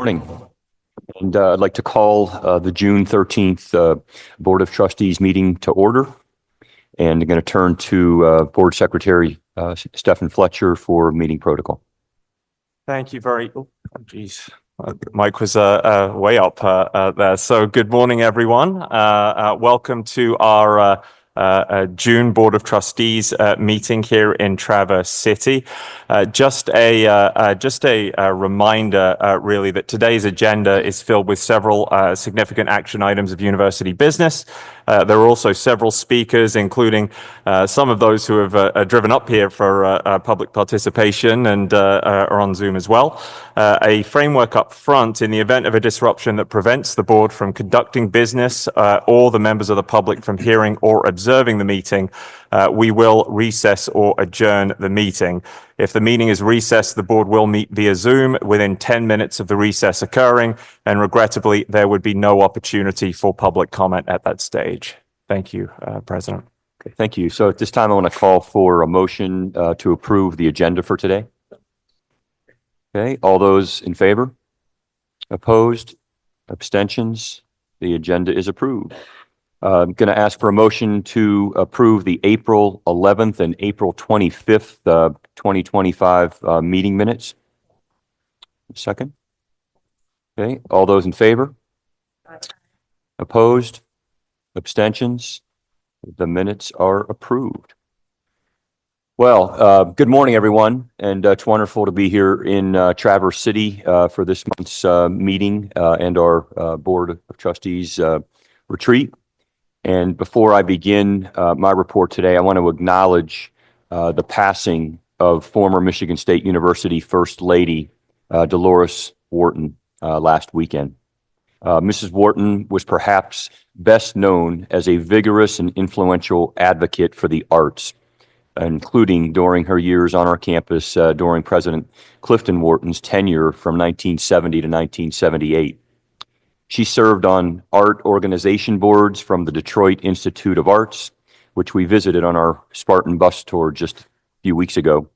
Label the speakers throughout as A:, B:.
A: Morning. And I'd like to call the June 13th Board of Trustees meeting to order. And I'm going to turn to Board Secretary Stephen Fletcher for meeting protocol.
B: Thank you Mike was way up there. So good morning, everyone. Welcome to our June Board of Trustees meeting here in Traverse City. Just a reminder, really, that today's agenda is filled with several significant action items of university business. There are also several speakers, including some of those who have driven up here for public participation and are on Zoom as well. A framework up front in the event of a disruption that prevents the board from conducting business or the members of the public from hearing or observing the meeting, we will recess or adjourn the meeting. If the meeting is recessed, the board will meet via Zoom within 10 minutes of the recess occurring, and regrettably, there would be no opportunity for public comment at that stage. Thank you, President.
A: Okay, thank you. So at this time, I want to call for a motion to approve the agenda for today. Okay, all those in favor? Opposed? Abstentions? The agenda is approved. I'm going to ask for a motion to approve the April 11th and April 25th, 2025 meeting minutes. Second. Okay, all those in favor? Opposed? Abstentions? The minutes are approved. Well, good morning, everyone, and it's wonderful to be here in Traverse City for this month's meeting and our Board of Trustees retreat. And before I begin my report today, I want to acknowledge the passing of former Michigan State University First Lady Dolores Wharton last weekend. Mrs. Wharton was perhaps best known as a vigorous and influential advocate for the arts, including during her years on our campus during President Clifton Wharton's tenure from 1970 to 1978. She served on art organization boards from the Detroit Institute of Arts, which we visited on our Spartan bus tour just a few weeks ago,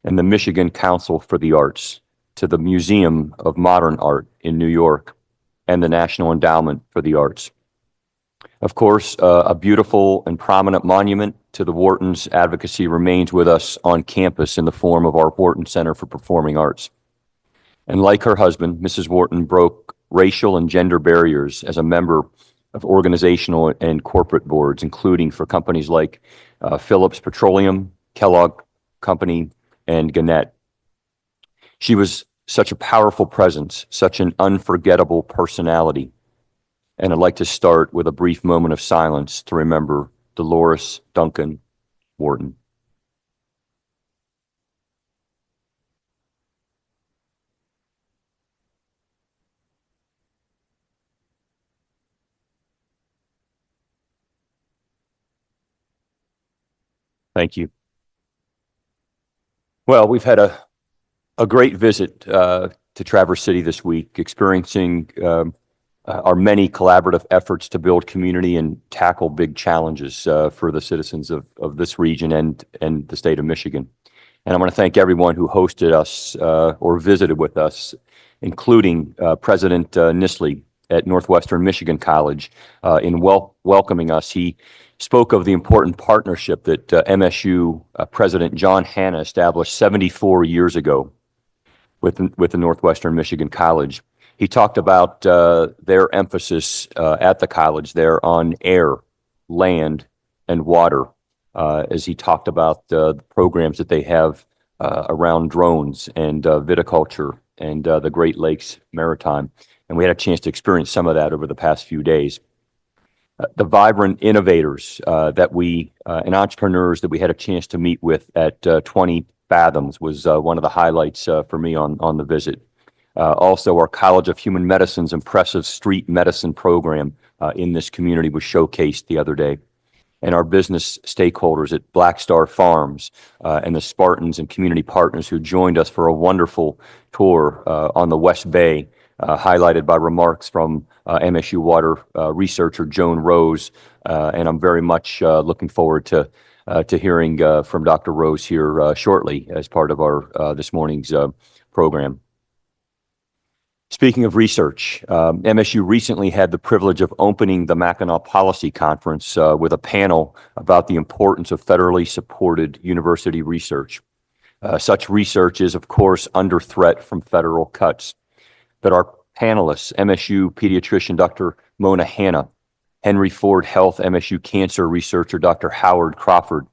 A: and the Michigan Council for the Arts, to the Museum of Modern Art in New York, and the National Endowment for the Arts. Of course, a beautiful and prominent monument to the Wharton's advocacy remains with us on campus in the form of our Wharton Center for Performing Arts. And like her husband, Mrs. Wharton broke racial and gender barriers as a member of organizational and corporate boards, including for companies like Phillips Petroleum, Kellogg Company, and Gannett. She was such a powerful presence, such an unforgettable personality. And I'd like to start with a brief moment of silence to remember Dolores Duncan Wharton. Thank you. Well, we've had a great visit to Traverse City this week, experiencing our many collaborative efforts to build community and tackle big challenges for the citizens of this region and the state of Michigan. And I want to thank everyone who hosted us or visited with us, including President Nisley at Northwestern Michigan College in welcoming us. He spoke of the important partnership that MSU President John Hanna established 74 years ago with the Northwestern Michigan College. He talked about their emphasis at the college there on air, land, and water, as he talked about the programs that they have around drones and viticulture and the Great Lakes Maritime. And we had a chance to experience some of that over the past few days. The vibrant innovators and entrepreneurs that we had a chance to meet with at 20 Fathoms was one of the highlights for me on the visit. Also, our College of Human Medicine's impressive street medicine program in this community was showcased the other day. And our business stakeholders at Black Star Farms and the Spartans and community partners who joined us for a wonderful tour on the West Bay, highlighted by remarks from MSU Water researcher Joan Rose. And I'm very much looking forward to hearing from Dr. Rose here shortly as part of our this morning's program. Speaking of research, MSU recently had the privilege of opening the Mackinac Policy Conference with a panel about the importance of federally supported university research. Such research is, of course, under threat from federal cuts. But our panelists, MSU pediatrician Dr. Mona Hanna, Henry Ford Health MSU cancer researcher Dr. Howard Crawford,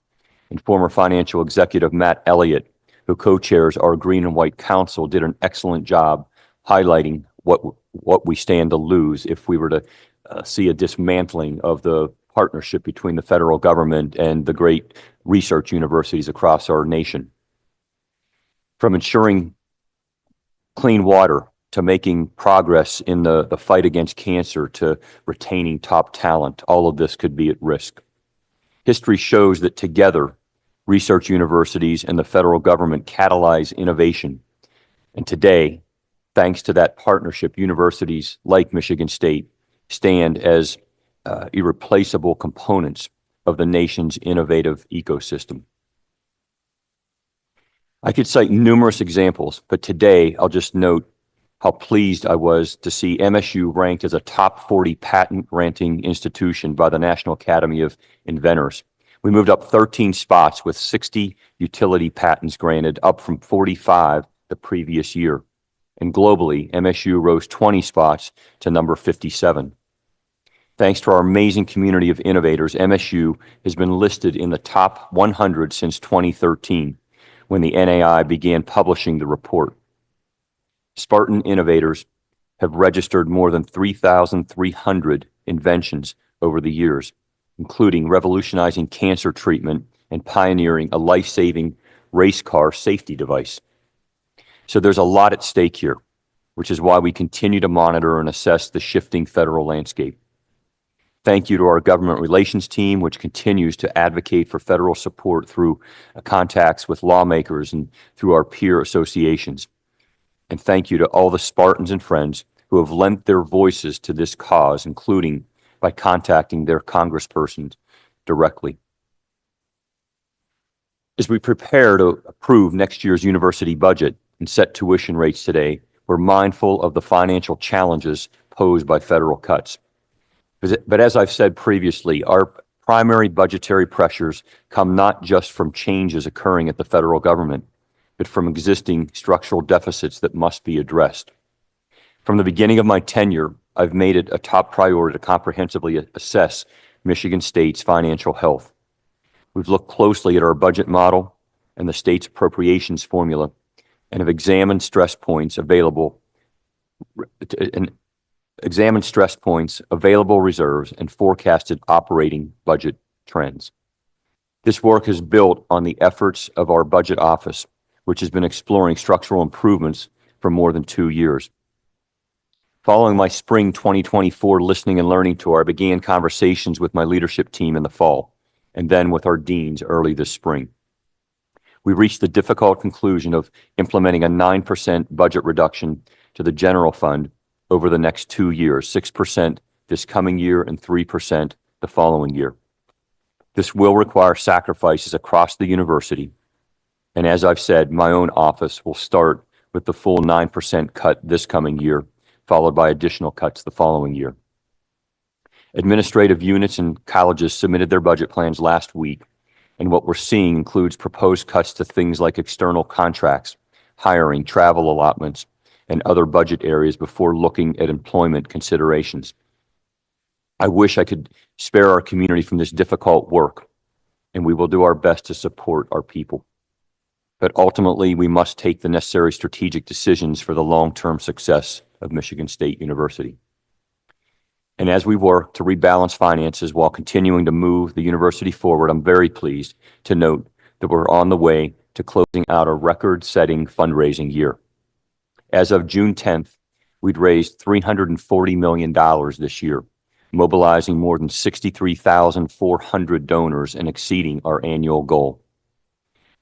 A: and former financial executive Matt Elliott, who co-chairs our Green and White Council, did an excellent job highlighting what we stand to lose if we were to see a dismantling of the partnership between the federal government and the great research universities across our nation. From ensuring clean water to making progress in the fight against cancer to retaining top talent, all of this could be at risk. History shows that together, research universities and the federal government catalyze innovation. And today, thanks to that partnership, universities like Michigan State stand as irreplaceable components of the nation's innovative ecosystem. I could cite numerous examples, but today I'll just note how pleased I was to see MSU ranked as a top 40 patent granting institution by the National Academy of Inventors. We moved up 13 spots with 60 utility patents granted, up from 45 the previous year. And globally, MSU rose 20 spots to number 57. Thanks to our amazing community of innovators, MSU has been listed in the top 100 since 2013, when the NAI began publishing the report. Spartan innovators have registered more than 3,300 inventions over the years, including revolutionizing cancer treatment and pioneering a life-saving race car safety device. So there's a lot at stake here, which is why we continue to monitor and assess the shifting federal landscape. Thank you to our government relations team, which continues to advocate for federal support through contacts with lawmakers and through our peer associations. And thank you to all the Spartans and friends who have lent their voices to this cause, including by contacting their congresspersons directly. As we prepare to approve next year's university budget and set tuition rates today, we're mindful of the financial challenges posed by federal cuts. But as I've said previously, our primary budgetary pressures come not just from changes occurring at the federal government, but from existing structural deficits that must be addressed. From the beginning of my tenure, I've made it a top priority to comprehensively assess Michigan State's financial health. We've looked closely at our budget model and the state's appropriations formula and have examined stress points, available reserves, and forecasted operating budget trends. This work is built on the efforts of our budget office, which has been exploring structural improvements for more than 2 years. Following my spring 2024 listening and learning tour, I began conversations with my leadership team in the fall, and then with our deans early this spring. We reached the difficult conclusion of implementing a 9% budget reduction to the general fund over the next 2 years, 6% this coming year and 3% the following year. This will require sacrifices across the university, and as I've said, my own office will start with the full 9% cut this coming year, followed by additional cuts the following year. Administrative units and colleges submitted their budget plans last week, and what we're seeing includes proposed cuts to things like external contracts, hiring, travel allotments, and other budget areas before looking at employment considerations. I wish I could spare our community from this difficult work, and we will do our best to support our people. But ultimately, we must take the necessary strategic decisions for the long-term success of Michigan State University. And as we work to rebalance finances while continuing to move the university forward, I'm very pleased to note that we're on the way to closing out a record-setting fundraising year. As of June 10th, we'd raised $340 million this year, mobilizing more than 63,400 donors and exceeding our annual goal.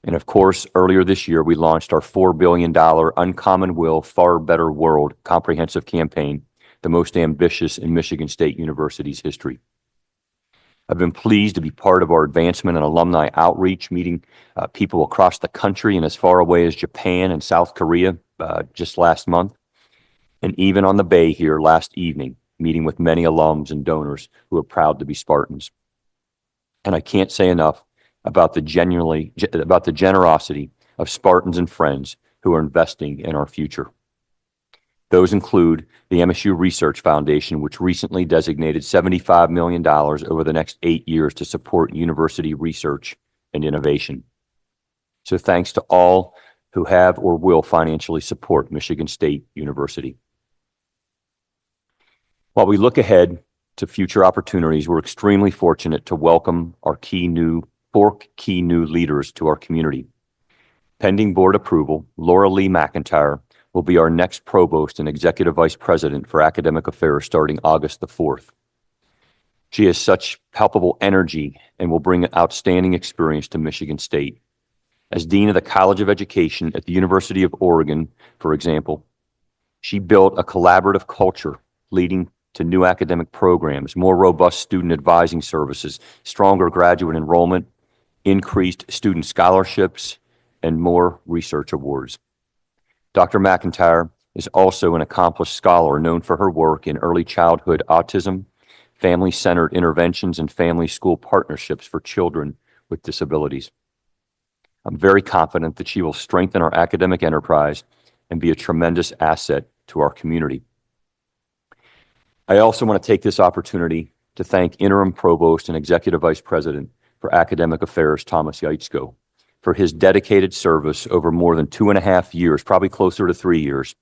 A: And of course, earlier this year, we launched our $4 billion Uncommon Will, Far Better World comprehensive campaign, the most ambitious in Michigan State University's history. I've been pleased to be part of our advancement and alumni outreach, meeting people across the country and as far away as Japan and South Korea just last month. and even on the bay here last evening, meeting with many alums and donors who are proud to be Spartans. And I can't say enough about the generosity of Spartans and friends who are investing in our future. Those include the MSU Research Foundation, which recently designated $75 million over the next 8 years to support university research and innovation. So thanks to all who have or will financially support Michigan State University. While we look ahead to future opportunities, we're extremely fortunate to welcome our four key new leaders to our community. Pending board approval, Laura Lee McIntyre will be our next provost and executive vice president for academic affairs starting August the 4th. She has such palpable energy and will bring outstanding experience to Michigan State. As Dean of the College of Education at the University of Oregon, for example, she built a collaborative culture leading to new academic programs, more robust student advising services, stronger graduate enrollment, increased student scholarships, and more research awards. Dr. McIntyre is also an accomplished scholar known for her work in early childhood autism, family-centered interventions, and family school partnerships for children with disabilities. I'm very confident that she will strengthen our academic enterprise and be a tremendous asset to our community. I also want to take this opportunity to thank Interim Provost and Executive Vice President for Academic Affairs, Thomas Yaitzko, for his dedicated service over more than 2.5 years, probably closer to 3 years.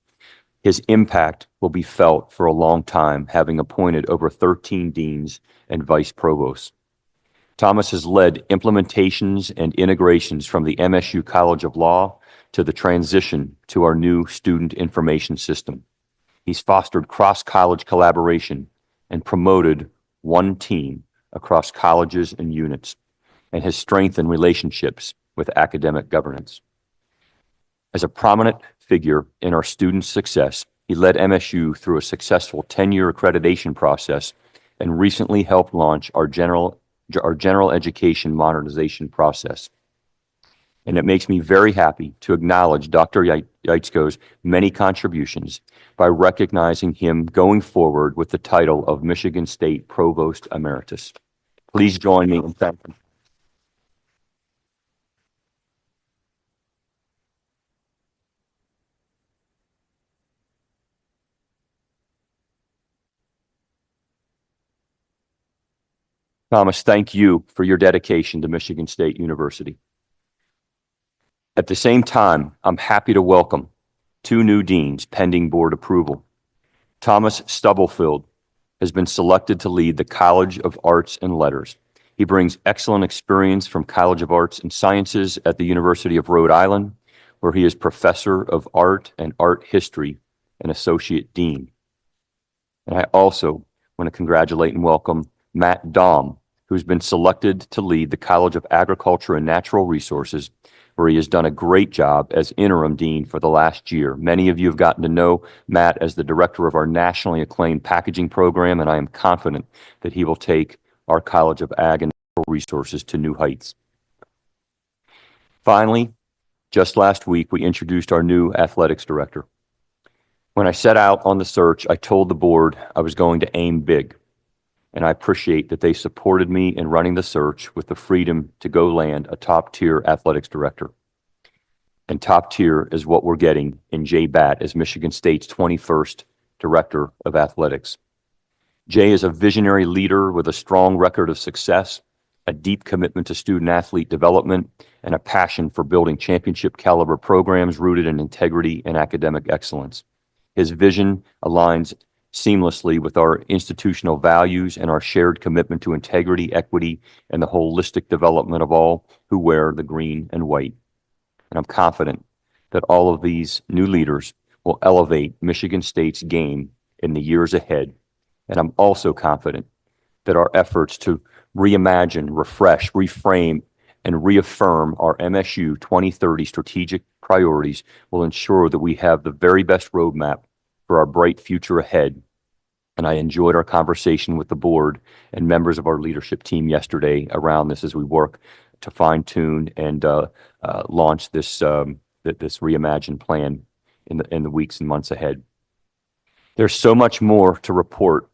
A: His impact will be felt for a long time, having appointed over 13 deans and vice provosts. Thomas has led implementations and integrations from the MSU College of Law to the transition to our new student information system. He's fostered cross-college collaboration and promoted one team across colleges and units, and has strengthened relationships with academic governance. As a prominent figure in our students' success, he led MSU through a successful 10-year accreditation process and recently helped launch our general education modernization process. And it makes me very happy to acknowledge Dr. Yaitzko's many contributions by recognizing him going forward with the title of Michigan State Provost Emeritus. Please join me in thanking him. Thomas, thank you for your dedication to Michigan State University. At the same time, I'm happy to welcome 2 new deans pending board approval. Thomas Stubblefield has been selected to lead the College of Arts and Letters. He brings excellent experience from College of Arts and Sciences at the University of Rhode Island, where he is Professor of Art and Art History and Associate Dean. And I also want to congratulate and welcome Matt Daum, who's been selected to lead the College of Agriculture and Natural Resources, where he has done a great job as interim dean for the last year. Many of you have gotten to know Matt as the director of our nationally acclaimed packaging program, and I am confident that he will take our College of Ag and Natural Resources to new heights. Finally, just last week, we introduced our new athletics director. When I set out on the search, I told the board I was going to aim big, and I appreciate that they supported me in running the search with the freedom to go land a top-tier athletics director. And top tier is what we're getting in Jay Batt as Michigan State's 21st Director of Athletics. Jay is a visionary leader with a strong record of success, a deep commitment to student-athlete development, and a passion for building championship-caliber programs rooted in integrity and academic excellence. His vision aligns seamlessly with our institutional values and our shared commitment to integrity, equity, and the holistic development of all who wear the green and white. And I'm confident that all of these new leaders will elevate Michigan State's game in the years ahead. And I'm also confident that our efforts to reimagine, refresh, reframe, and reaffirm our MSU 2030 strategic priorities will ensure that we have the very best roadmap for our bright future ahead. And I enjoyed our conversation with the board and members of our leadership team yesterday around this as we work to fine tune and launch this reimagined plan in the weeks and months ahead. There's so much more to report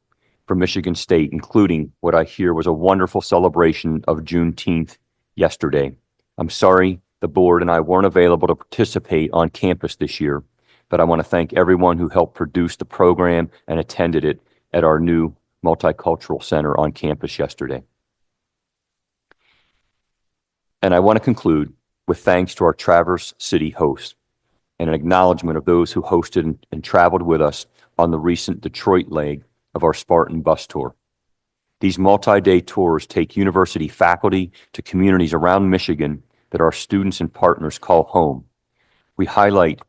A: from Michigan State, including what I hear was a wonderful celebration of Juneteenth yesterday. I'm sorry the board and I weren't available to participate on campus this year, but I want to thank everyone who helped produce the program and attended it at our new Multicultural Center on campus yesterday. And I want to conclude with thanks to our Traverse City hosts and an acknowledgement of those who hosted and traveled with us on the recent Detroit leg of our Spartan bus tour. These multi-day tours take university faculty to communities around Michigan that our students and partners call home. We highlight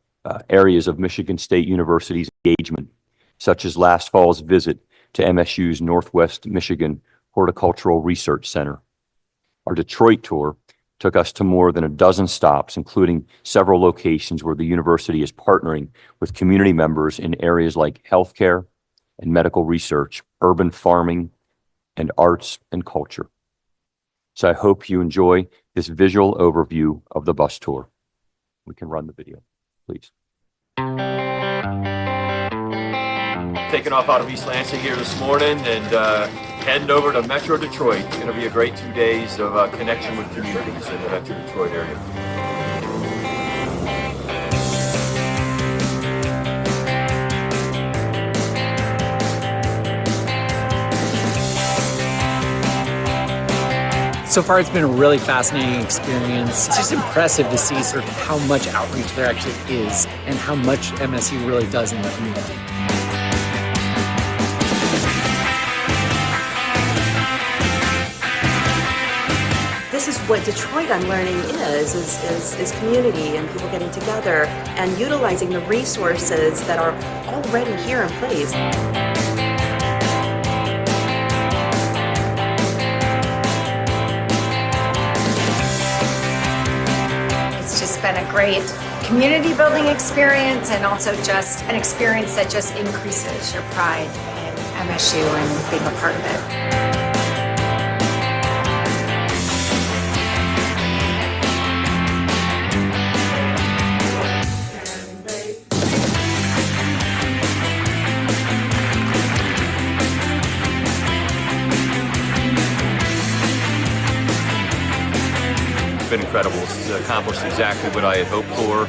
A: areas of Michigan State University's engagement, such as last fall's visit to MSU's Northwest Michigan Horticultural Research Center. Our Detroit tour took us to more than a dozen stops, including several locations where the university is partnering with community members in areas like healthcare and medical research, urban farming, and arts and culture. So I hope you enjoy this visual overview of the bus tour. We can run the video, please. Taking off out of East Lansing here this morning and heading over to Metro Detroit. It's going to be a great 2 days of connection with communities in the Metro Detroit area.
C: So far, it's been a really fascinating experience. It's just impressive to see sort of how much outreach there actually is and how much MSU really does in the community.
D: This is what Detroit, I'm learning, is community and people getting together and utilizing the resources that are already here in place.
E: It's just been a great community building experience and also just an experience that just increases your pride in MSU and being a part of it.
A: Been incredible. It's accomplished exactly what I had hoped for.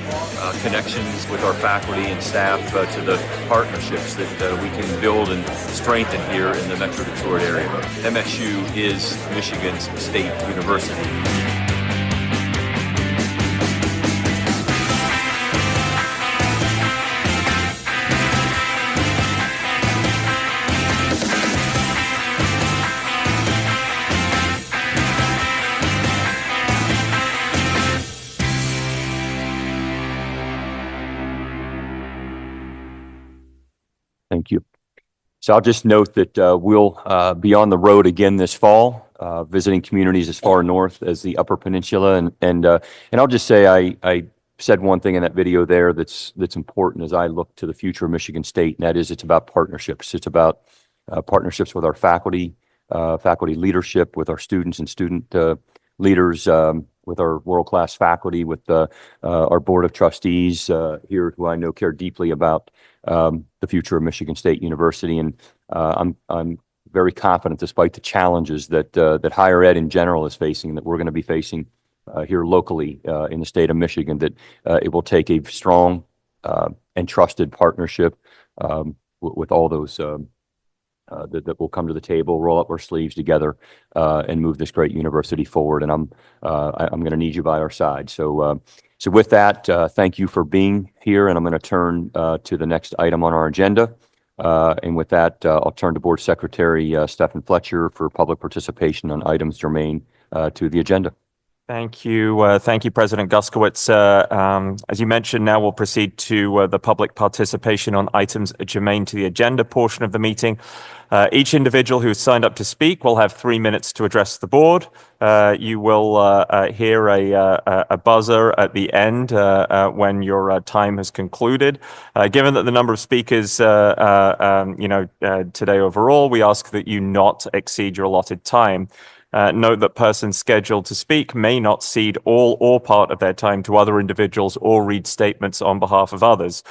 A: Connections with our faculty and staff to the partnerships that we can build and strengthen here in the Metro Detroit area. MSU is Michigan's state university. Thank you. So I'll just note that we'll be on the road again this fall, visiting communities as far north as the Upper Peninsula, and I'll just say I said one thing in that video there that's important as I look to the future of Michigan State, and that is it's about partnerships. It's about partnerships with our faculty, faculty leadership, with our students and student leaders, with our world-class faculty, with our board of trustees here, who I know care deeply about the future of Michigan State University. And I'm very confident, despite the challenges that higher ed in general is facing, that we're going to be facing here locally in the state of Michigan, that it will take a strong and trusted partnership with all those that will come to the table, roll up our sleeves together, and move this great university forward. And I'm going to need you by our side. So with that, thank you for being here, and I'm going to turn to the next item on our agenda. And with that, I'll turn to Board Secretary Stephen Fletcher for public participation on items germane to the agenda.
B: Thank you. Thank you, President Guskowitz. As you mentioned, now we'll proceed to the public participation on items germane to the agenda portion of the meeting. Each individual who signed up to speak will have 3 minutes to address the board. You will hear a buzzer at the end when your time has concluded. Given that the number of speakers, today overall, we ask that you not exceed your allotted time. Note that persons scheduled to speak may not cede all or part of their time to other individuals or read statements on behalf of others.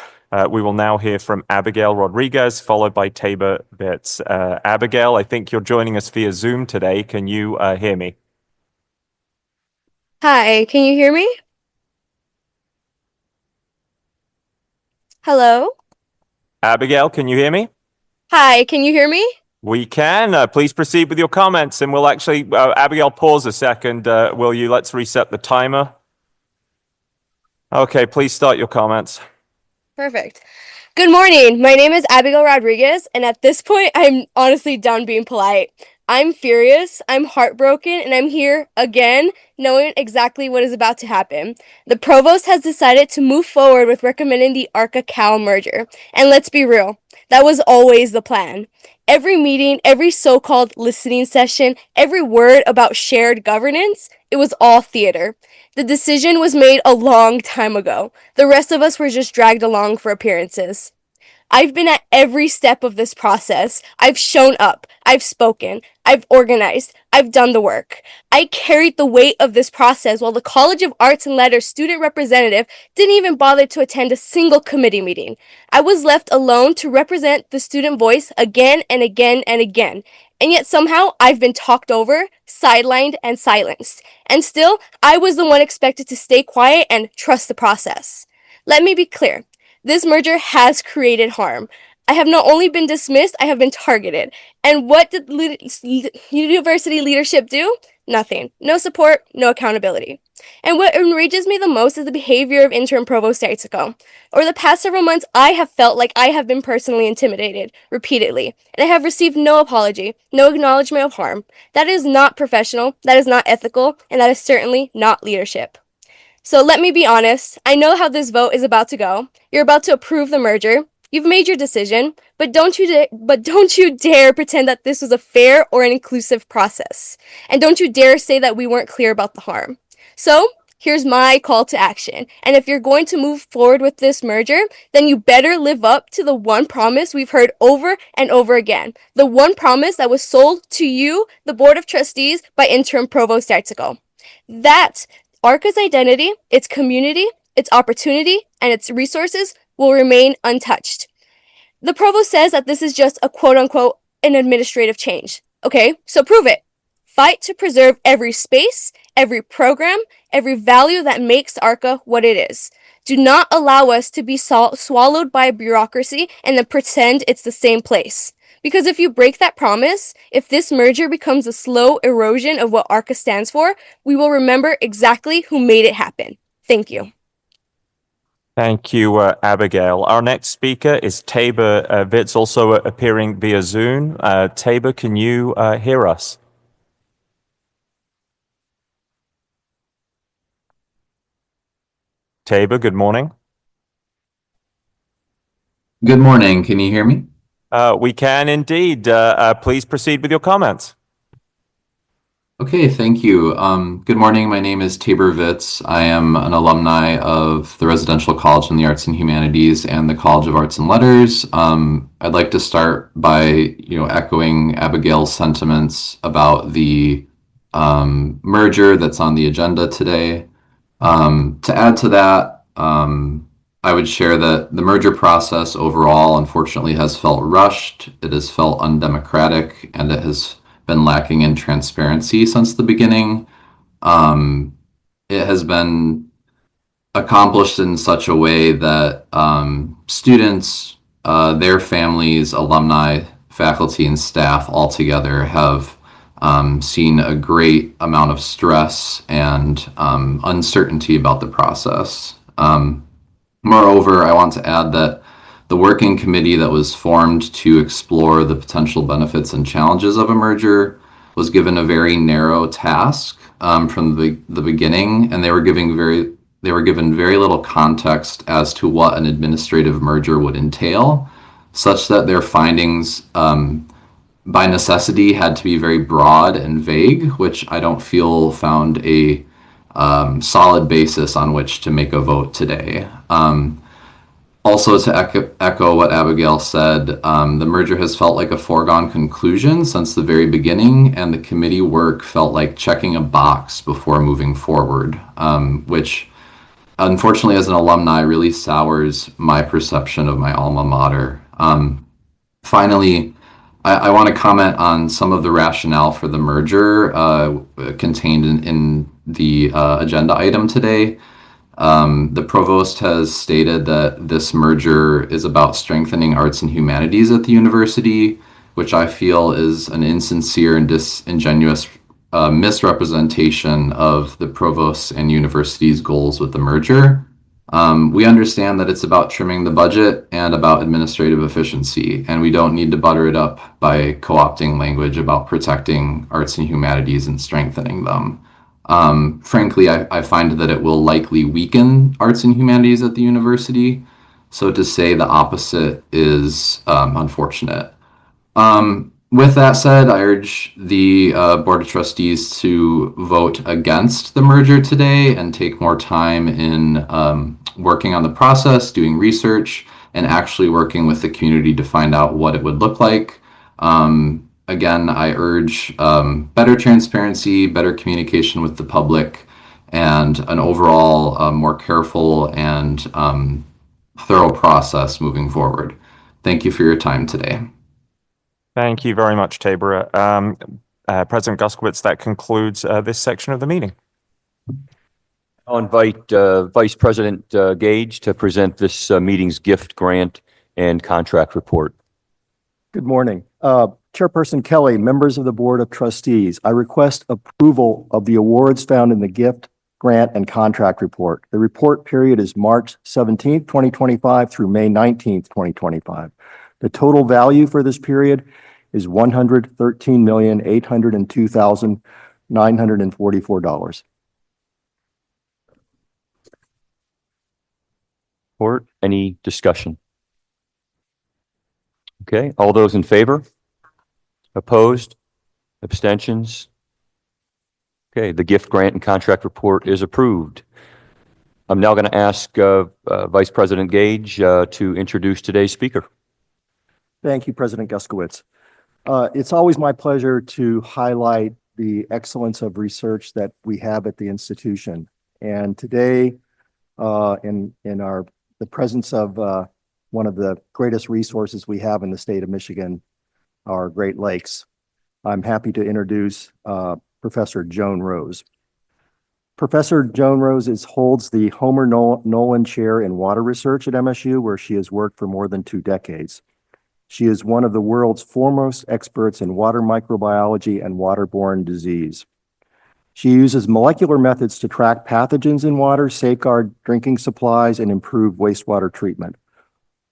B: We will now hear from Abigail Rodriguez, followed by Tabor Bitts. Abigail, I think you're joining us via Zoom today. Can you hear me?
F: Hi, can you hear me? Hello?
B: Abigail, can you hear me?
F: Hi, can you hear me?
B: We can. Please proceed with your comments, and we'll actually, Abigail, pause a second. Will you? Let's reset the timer. Okay, please start your comments.
F: Perfect. Good morning. My name is Abigail Rodriguez, and at this point, I'm honestly done being polite. I'm furious, I'm heartbroken, and I'm here again, knowing exactly what is about to happen. The provost has decided to move forward with recommending the ARCA-Cal merger. And let's be real, that was always the plan. Every meeting, every so-called listening session, every word about shared governance, it was all theater. The decision was made a long time ago. The rest of us were just dragged along for appearances. I've been at every step of this process. I've shown up. I've spoken. I've organized. I've done the work. I carried the weight of this process while the College of Arts and Letters student representative didn't even bother to attend a single committee meeting. I was left alone to represent the student voice again and again and again. And yet somehow I've been talked over, sidelined, and silenced. And still, I was the one expected to stay quiet and trust the process. Let me be clear. This merger has created harm. I have not only been dismissed, I have been targeted. And what did university leadership do? Nothing. No support, no accountability. And what enrages me the most is the behavior of interim provost Itziko. Over the past several months, I have felt like I have been personally intimidated, repeatedly, and I have received no apology, no acknowledgement of harm. That is not professional, that is not ethical, and that is certainly not leadership. So let me be honest, I know how this vote is about to go. You're about to approve the merger. You've made your decision, but don't you dare pretend that this was a fair or an inclusive process. And don't you dare say that we weren't clear about the harm. So, here's my call to action. And if you're going to move forward with this merger, then you better live up to the one promise we've heard over and over again. The one promise that was sold to you, the Board of Trustees, by interim Provost Itziko. That ARCA's identity, its community, its opportunity, and its resources will remain untouched. The provost says that this is just a quote-unquote an administrative change. Okay, so prove it. Fight to preserve every space, every program, every value that makes ARCA what it is. Do not allow us to be swallowed by bureaucracy and then pretend it's the same place. Because if you break that promise, if this merger becomes a slow erosion of what ARCA stands for, we will remember exactly who made it happen. Thank you.
B: Thank you, Abigail. Our next speaker is Tabor Bitts, also appearing via Zoom. Tabor, can you hear us? Tabor, good morning.
G: Good morning. Can you hear me?
B: We can indeed. Please proceed with your comments.
G: Okay, thank you. Good morning. My name is Tabor Vitz. I am an alumni of the Residential College in the Arts and Humanities and the College of Arts and Letters. I'd like to start by, echoing Abigail's sentiments about the merger that's on the agenda today. To add to that, I would share that the merger process overall, unfortunately, has felt rushed, it has felt undemocratic, and it has been lacking in transparency since the beginning. It has been accomplished in such a way that students, their families, alumni, faculty, and staff all together have seen a great amount of stress and uncertainty about the process. Moreover, I want to add that the working committee that was formed to explore the potential benefits and challenges of a merger was given a very narrow task from the beginning, and they were given very little context as to what an administrative merger would entail, such that their findings by necessity had to be very broad and vague, which I don't feel found a solid basis on which to make a vote today. Also, to echo what Abigail said, the merger has felt like a foregone conclusion since the very beginning, and the committee work felt like checking a box before moving forward, which unfortunately, as an alumni, really sours my perception of my alma mater. Finally, I want to comment on some of the rationale for the merger contained in the agenda item today. The provost has stated that this merger is about strengthening arts and humanities at the university, which I feel is an insincere and disingenuous misrepresentation of the provost's and university's goals with the merger. We understand that it's about trimming the budget and about administrative efficiency, and we don't need to butter it up by co-opting language about protecting arts and humanities and strengthening them. Frankly, I find that it will likely weaken arts and humanities at the university. So to say the opposite is unfortunate. With that said, I urge the Board of Trustees to vote against the merger today and take more time in working on the process, doing research, and actually working with the community to find out what it would look like. Again, I urge better transparency, better communication with the public, and an overall more careful and thorough process moving forward. Thank you for your time today.
B: Thank you very much, Tabor. President Guskowitz, that concludes this section of the meeting.
A: I'll invite Vice President Gage to present this meeting's gift grant and contract report.
H: Good morning. Chairperson Kelly, members of the Board of Trustees, I request approval of the awards found in the gift, grant, and contract report. The report period is March 17th, 2025 through May 19th, 2025. The total value for this period is $113,802,944.
A: Report. Any discussion? Okay, all those in favor? Opposed? Abstentions? Okay, the gift, grant, and contract report is approved. I'm now going to ask Vice President Gage to introduce today's speaker.
H: Thank you, President Guskowitz. It's always my pleasure to highlight the excellence of research that we have at the institution. And today, in the presence of one of the greatest resources we have in the state of Michigan, our Great Lakes, I'm happy to introduce Professor Joan Rose. Professor Joan Rose holds the Homer Nolan Chair in Water Research at MSU, where she has worked for more than 2 decades. She is one of the world's foremost experts in water microbiology and waterborne disease. She uses molecular methods to track pathogens in water, safeguard drinking supplies, and improve wastewater treatment,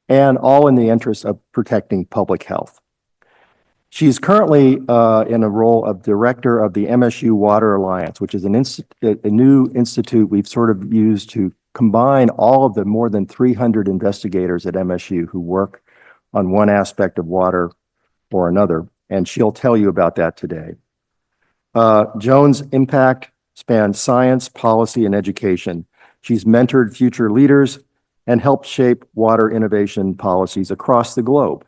H: and all in the interest of protecting public health. She's currently in a role of director of the MSU Water Alliance, which is a new institute we've sort of used to combine all of the more than 300 investigators at MSU who work on one aspect of water or another, and she'll tell you about that today. Joan's impact spans science, policy, and education. She's mentored future leaders and helped shape water innovation policies across the globe.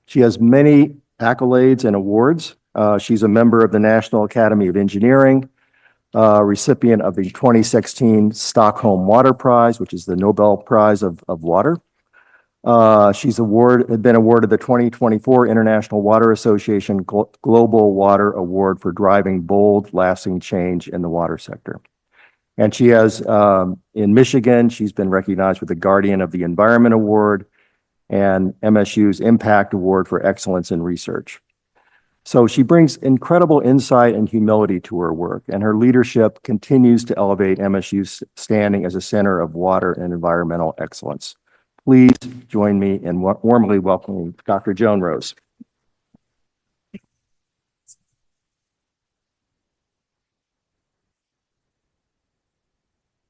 H: She has many accolades and awards. She's a member of the National Academy of Engineering, recipient of the 2016 Stockholm Water Prize, which is the Nobel Prize of Water. She's been awarded the 2024 International Water Association Global Water Award for driving bold, lasting change in the water sector. And she has, in Michigan, she's been recognized with the Guardian of the Environment Award and MSU's Impact Award for Excellence in Research. So she brings incredible insight and humility to her work, and her leadership continues to elevate MSU's standing as a center of water and environmental excellence. Please join me in warmly welcoming Dr. Joan Rose.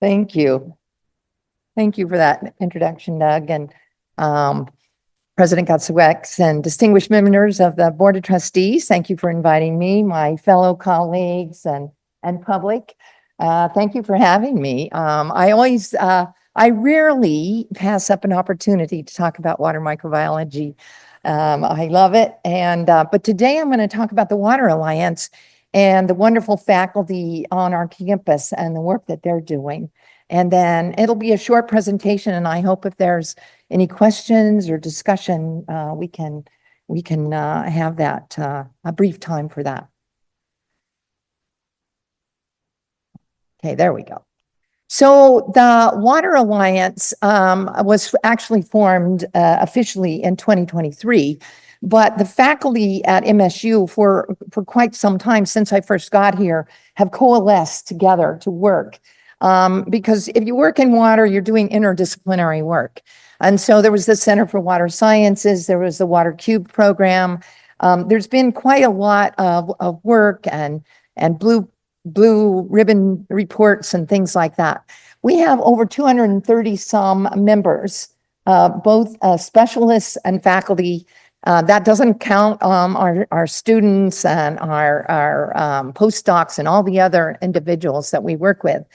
I: Thank you. Thank you for that introduction, Doug, and President Guskowitz and distinguished members of the Board of Trustees. Thank you for inviting me, my fellow colleagues and public. Thank you for having me. I always I rarely pass up an opportunity to talk about water microbiology. I love it. And but today I'm going to talk about the Water Alliance and the wonderful faculty on our campus and the work that they're doing. And then it'll be a short presentation, and I hope if there's any questions or discussion, we can have that a brief time for that. Okay, there we go. So the Water Alliance was actually formed officially in 2023, but the faculty at MSU for quite some time since I first got here have coalesced together to work. Because if you work in water, you're doing interdisciplinary work. And so there was the Center for Water Sciences, there was the Water Cube program. There's been quite a lot of work and blue ribbon reports and things like that. We have over 230 some members, both specialists and faculty. That doesn't count our students and our postdocs and all the other individuals that we work with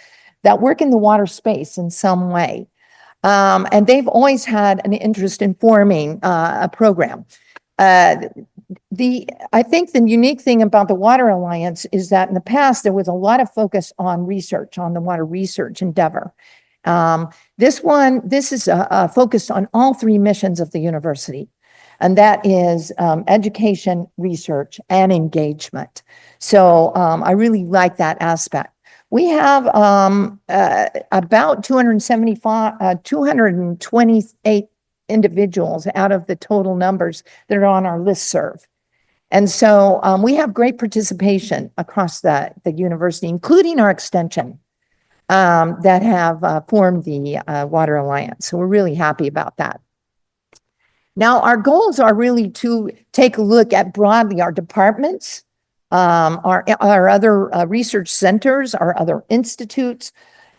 I: that work in the water space in some way. And they've always had an interest in forming a program. I think the unique thing about the Water Alliance is that in the past, there was a lot of focus on research, on the water research endeavor. This is focused on all three missions of the university, and that is education, research, and engagement. So I really like that aspect. We have about 228 individuals out of the total numbers that are on our listserv. And so we have great participation across the university, including our extension that have formed the Water Alliance. So we're really happy about that. Now, our goals are really to take a look at broadly our departments, our other research centers, our other institutes,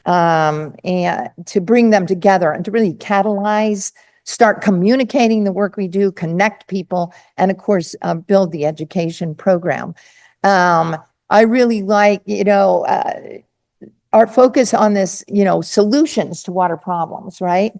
I: and to bring them together and to really catalyze, start communicating the work we do, connect people, and of course, build the education program. I really like, our focus on this, solutions to water problems, right?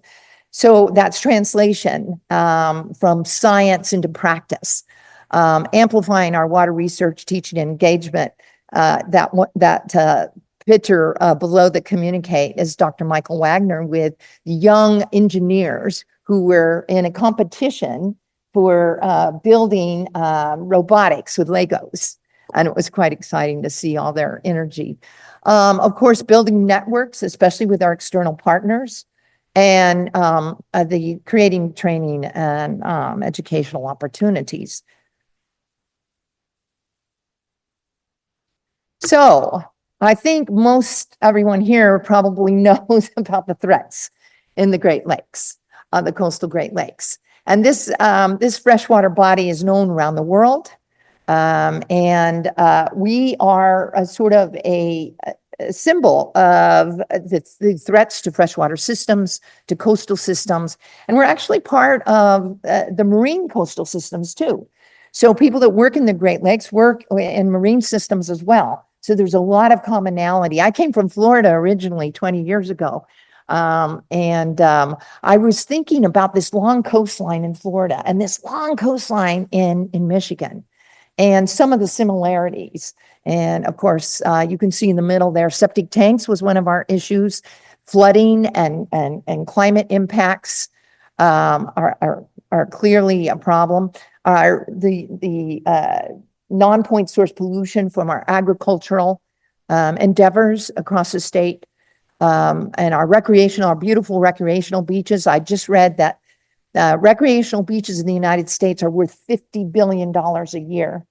I: So that's translation from science into practice, amplifying our water research, teaching, and engagement. That picture below that communicate is Dr. Michael Wagner with young engineers who were in a competition for building robotics with Legos. And it was quite exciting to see all their energy. Of course, building networks, especially with our external partners, and the creating training and educational opportunities. So I think most everyone here probably knows about the threats in the Great Lakes, the coastal Great Lakes. And this freshwater body is known around the world. And we are a sort of a symbol of the threats to freshwater systems, to coastal systems. And we're actually part of the marine coastal systems too. So people that work in the Great Lakes work in marine systems as well. So there's a lot of commonality. I came from Florida originally 20 years ago. I was thinking about this long coastline in Florida and this long coastline in Michigan and some of the similarities. And of course, you can see in the middle there, septic tanks was one of our issues. Flooding and climate impacts are clearly a problem. The non-point source pollution from our agricultural endeavors across the state, and our beautiful recreational beaches. I just read that recreational beaches in the United States are worth $50 billion a year.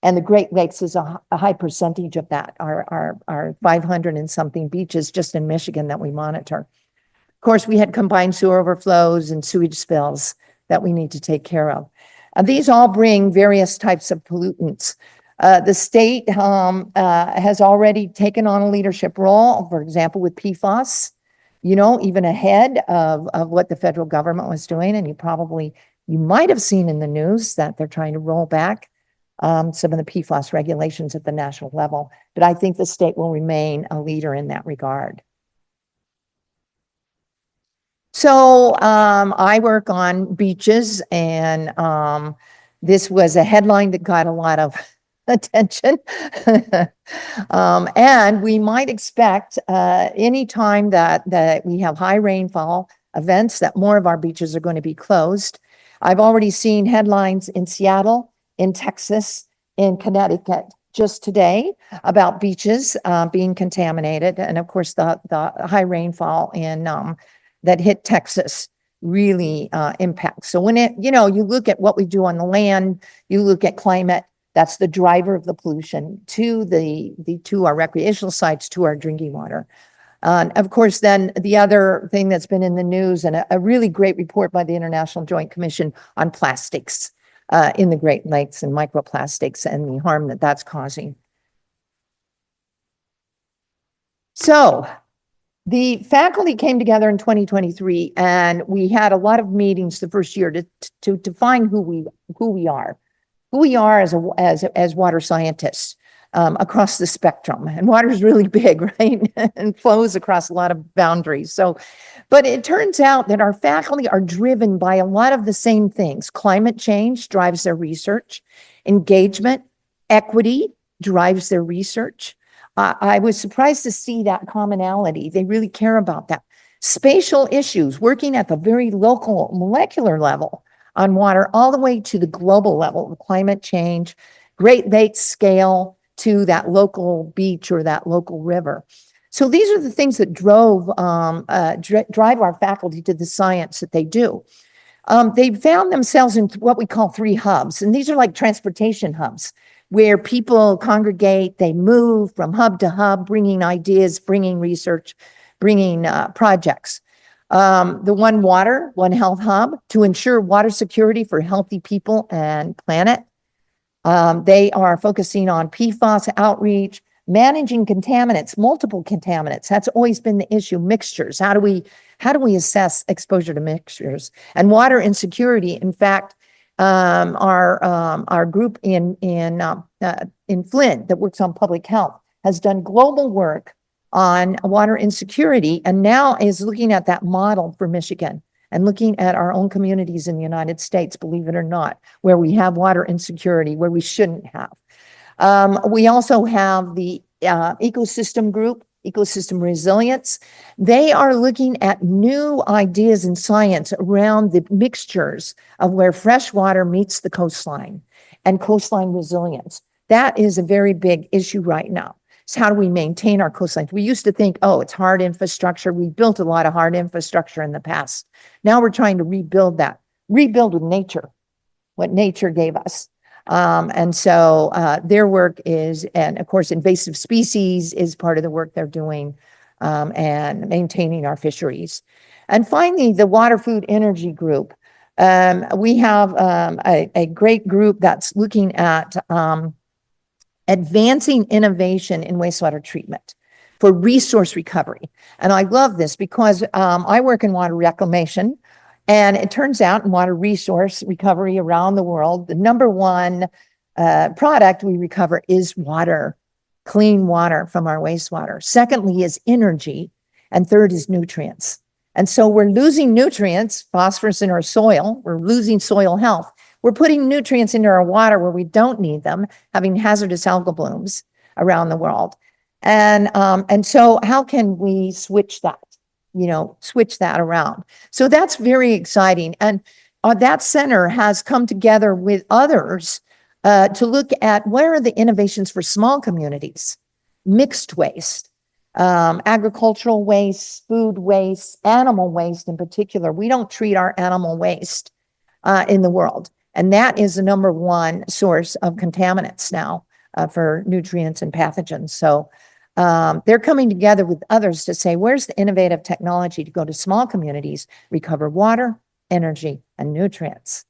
I: And the Great Lakes is a high percentage of that, our 500 and something beaches just in Michigan that we monitor. Of course, we had combined sewer overflows and sewage spills that we need to take care of. These all bring various types of pollutants. The state has already taken on a leadership role, for example, with PFAS, even ahead of what the federal government was doing. And you might have seen in the news that they're trying to roll back some of the PFAS regulations at the national level. But I think the state will remain a leader in that regard. So I work on beaches, and this was a headline that got a lot of attention. And we might expect any time that we have high rainfall events that more of our beaches are going to be closed. I've already seen headlines in Seattle, in Texas, in Connecticut just today about beaches being contaminated, and of course the high rainfall in that hit Texas really impacts. So when you look at what we do on the land, you look at climate, that's the driver of the pollution to our recreational sites, to our drinking water. Of course, then the other thing that's been in the news, and a really great report by the International Joint Commission on plastics in the Great Lakes and microplastics and the harm that that's causing. So the faculty came together in 2023, and we had a lot of meetings the first year to define who we are as water scientists across the spectrum. And water is really big, right? And flows across a lot of boundaries. So, but it turns out that our faculty are driven by a lot of the same things. Climate change drives their research. Engagement, equity drives their research. I was surprised to see that commonality. They really care about that. Spatial issues, working at the very local molecular level on water, all the way to the global level of climate change, Great Lakes scale to that local beach or that local river. So these are the things that drive our faculty to the science that they do. They found themselves in what we call 3 hubs, and these are like transportation hubs, where people congregate, they move from hub to hub, bringing ideas, bringing research, bringing projects. The One Water, One Health Hub to ensure water security for healthy people and planet. They are focusing on PFAS outreach, managing contaminants, multiple contaminants. That's always been the issue. Mixtures. How do we assess exposure to mixtures and water insecurity? In fact, our group in Flint that works on public health has done global work on water insecurity, and now is looking at that model for Michigan and looking at our own communities in the United States, believe it or not, where we have water insecurity, where we shouldn't have. We also have the ecosystem group, ecosystem resilience. They are looking at new ideas in science around the mixtures of where fresh water meets the coastline and coastline resilience. That is a very big issue right now. So how do we maintain our coastlines? We used to think, oh, it's hard infrastructure. We built a lot of hard infrastructure in the past. Now we're trying to rebuild that, rebuild with nature, what nature gave us. And so their work is, and of course, invasive species is part of the work they're doing, and maintaining our fisheries. And finally, the Water Food Energy Group. We have a great group that's looking at advancing innovation in wastewater treatment for resource recovery. And I love this because I work in water reclamation, and it turns out in water resource recovery around the world, the number one product we recover is water, clean water from our wastewater. Secondly is energy, and third is nutrients. And so we're losing nutrients, phosphorus in our soil, we're losing soil health. We're putting nutrients into our water where we don't need them, having hazardous algal blooms around the world. And so how can we switch that, switch that around? So that's very exciting. And that center has come together with others to look at where are the innovations for small communities, mixed waste, agricultural waste, food waste, animal waste in particular. We don't treat our animal waste in the world. And that is the number one source of contaminants now for nutrients and pathogens. So they're coming together with others to say, where's the innovative technology to go to small communities, recover water, energy, and nutrients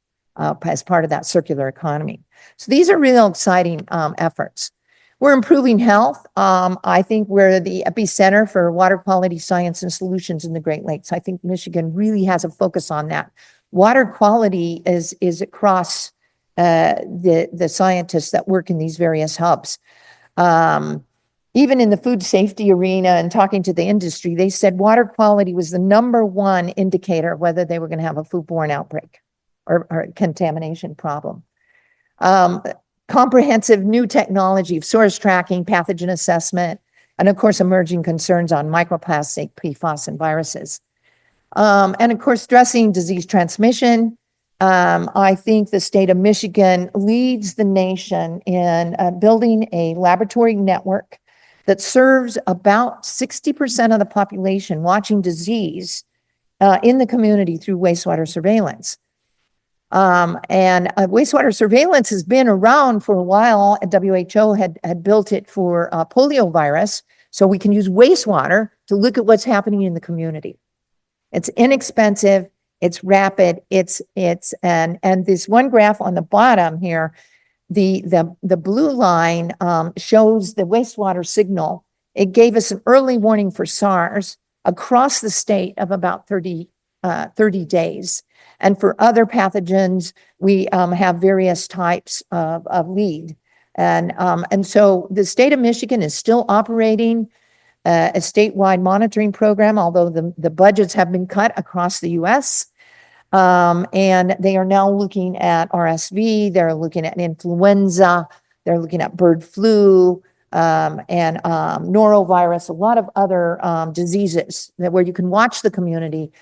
I: as part of that circular economy. So these are real exciting efforts. We're improving health. I think we're the epicenter for water quality science and solutions in the Great Lakes. I think Michigan really has a focus on that. Water quality is across the scientists that work in these various hubs. even in the food safety arena and talking to the industry, they said water quality was the #1 indicator of whether they were going to have a foodborne outbreak or contamination problem. Comprehensive new technology of source tracking, pathogen assessment, and of course, emerging concerns on microplastic, PFAS, and viruses. And of course, addressing disease transmission. I think the state of Michigan leads the nation in building a laboratory network that serves about 60% of the population watching disease in the community through wastewater surveillance. And wastewater surveillance has been around for a while. WHO had built it for polio virus, so we can use wastewater to look at what's happening in the community. It's inexpensive, it's rapid, and this one graph on the bottom here, the blue line shows the wastewater signal. It gave us an early warning for SARS across the state of about 30 days. And for other pathogens, we have various types of lead. And so the state of Michigan is still operating a statewide monitoring program, although the budgets have been cut across the US. And they are now looking at RSV, they're looking at influenza, they're looking at bird flu, and norovirus, a lot of other diseases where you can watch the community,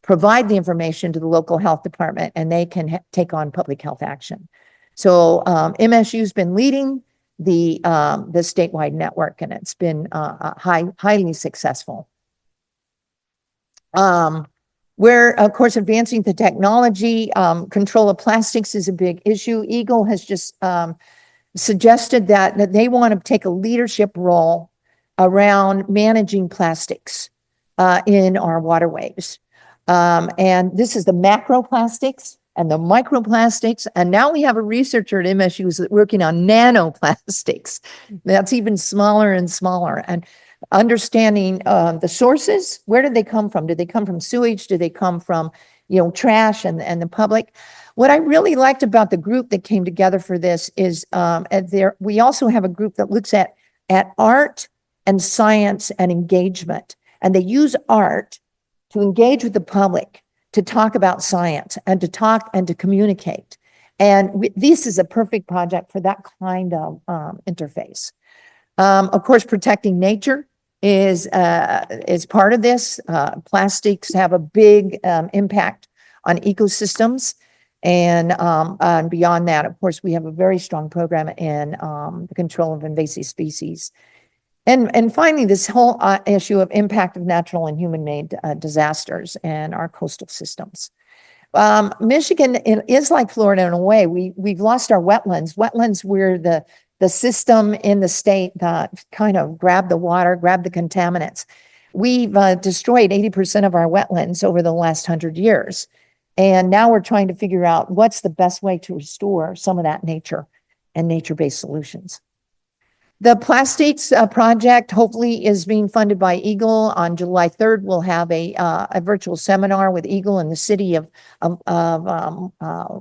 I: provide the information to the local health department, and they can take on public health action. So MSU's been leading the statewide network, and it's been highly successful. We're, of course, advancing the technology. Control of plastics is a big issue. Eagle has just suggested that they want to take a leadership role around managing plastics in our waterways. And this is the macroplastics and the microplastics. And now we have a researcher at MSU who's working on nanoplastics. That's even smaller and smaller. And understanding the sources, where did they come from? Did they come from sewage? Did they come from, trash and the public? What I really liked about the group that came together for this is we also have a group that looks at art and science and engagement. And they use art to engage with the public, to talk about science and to talk and to communicate. And this is a perfect project for that kind of interface. Of course, protecting nature is part of this. Plastics have a big impact on ecosystems. And beyond that, of course, we have a very strong program in the control of invasive species. And finally, this whole issue of impact of natural and human-made disasters and our coastal systems. Michigan is like Florida in a way. We've lost our wetlands. Wetlands were the system in the state that kind of grabbed the water, grabbed the contaminants. We've destroyed 80% of our wetlands over the last 100 years. And now we're trying to figure out what's the best way to restore some of that nature and nature-based solutions. The plastics project hopefully is being funded by Eagle. On July 3rd, we'll have a virtual seminar with Eagle in the city of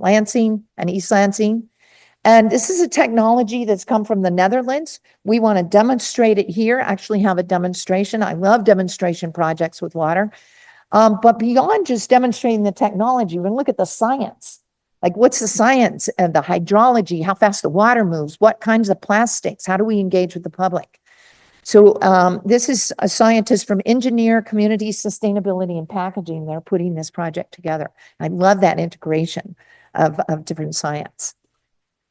I: Lansing and East Lansing. And this is a technology that's come from the Netherlands. We want to demonstrate it here, actually have a demonstration. I love demonstration projects with water. But beyond just demonstrating the technology, we're going to look at the science. Like, what's the science and the hydrology, how fast the water moves, what kinds of plastics, how do we engage with the public? So this is a scientist from Engineer, Community, Sustainability, and Packaging. They're putting this project together. I love that integration of different science.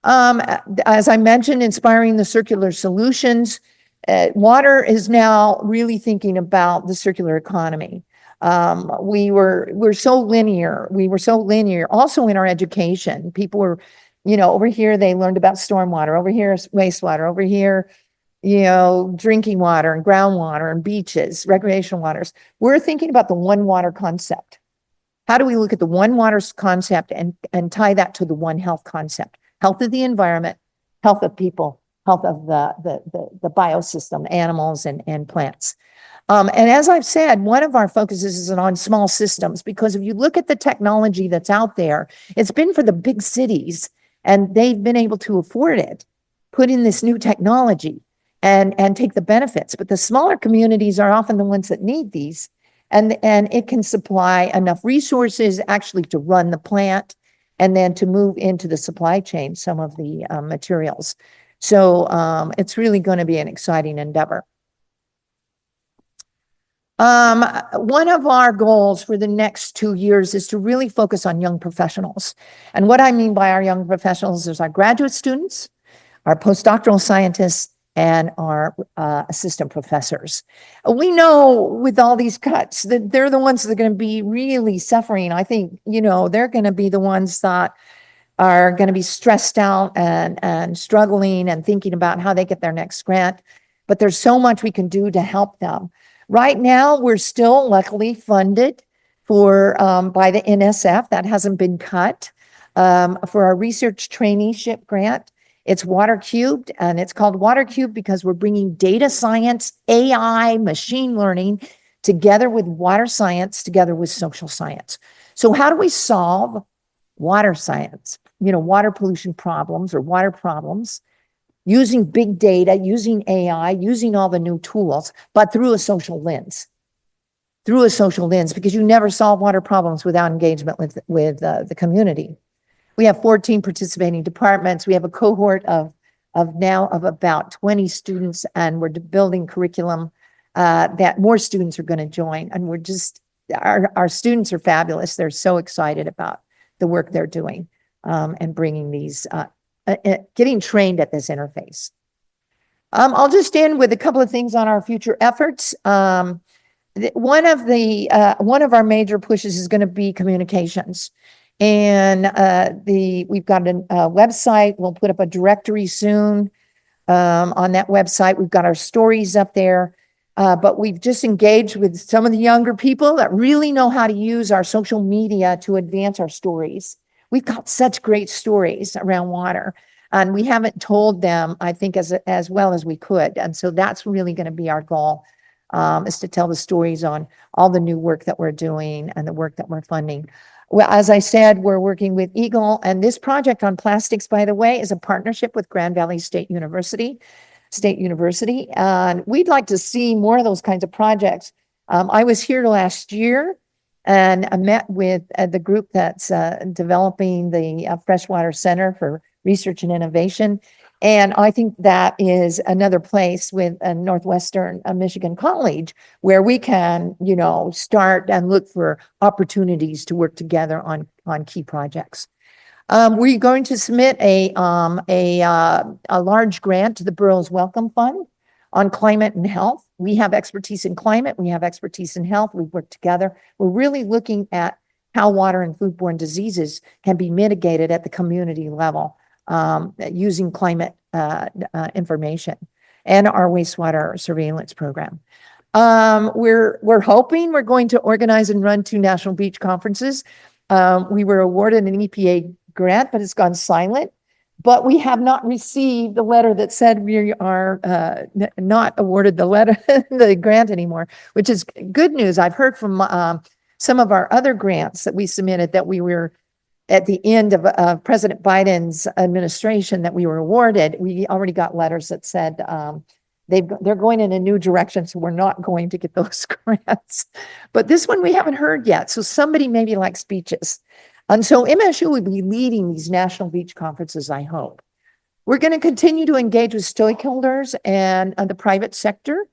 I: As I mentioned, inspiring the circular solutions. Water is now really thinking about the circular economy. We're so linear. We were so linear also in our education. People were, over here, they learned about stormwater. Over here is wastewater. Over here, drinking water and groundwater and beaches, recreational waters. We're thinking about the one water concept. How do we look at the one water concept and tie that to the one health concept? Health of the environment, health of people, health of the biosystem, animals and plants. And as I've said, one of our focuses is on small systems, because if you look at the technology that's out there, it's been for the big cities and they've been able to afford it, put in this new technology. and take the benefits. But the smaller communities are often the ones that need these. And it can supply enough resources actually to run the plant and then to move into the supply chain some of the materials. So it's really going to be an exciting endeavor. One of our goals for the next 2 years is to really focus on young professionals. And what I mean by our young professionals is our graduate students, our postdoctoral scientists, and our assistant professors. We know with all these cuts that they're the ones that are going to be really suffering. I think, they're going to be the ones that are going to be stressed out and struggling and thinking about how they get their next grant. But there's so much we can do to help them. Right now, we're still luckily funded for by the NSF. That hasn't been cut. For our research traineeship grant, it's Water Cubed, and it's called Water Cubed because we're bringing data science, AI, machine learning together with water science, together with social science. So how do we solve water science, water pollution problems or water problems using big data, using AI, using all the new tools, but through a social lens? Through a social lens, because you never solve water problems without engagement with the community. We have 14 participating departments. We have a cohort of about 20 students, and we're building curriculum that more students are going to join. And we're just, our students are fabulous. They're so excited about the work they're doing and bringing these, getting trained at this interface. I'll just end with a couple of things on our future efforts. One of our major pushes is going to be communications. And we've got a website. We'll put up a directory soon on that website. We've got our stories up there, but we've just engaged with some of the younger people that really know how to use our social media to advance our stories. We've got such great stories around water, and we haven't told them, I think, as well as we could. And so that's really going to be our goal, is to tell the stories on all the new work that we're doing and the work that we're funding. Well, as I said, we're working with Eagle, and this project on plastics, by the way, is a partnership with Grand Valley State University, and we'd like to see more of those kinds of projects. I was here last year, and I met with the group that's developing the Freshwater Center for Research and Innovation, and I think that is another place with Northwestern Michigan College where we can, start and look for opportunities to work together on key projects. We're going to submit a large grant to the Borough's Welcome Fund on climate and health. We have expertise in climate. We have expertise in health. We've worked together. We're really looking at how water and foodborne diseases can be mitigated at the community level, using climate information and our wastewater surveillance program. We're hoping we're going to organize and run 2 national beach conferences. We were awarded an EPA grant, but it's gone silent. But we have not received the letter that said we are not awarded the grant anymore, which is good news. I've heard from some of our other grants that we submitted that we were at the end of President Biden's administration that we were awarded. We already got letters that said they're going in a new direction, so we're not going to get those grants. But this one we haven't heard yet, so somebody maybe likes beaches. And so MSU will be leading these national beach conferences, I hope. We're going to continue to engage with stakeholders and the private sector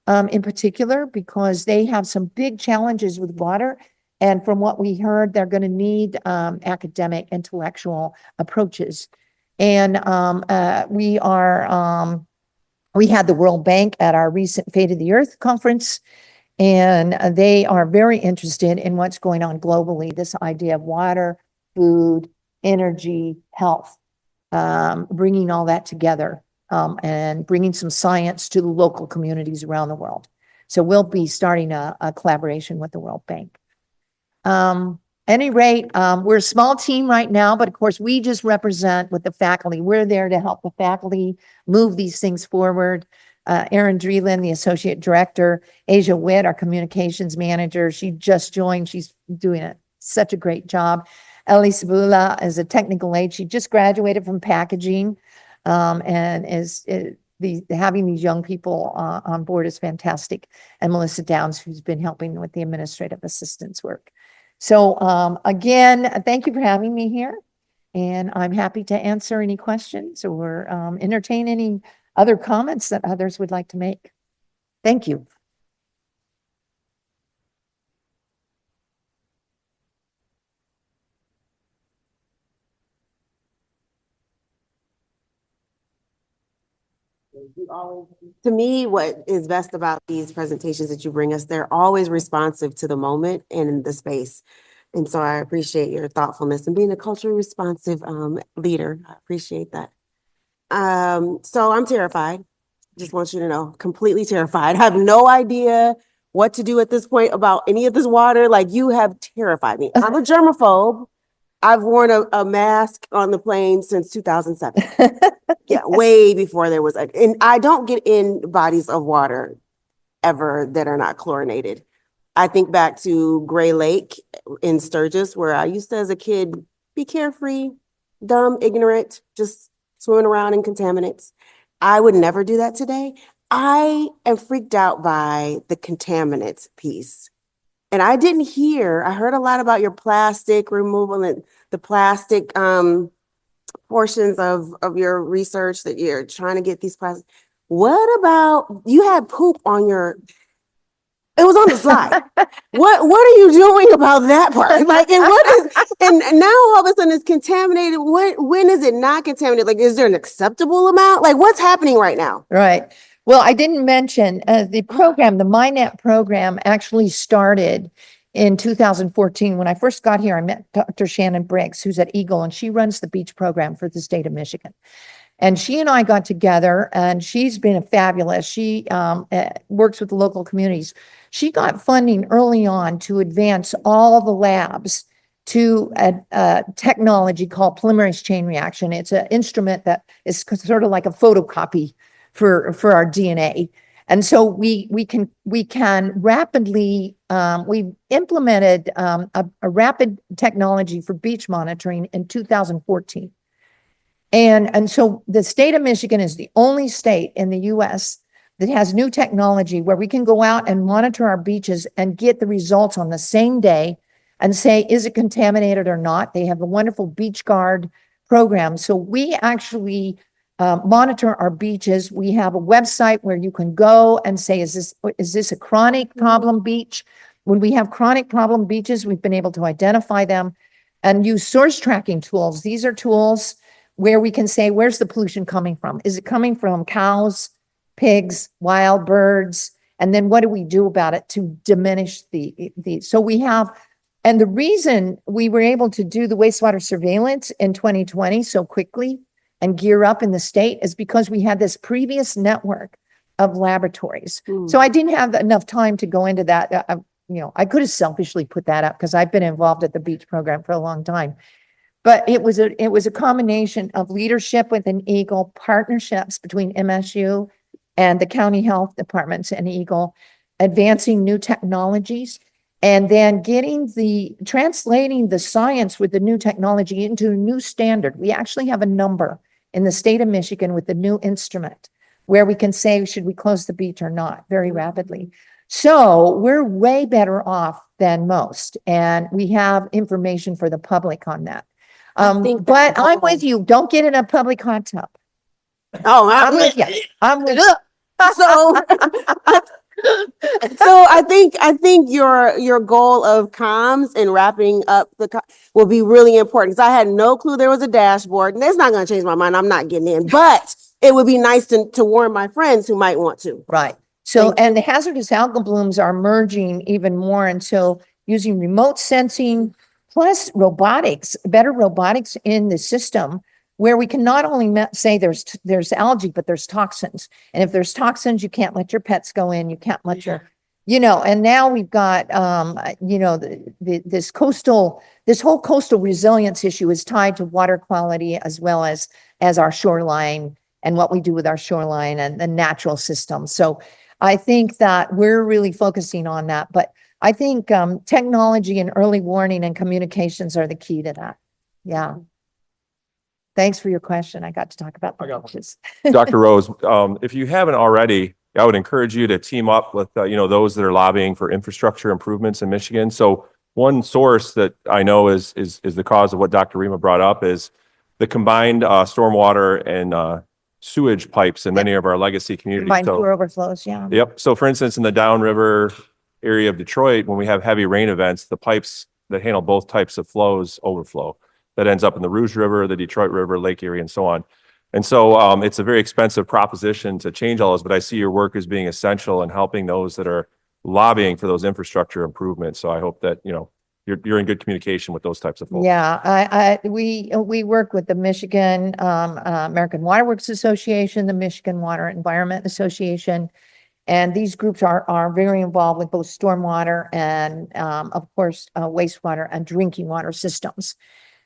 I: in particular, because they have some big challenges with water. And from what we heard, they're going to need academic, intellectual approaches. And we had the World Bank at our recent Fate of the Earth conference, and they are very interested in what's going on globally, this idea of water, food, energy, health, bringing all that together and bringing some science to the local communities around the world. So we'll be starting a collaboration with the World Bank. Any rate, we're a small team right now, but of course we just represent with the faculty. We're there to help the faculty move these things forward. Erin Dreeland, the associate director, Asia Witt, our communications manager. She just joined. She's doing such a great job. Ellie Sabula is a technical aide. She just graduated from packaging and is having these young people on board is fantastic. And Melissa Downs, who's been helping with the administrative assistance work. So again, thank you for having me here. And I'm happy to answer any questions or entertain any other comments that others would like to make. Thank you.
J: To me, what is best about these presentations that you bring us, they're always responsive to the moment and the space. And so I appreciate your thoughtfulness and being a culturally responsive leader. I appreciate that. So I'm terrified. Just want you to know, completely terrified. I have no idea what to do at this point about any of this water. Like, you have terrified me. I'm a germaphobe. I've worn a mask on the plane since 2007. Yeah, way before there was, and I don't get in bodies of water ever that are not chlorinated. I think back to Gray Lake in Sturgis, where I used to, as a kid, be carefree, dumb, ignorant, just swimming around in contaminants. I would never do that today. I am freaked out by the contaminants piece. And I heard a lot about your plastic removal and the plastic portions of your research that you're trying to get these plastic. What about, you had poop on it was on the slide. What are you doing about that part? Like, and now all of a sudden it's contaminated. When is it not contaminated? Like, is there an acceptable amount? Like, what's happening right now?
I: Right. Well, I didn't mention the program, the MyNet program actually started in 2014. When I first got here, I met Dr. Shannon Briggs, who's at Eagle, and she runs the beach program for the state of Michigan. And she and I got together, and she's been fabulous. She works with the local communities. She got funding early on to advance all the labs to a technology called polymerase chain reaction. It's an instrument that is sort of like a photocopy for our DNA. And so we can rapidly, we've implemented a rapid technology for beach monitoring in 2014. And so the state of Michigan is the only state in the US that has new technology where we can go out and monitor our beaches and get the results on the same day and say, is it contaminated or not? They have a wonderful beach guard program. So we actually monitor our beaches. We have a website where you can go and say, is this a chronic problem beach? When we have chronic problem beaches, we've been able to identify them and use source tracking tools. These are tools where we can say, where's the pollution coming from? Is it coming from cows, pigs, wild birds? And then what do we do about it to diminish so we have, and the reason we were able to do the wastewater surveillance in 2020 so quickly and gear up in the state is because we had this previous network of laboratories. So I didn't have enough time to go into that. I could have selfishly put that up because I've been involved at the beach program for a long time. But it was a combination of leadership within Eagle, partnerships between MSU and the county health departments and Eagle, advancing new technologies, and then translating the science with the new technology into a new standard. We actually have a number in the state of Michigan with the new instrument where we can say, should we close the beach or not, very rapidly. So we're way better off than most, and we have information for the public on that. But I'm with you. Don't get in a public hot tub.
J: Oh,
I: I'm with you. I'm with
J: so I think your goal of comms and wrapping up will be really important, because I had no clue there was a dashboard, and that's not going to change my mind. I'm not getting in, but it would be nice to warn my friends who might want to.
I: Right. So, and the hazardous algal blooms are merging even more. And so using remote sensing plus robotics, better robotics in the system, where we can not only say there's algae, but there's toxins. And if there's toxins, you can't let your pets go in. You can't let and now we've got, this whole coastal resilience issue is tied to water quality as well as our shoreline and what we do with our shoreline and the natural system. So I think that we're really focusing on that, but I think technology and early warning and communications are the key to that. Yeah. Thanks for your question. I got to talk about the
K: I got one.
I: beaches.
K: Dr. Rose, if you haven't already, I would encourage you to team up with, those that are lobbying for infrastructure improvements in Michigan. So one source that I know is the cause of what Dr. Rima brought up is the combined stormwater and sewage pipes in many of our legacy communities.
I: Combined
K: So,
I: sewer overflows, yeah.
K: yep. So for instance, in the downriver area of Detroit, when we have heavy rain events, the pipes that handle both types of flows overflow. That ends up in the Rouge River, the Detroit River, Lake Erie, and so on. And so it's a very expensive proposition to change all those, but I see your work as being essential in helping those that are lobbying for those infrastructure improvements. So I hope that, you're in good communication with those types of folks.
I: Yeah, we work with the Michigan American Water Works Association, the Michigan Water Environment Association, and these groups are very involved with both stormwater and, of course, wastewater and drinking water systems.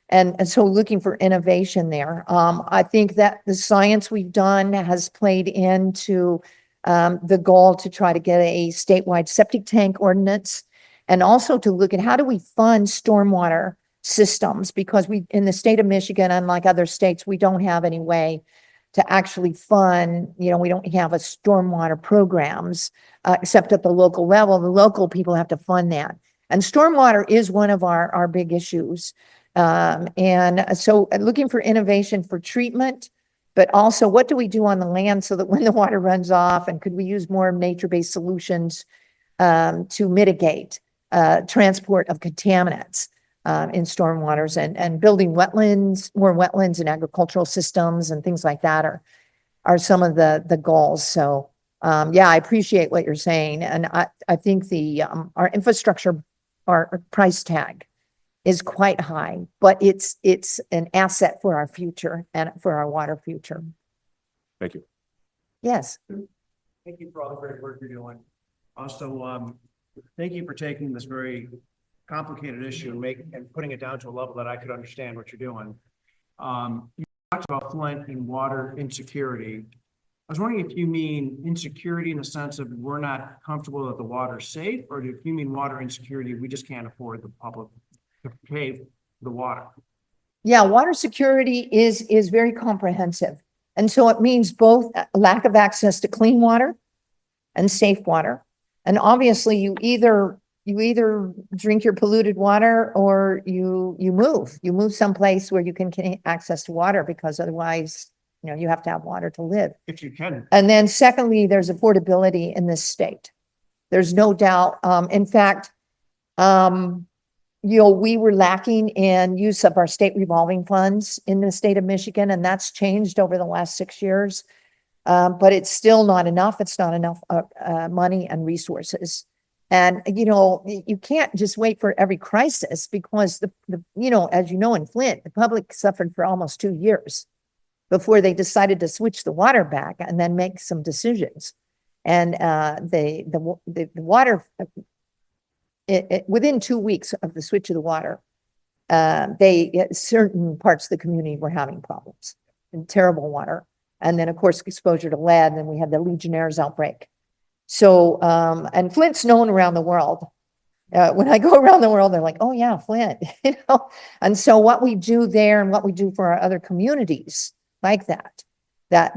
I: And so looking for innovation there. I think that the science we've done has played into the goal to try to get a statewide septic tank ordinance, and also to look at how do we fund stormwater systems, because we, in the state of Michigan, unlike other states, we don't have any way to actually fund, we don't have a stormwater programs, except at the local level. The local people have to fund that. And stormwater is one of our big issues. And so looking for innovation for treatment, but also what do we do on the land so that when the water runs off, and could we use more nature-based solutions to mitigate transport of contaminants in stormwaters, and building wetlands, more wetlands and agricultural systems and things like that are some of the goals. So yeah, I appreciate what you're saying. And I think our infrastructure, our price tag is quite high, but it's an asset for our future and for our water future.
K: Thank you.
I: Yes.
L: Thank you for all the great work you're doing. Also, thank you for taking this very complicated issue and putting it down to a level that I could understand what you're doing. You talked about Flint and water insecurity. I was wondering if you mean insecurity in the sense of we're not comfortable that the water's safe, or do you mean water insecurity, we just can't afford the public to pay the water?
I: Yeah, water security is very comprehensive. And so it means both lack of access to clean water and safe water. And obviously you either drink your polluted water, or you move someplace where you can get access to water, because otherwise, you have to have water to live.
L: If you can.
I: And then secondly, there's affordability in this state. There's no doubt. In fact, we were lacking in use of our state revolving funds in the state of Michigan, and that's changed over the last 6 years. But it's still not enough. It's not enough money and resources. And, you can't just wait for every crisis, because as you know, in Flint, the public suffered for almost 2 years before they decided to switch the water back and then make some decisions. And the water, within 2 weeks of the switch of the water, certain parts of the community were having problems and terrible water. And then, of course, exposure to lead, and then we had the Legionnaires outbreak. So, and Flint's known around the world. When I go around the world, they're like, oh yeah, Flint, And so what we do there, and what we do for our other communities like that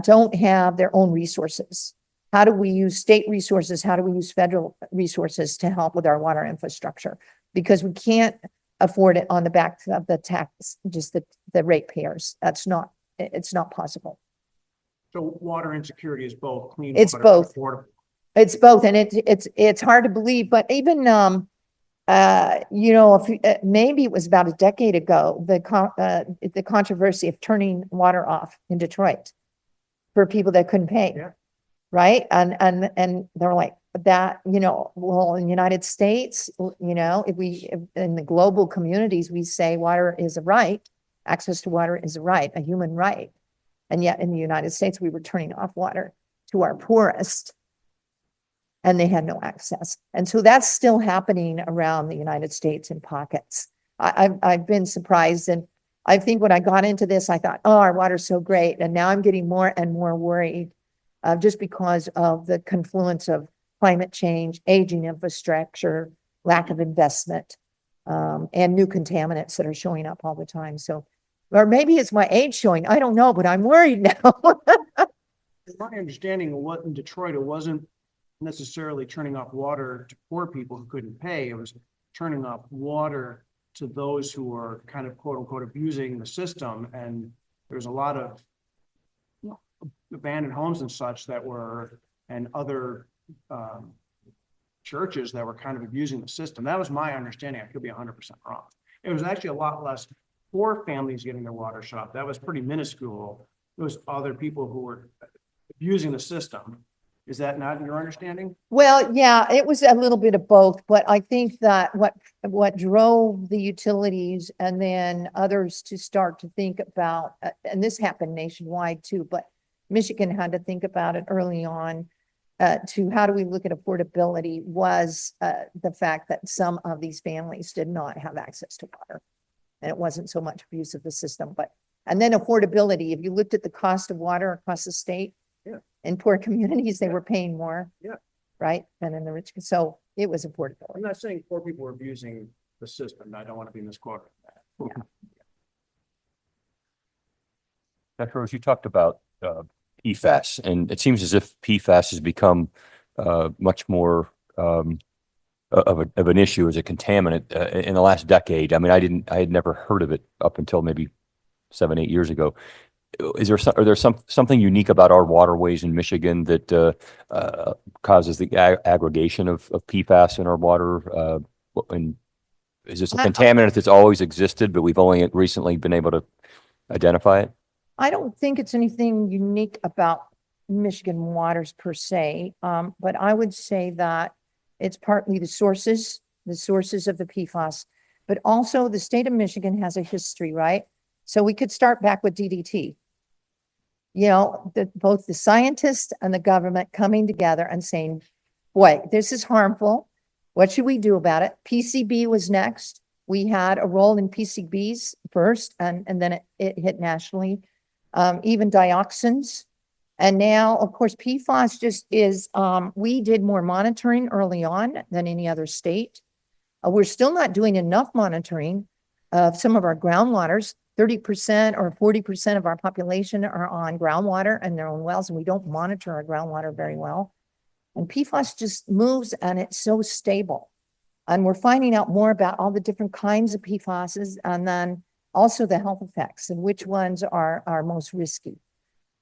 I: don't have their own resources. How do we use state resources? How do we use federal resources to help with our water infrastructure? Because we can't afford it on the back of the tax, just the ratepayers. It's not possible.
L: So water insecurity is both clean.
I: It's
L: water
I: both.
L: and affordable.
I: It's both, and it's hard to believe, but even maybe it was about a decade ago, the controversy of turning water off in Detroit for people that couldn't pay.
L: Yeah.
I: Right. And they're like that, well, in the United States, if in the global communities, we say water is a right, access to water is a right, a human right. And yet in the United States, we were turning off water to our poorest, and they had no access. And so that's still happening around the United States in pockets. I've been surprised. And I think when I got into this, I thought, oh, our water's so great. And now I'm getting more and more worried, just because of the confluence of climate change, aging infrastructure, lack of investment, and new contaminants that are showing up all the time. So Or maybe it's my age showing. I don't know, but I'm worried now.
L: My understanding of what in Detroit, it wasn't necessarily turning off water to poor people who couldn't pay. It was turning off water to those who were kind of quote unquote abusing the system. And there's a lot of abandoned homes and such that were, and other churches that were kind of abusing the system. That was my understanding. I could be 100% wrong. It was actually a lot less poor families getting their water shut off. That was pretty minuscule. It was other people who were abusing the system. Is that not your understanding?
I: Well, yeah, it was a little bit of both, but I think that what drove the utilities and then others to start to think about, and this happened nationwide too, but Michigan had to think about it early on, to how do we look at affordability, was the fact that some of these families did not have access to water. And it wasn't so much abuse of the system, and then affordability, if you looked at the cost of water across the state,
L: Yeah.
I: in poor communities, they were paying more.
L: Yeah.
I: Right, than in the rich, so it was affordability.
L: I'm not saying poor people were abusing the system. I don't want to be misquoted.
A: Dr. Rose, you talked about PFAS, and it seems as if PFAS has become much more of an issue as a contaminant in the last decade. I mean, I had never heard of it up until maybe 7, 8 years ago. Are there something unique about our waterways in Michigan that causes the aggregation of PFAS in our water? And is this a contaminant that's always existed, but we've only recently been able to identify it?
I: I don't think it's anything unique about Michigan waters per se, but I would say that it's partly the sources of the PFAS, but also the state of Michigan has a history, right? So we could start back with DDT. You know, both the scientists and the government coming together and saying, boy, this is harmful. What should we do about it? PCB was next. We had a role in PCBs first, and then it hit nationally, even dioxins. And now, of course, PFAS just is, we did more monitoring early on than any other state. We're still not doing enough monitoring of some of our groundwaters. 30% or 40% of our population are on groundwater and their own wells, and we don't monitor our groundwater very well. And PFAS just moves, and it's so stable. And we're finding out more about all the different kinds of PFASs, and then also the health effects and which ones are most risky.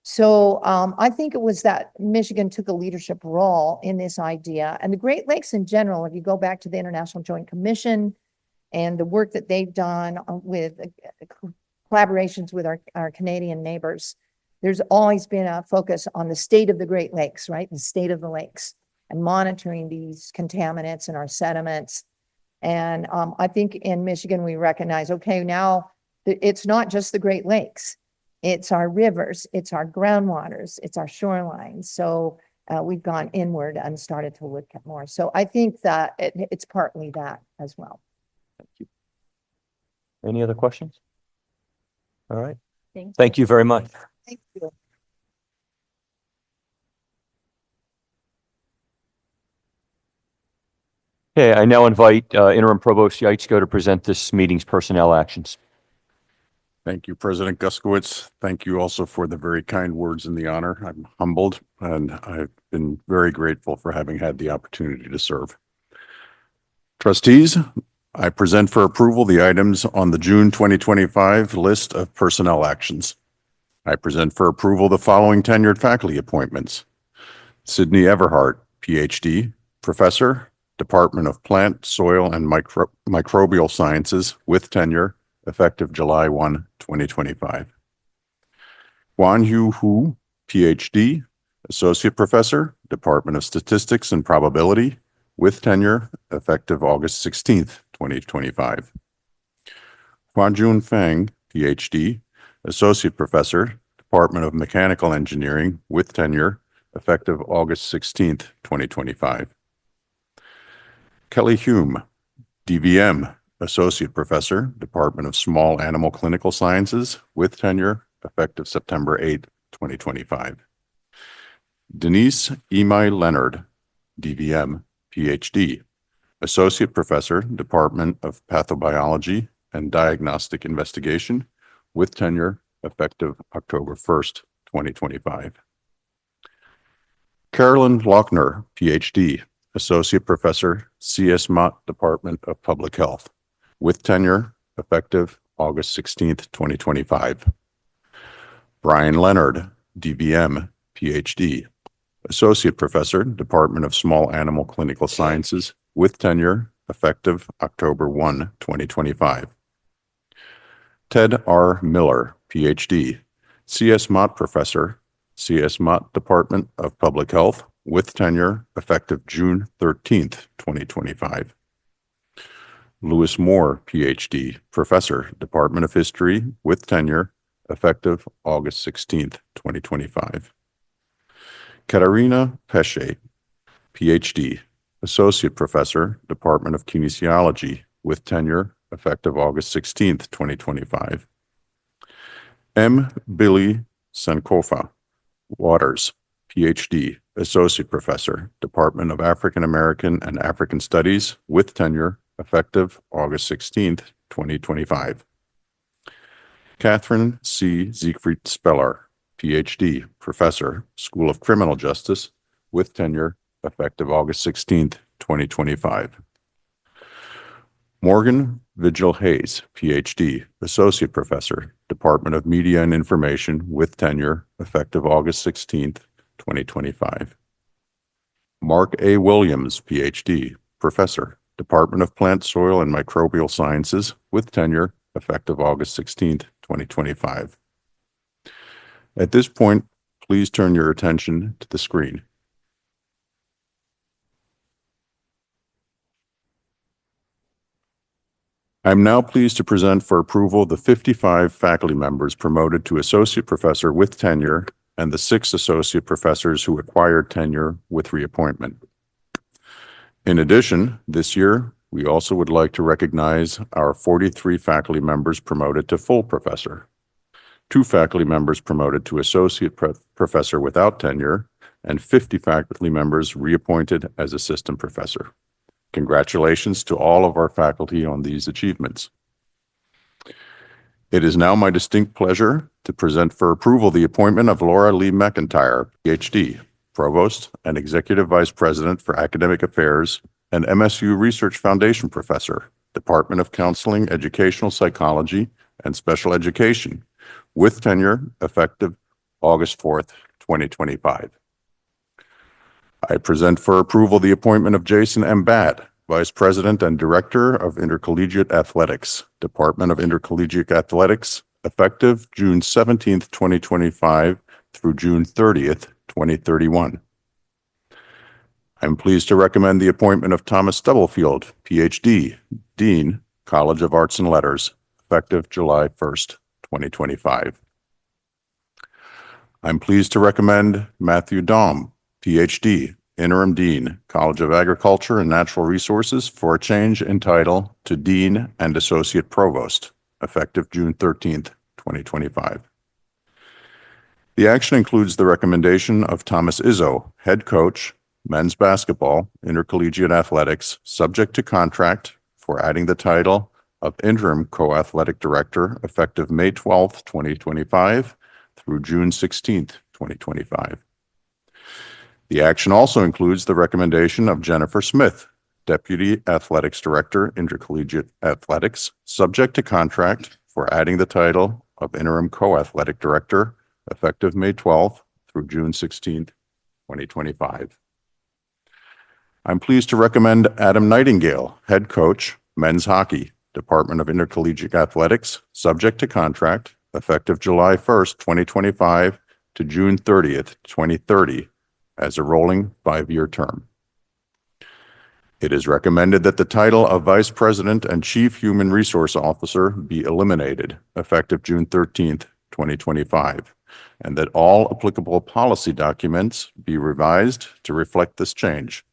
I: So I think it was that Michigan took a leadership role in this idea. And the Great Lakes in general, if you go back to the International Joint Commission and the work that they've done with collaborations with our Canadian neighbors, there's always been a focus on the state of the Great Lakes, right? The state of the lakes, and monitoring these contaminants and our sediments. And I think in Michigan, we recognize, okay, now it's not just the Great Lakes. It's our rivers, it's our groundwaters, it's our shorelines. So we've gone inward and started to look at more. So I think that it's partly that as well.
A: Thank you. Any other questions? All right.
I: Thank
A: you very much.
I: Thank you.
A: Okay, I now invite Interim Provost Yaitzko to present this meeting's personnel actions.
M: Thank you, President Guskowitz. Thank you also for the very kind words and the honor. I'm humbled, and I've been very grateful for having had the opportunity to serve. Trustees, I present for approval the items on the June 2025 list of personnel actions. I present for approval the following tenured faculty appointments. Sydney Everhart, PhD, Professor, Department of Plant, Soil, and Microbial Sciences with tenure, effective July 1, 2025. Guanyu Hu, PhD, Associate Professor, Department of Statistics and Probability, with tenure, effective August 16, 2025. Huajun Feng, PhD, Associate Professor, Department of Mechanical Engineering, with tenure, effective August 16, 2025. Kelly Hume, DVM, Associate Professor, Department of Small Animal Clinical Sciences, with tenure, effective September 8, 2025. Denise Imai Leonard, DVM, PhD, Associate Professor, Department of Pathobiology and Diagnostic Investigation, with tenure effective October 1st, 2025. Carolyn Lochner, PhD, Associate Professor, C.S. Mott Department of Public Health, with tenure effective August 16th, 2025. Brian Leonard, DVM, PhD, Associate Professor, Department of Small Animal Clinical Sciences, with tenure effective October 1, 2025. Ted R. Miller, PhD, C.S. Mott Professor, C.S. Mott Department of Public Health, with tenure effective June 13th, 2025. Lewis Moore, PhD, Professor, Department of History, with tenure effective August 16th, 2025. Katarina Pesce, PhD, Associate Professor, Department of Kinesiology, with tenure effective August 16th, 2025. M. Billy Sankofa Waters, PhD, Associate Professor, Department of African American and African Studies, with tenure effective August 16th, 2025. Catherine C. Siegfried Speller, PhD, Professor, School of Criminal Justice, with tenure effective August 16th, 2025. Morgan Vigil Hayes, PhD, Associate Professor, Department of Media and Information, with tenure effective August 16th, 2025. Mark A. Williams, PhD, Professor, Department of Plant, Soil, and Microbial Sciences, with tenure effective August 16th, 2025. At this point, please turn your attention to the screen. I'm now pleased to present for approval the 55 faculty members promoted to associate professor with tenure and the 6 associate professors who acquired tenure with reappointment. In addition, this year, we also would like to recognize our 43 faculty members promoted to full professor, 2 faculty members promoted to associate professor without tenure, and 50 faculty members reappointed as assistant professor. Congratulations to all of our faculty on these achievements. It is now my distinct pleasure to present for approval the appointment of Laura Lee McIntyre, PhD, Provost and Executive Vice President for Academic Affairs and MSU Research Foundation Professor, Department of Counseling, Educational Psychology, and Special Education, with tenure effective August 4th, 2025. I present for approval the appointment of Jason M. Batt, Vice President and Director of Intercollegiate Athletics, Department of Intercollegiate Athletics, effective June 17th, 2025 through June 30th, 2031. I'm pleased to recommend the appointment of Thomas Stubblefield, PhD, Dean, College of Arts and Letters, effective July 1st, 2025. I'm pleased to recommend Matthew Daum, PhD, Interim Dean, College of Agriculture and Natural Resources, for a change in title to Dean and Associate Provost, effective June 13th, 2025. The action includes the recommendation of Thomas Izzo, Head Coach, Men's Basketball, Intercollegiate Athletics, subject to contract, for adding the title of Interim Co-Athletic Director, effective May 12th, 2025 through June 16th, 2025. The action also includes the recommendation of Jennifer Smith, Deputy Athletics Director, Intercollegiate Athletics, subject to contract, for adding the title of Interim Co-Athletic Director, effective May 12th through June 16th, 2025. I'm pleased to recommend Adam Nightingale, Head Coach, Men's Hockey, Department of Intercollegiate Athletics, subject to contract, effective July 1st, 2025 to June 30th, 2030, as a rolling 5-year term. It is recommended that the title of Vice President and Chief Human Resource Officer be eliminated, effective June 13th, 2025, and that all applicable policy documents be revised to reflect this change.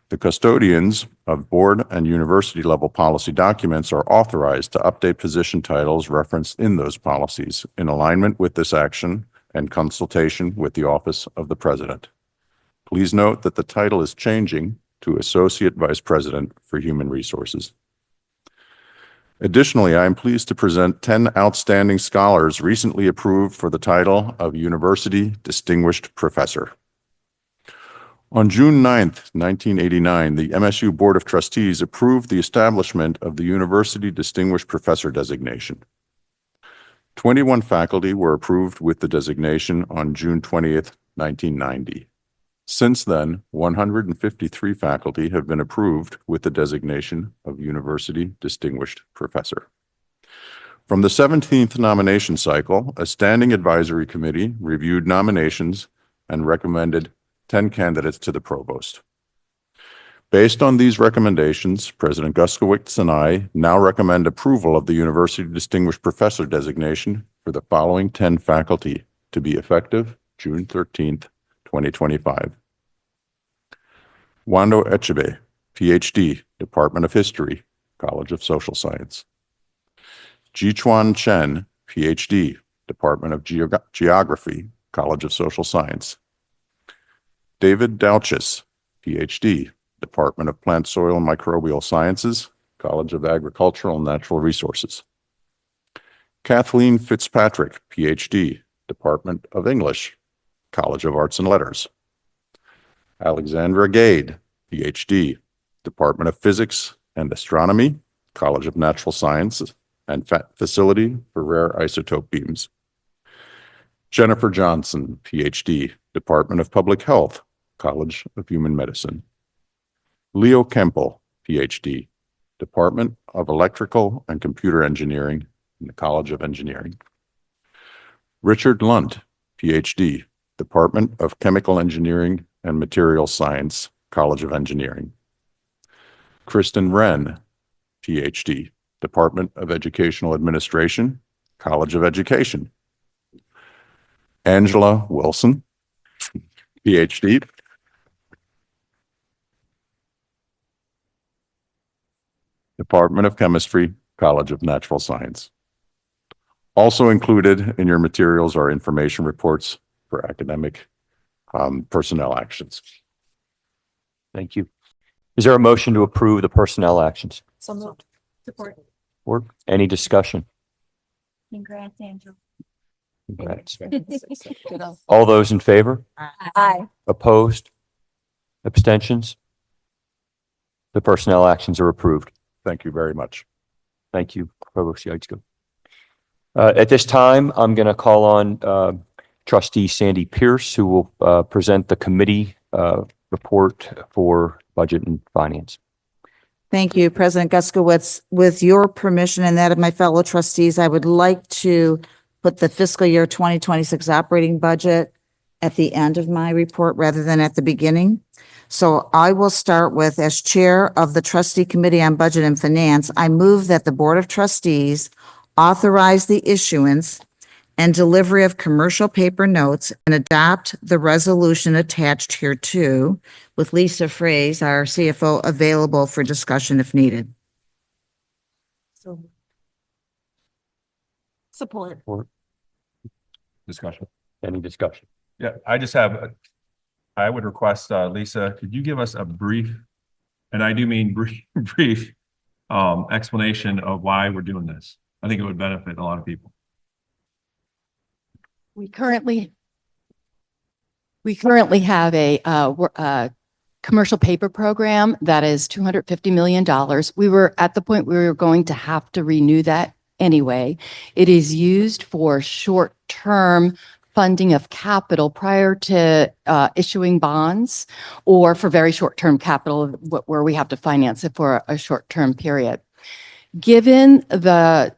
M: The custodians of board and university level policy documents are authorized to update position titles referenced in those policies in alignment with this action and consultation with the Office of the President. Please note that the title is changing to Associate Vice President for Human Resources. Additionally, I am pleased to present 10 outstanding scholars recently approved for the title of University Distinguished Professor. On June 9th, 1989, the MSU Board of Trustees approved the establishment of the University Distinguished Professor designation. 21 faculty were approved with the designation on June 20th, 1990. Since then, 153 faculty have been approved with the designation of University Distinguished Professor. From the 17th nomination cycle, a standing advisory committee reviewed nominations and recommended 10 candidates to the provost. Based on these recommendations, President Guskowitz and I now recommend approval of the University Distinguished Professor designation for the following 10 faculty to be effective June 13th, 2025. Wando Echebe, PhD, Department of History, College of Social Science. Jichuan Chen, PhD, Department of Geography, College of Social Science. David Douchis, PhD, Department of Plant, Soil, and Microbial Sciences, College of Agricultural and Natural Resources. Kathleen Fitzpatrick, PhD, Department of English, College of Arts and Letters. Alexandra Gade, PhD, Department of Physics and Astronomy, College of Natural Sciences and Facility for Rare Isotope Beams. Jennifer Johnson, PhD, Department of Public Health, College of Human Medicine. Leo Kempel, PhD, Department of Electrical and Computer Engineering in the College of Engineering. Richard Lunt, PhD, Department of Chemical Engineering and Materials Science, College of Engineering. Kristen Wren, PhD, Department of Educational Administration, College of Education. Angela Wilson, PhD, Department of Chemistry, College of Natural Science. Also included in your materials are information reports for academic personnel actions.
A: Thank you. Is there a motion to approve the personnel actions?
E: So moved. Support.
A: Or any discussion?
E: Congrats, Angela.
A: Congrats. All those in favor?
E: Aye.
A: Opposed? Abstentions? The personnel actions are approved.
M: Thank you very much.
A: Thank you, Provost Yaitsko. At this time, I'm going to call on Trustee Sandy Pierce, who will present the committee report for Budget and Finance.
N: Thank you, President Guskowitz. With your permission and that of my fellow trustees, I would like to put the fiscal year 2026 operating budget at the end of my report rather than at the beginning. So I will start with, as chair of the trustee committee on budget and finance, I move that the Board of Trustees authorize the issuance and delivery of commercial paper notes and adopt the resolution attached hereto, with Lisa Fraze, our CFO, available for discussion if needed.
J: So. Support.
K: Discussion.
A: Any discussion?
K: Yeah, I would request, Lisa, could you give us a brief, and I do mean brief explanation of why we're doing this? I think it would benefit a lot of people.
O: We currently have a commercial paper program that is $250 million. We were at the point we were going to have to renew that anyway. It is used for short-term funding of capital prior to issuing bonds, or for very short-term capital where we have to finance it for a short-term period. Given the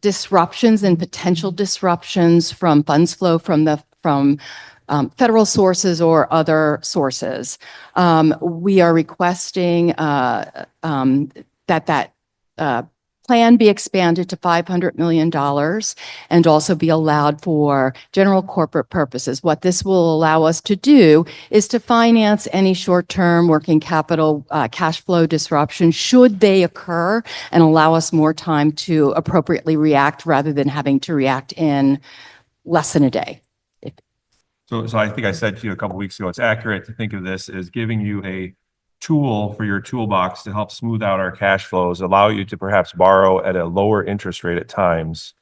O: disruptions and potential disruptions from funds flow from federal sources or other sources, we are requesting that plan be expanded to $500 million and also be allowed for general corporate purposes. What this will allow us to do is to finance any short-term working capital cash flow disruption should they occur, and allow us more time to appropriately react rather than having to react in less than a day.
K: So I think I said to you a couple of weeks ago, it's accurate to think of this as giving you a tool for your toolbox to help smooth out our cash flows, allow you to perhaps borrow at a lower interest rate at times,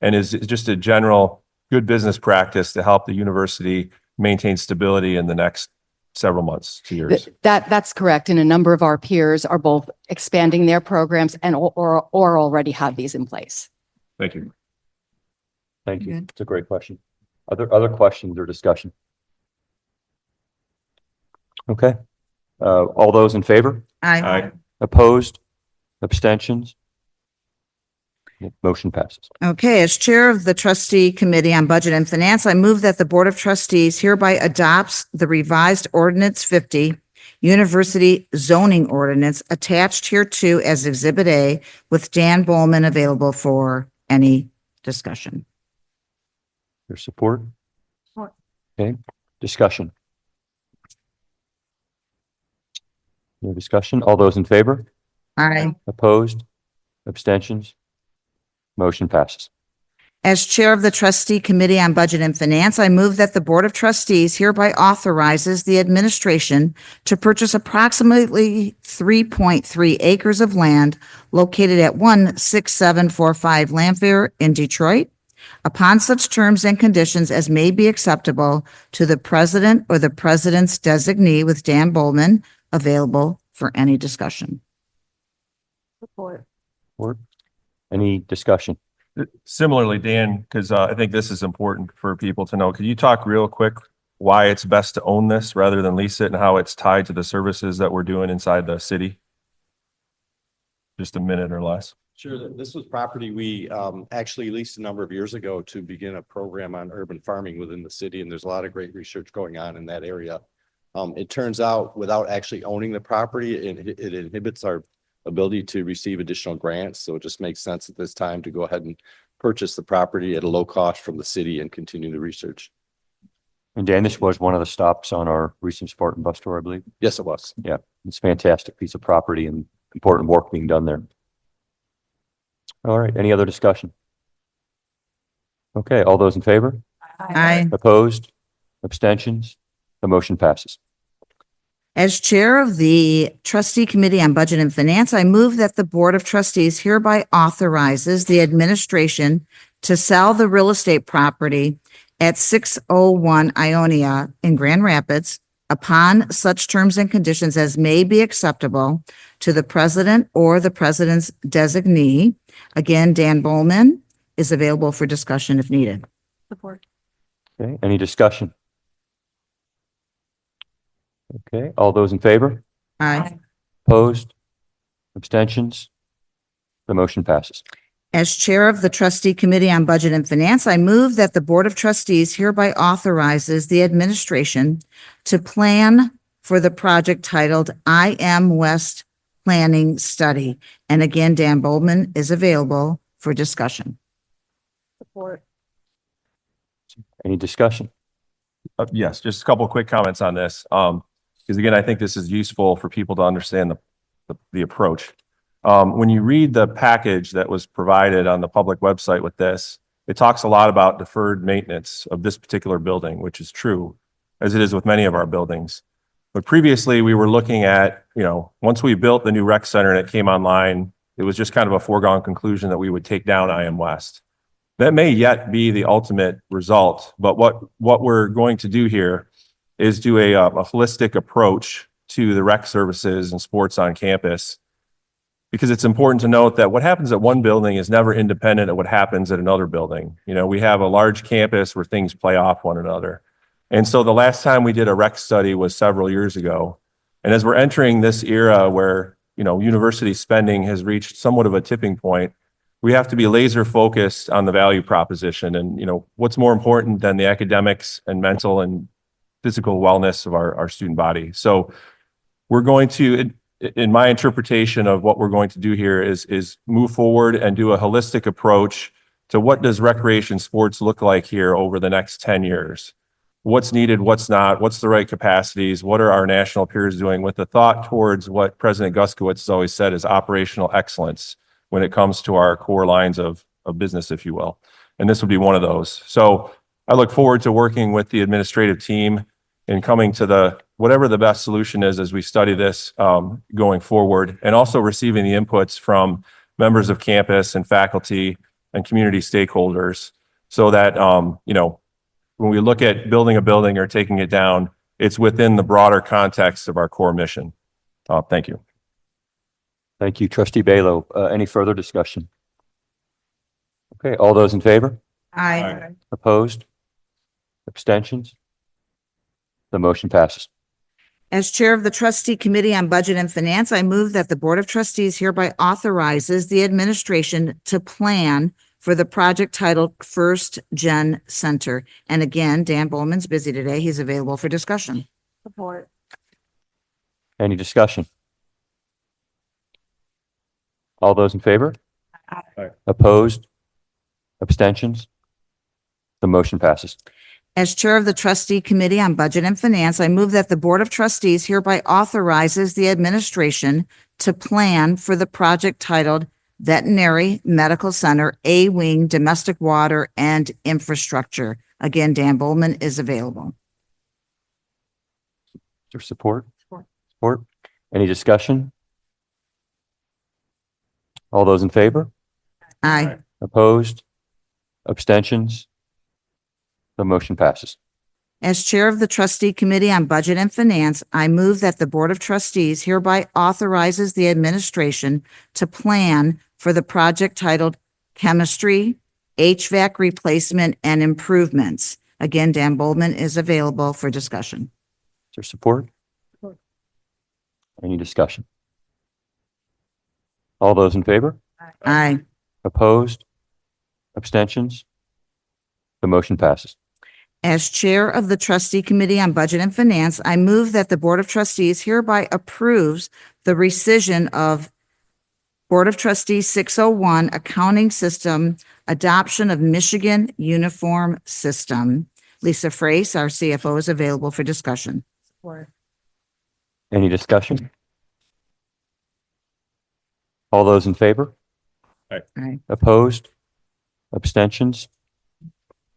K: and is just a general good business practice to help the university maintain stability in the next several months to years.
O: That's correct. And a number of our peers are both expanding their programs and or already have these in place.
K: Thank you.
A: Thank you. It's a great question. Other questions or discussion? Okay. All those in favor?
N: Aye.
A: Opposed? Abstentions? Motion passes.
N: Okay, as Chair of the Trustee Committee on Budget and Finance, I move that the Board of Trustees hereby adopts the revised Ordinance 50, University Zoning Ordinance attached hereto as Exhibit A, with Dan Bowman available for any discussion.
A: Your support? Okay. Discussion? No discussion? All those in favor?
N: Aye.
A: Opposed? Abstentions? Motion passes.
N: As Chair of the Trustee Committee on Budget and Finance, I move that the Board of Trustees hereby authorizes the administration to purchase approximately 3.3 acres of land located at 16745 Lanphier in Detroit, upon such terms and conditions as may be acceptable to the President or the President's designee, with Dan Bowman available for any discussion.
J: Support.
A: Any discussion?
K: Similarly, Dan, because I think this is important for people to know, could you talk real quick why it's best to own this rather than lease it and how it's tied to the services that we're doing inside the city? Just a minute or less.
P: Sure. This was property we actually leased a number of years ago to begin a program on urban farming within the city, and there's a lot of great research going on in that area. It turns out, without actually owning the property, it inhibits our ability to receive additional grants. So it just makes sense at this time to go ahead and purchase the property at a low cost from the city and continue the research.
A: And Dan, this was one of the stops on our recent Spartan bus tour, I believe.
P: Yes, it was.
A: Yeah, it's a fantastic piece of property and important work being done there. All right, any other discussion? Okay, all those in favor?
N: Aye.
A: Opposed? Abstentions? The motion passes.
N: As Chair of the Trustee Committee on Budget and Finance, I move that the Board of Trustees hereby authorizes the administration to sell the real estate property at 601 Ionia in Grand Rapids upon such terms and conditions as may be acceptable to the President or the President's designee. Again, Dan Bowman is available for discussion if needed.
J: Support.
A: Okay, any discussion? Okay, all those in favor?
N: Aye.
A: Opposed? Abstentions? The motion passes.
N: As Chair of the Trustee Committee on Budget and Finance, I move that the Board of Trustees hereby authorizes the administration to plan for the project titled I Am West Planning Study. And again, Dan Bowman is available for discussion.
J: Support.
A: Any discussion?
K: Yes, just a couple of quick comments on this. Because again, I think this is useful for people to understand the approach. When you read the package that was provided on the public website with this, it talks a lot about deferred maintenance of this particular building, which is true, as it is with many of our buildings. But previously, we were looking at, once we built the new rec center and it came online, it was just kind of a foregone conclusion that we would take down IM West. That may yet be the ultimate result, but what we're going to do here is do a holistic approach to the rec services and sports on campus, because it's important to note that what happens at one building is never independent of what happens at another building. We have a large campus where things play off one another. And so the last time we did a rec study was several years ago. And as we're entering this era where, university spending has reached somewhat of a tipping point, we have to be laser focused on the value proposition and, what's more important than the academics and mental and physical wellness of our student body. So we're going to, in my interpretation of what we're going to do here is move forward and do a holistic approach to what does recreation sports look like here over the next 10 years. What's needed, what's not, what's the right capacities, what are our national peers doing, with the thought towards what President Guskowitz has always said is operational excellence when it comes to our core lines of business, if you will. And this would be one of those. So I look forward to working with the administrative team in coming to the whatever the best solution is as we study this going forward, and also receiving the inputs from members of campus and faculty and community stakeholders so that, when we look at building a building or taking it down, it's within the broader context of our core mission. Thank you.
A: Thank you, Trustee Balo. Any further discussion? Okay, all those in favor?
N: Aye.
A: Opposed? Abstentions? The motion passes.
N: As Chair of the Trustee Committee on Budget and Finance, I move that the Board of Trustees hereby authorizes the administration to plan for the project titled First Gen Center. And again, Dan Bowman's busy today. He's available for discussion.
J: Support.
A: Any discussion? All those in favor?
K: Aye.
A: Opposed? Abstentions? The motion passes.
N: As Chair of the Trustee Committee on Budget and Finance, I move that the Board of Trustees hereby authorizes the administration to plan for the project titled Veterinary Medical Center, A-Wing, Domestic Water and Infrastructure. Again, Dan Bowman is available.
A: Is there support? Support. Any discussion? All those in favor?
N: Aye.
A: Opposed? Abstentions? The motion passes.
N: As Chair of the Trustee Committee on Budget and Finance, I move that the Board of Trustees hereby authorizes the administration to plan for the project titled Chemistry, HVAC Replacement and Improvements. Again, Dan Bowman is available for discussion.
A: Is there support? Any discussion? All those in favor?
N: Aye.
A: Opposed? Abstentions? The motion passes.
N: As Chair of the Trustee Committee on Budget and Finance, I move that the Board of Trustees hereby approves the rescission of Board of Trustees 601 Accounting System Adoption of Michigan Uniform System. Lisa Frace, our CFO, is available for discussion.
J: Support.
A: Any discussion? All those in favor?
N: Aye.
A: Opposed? Abstentions?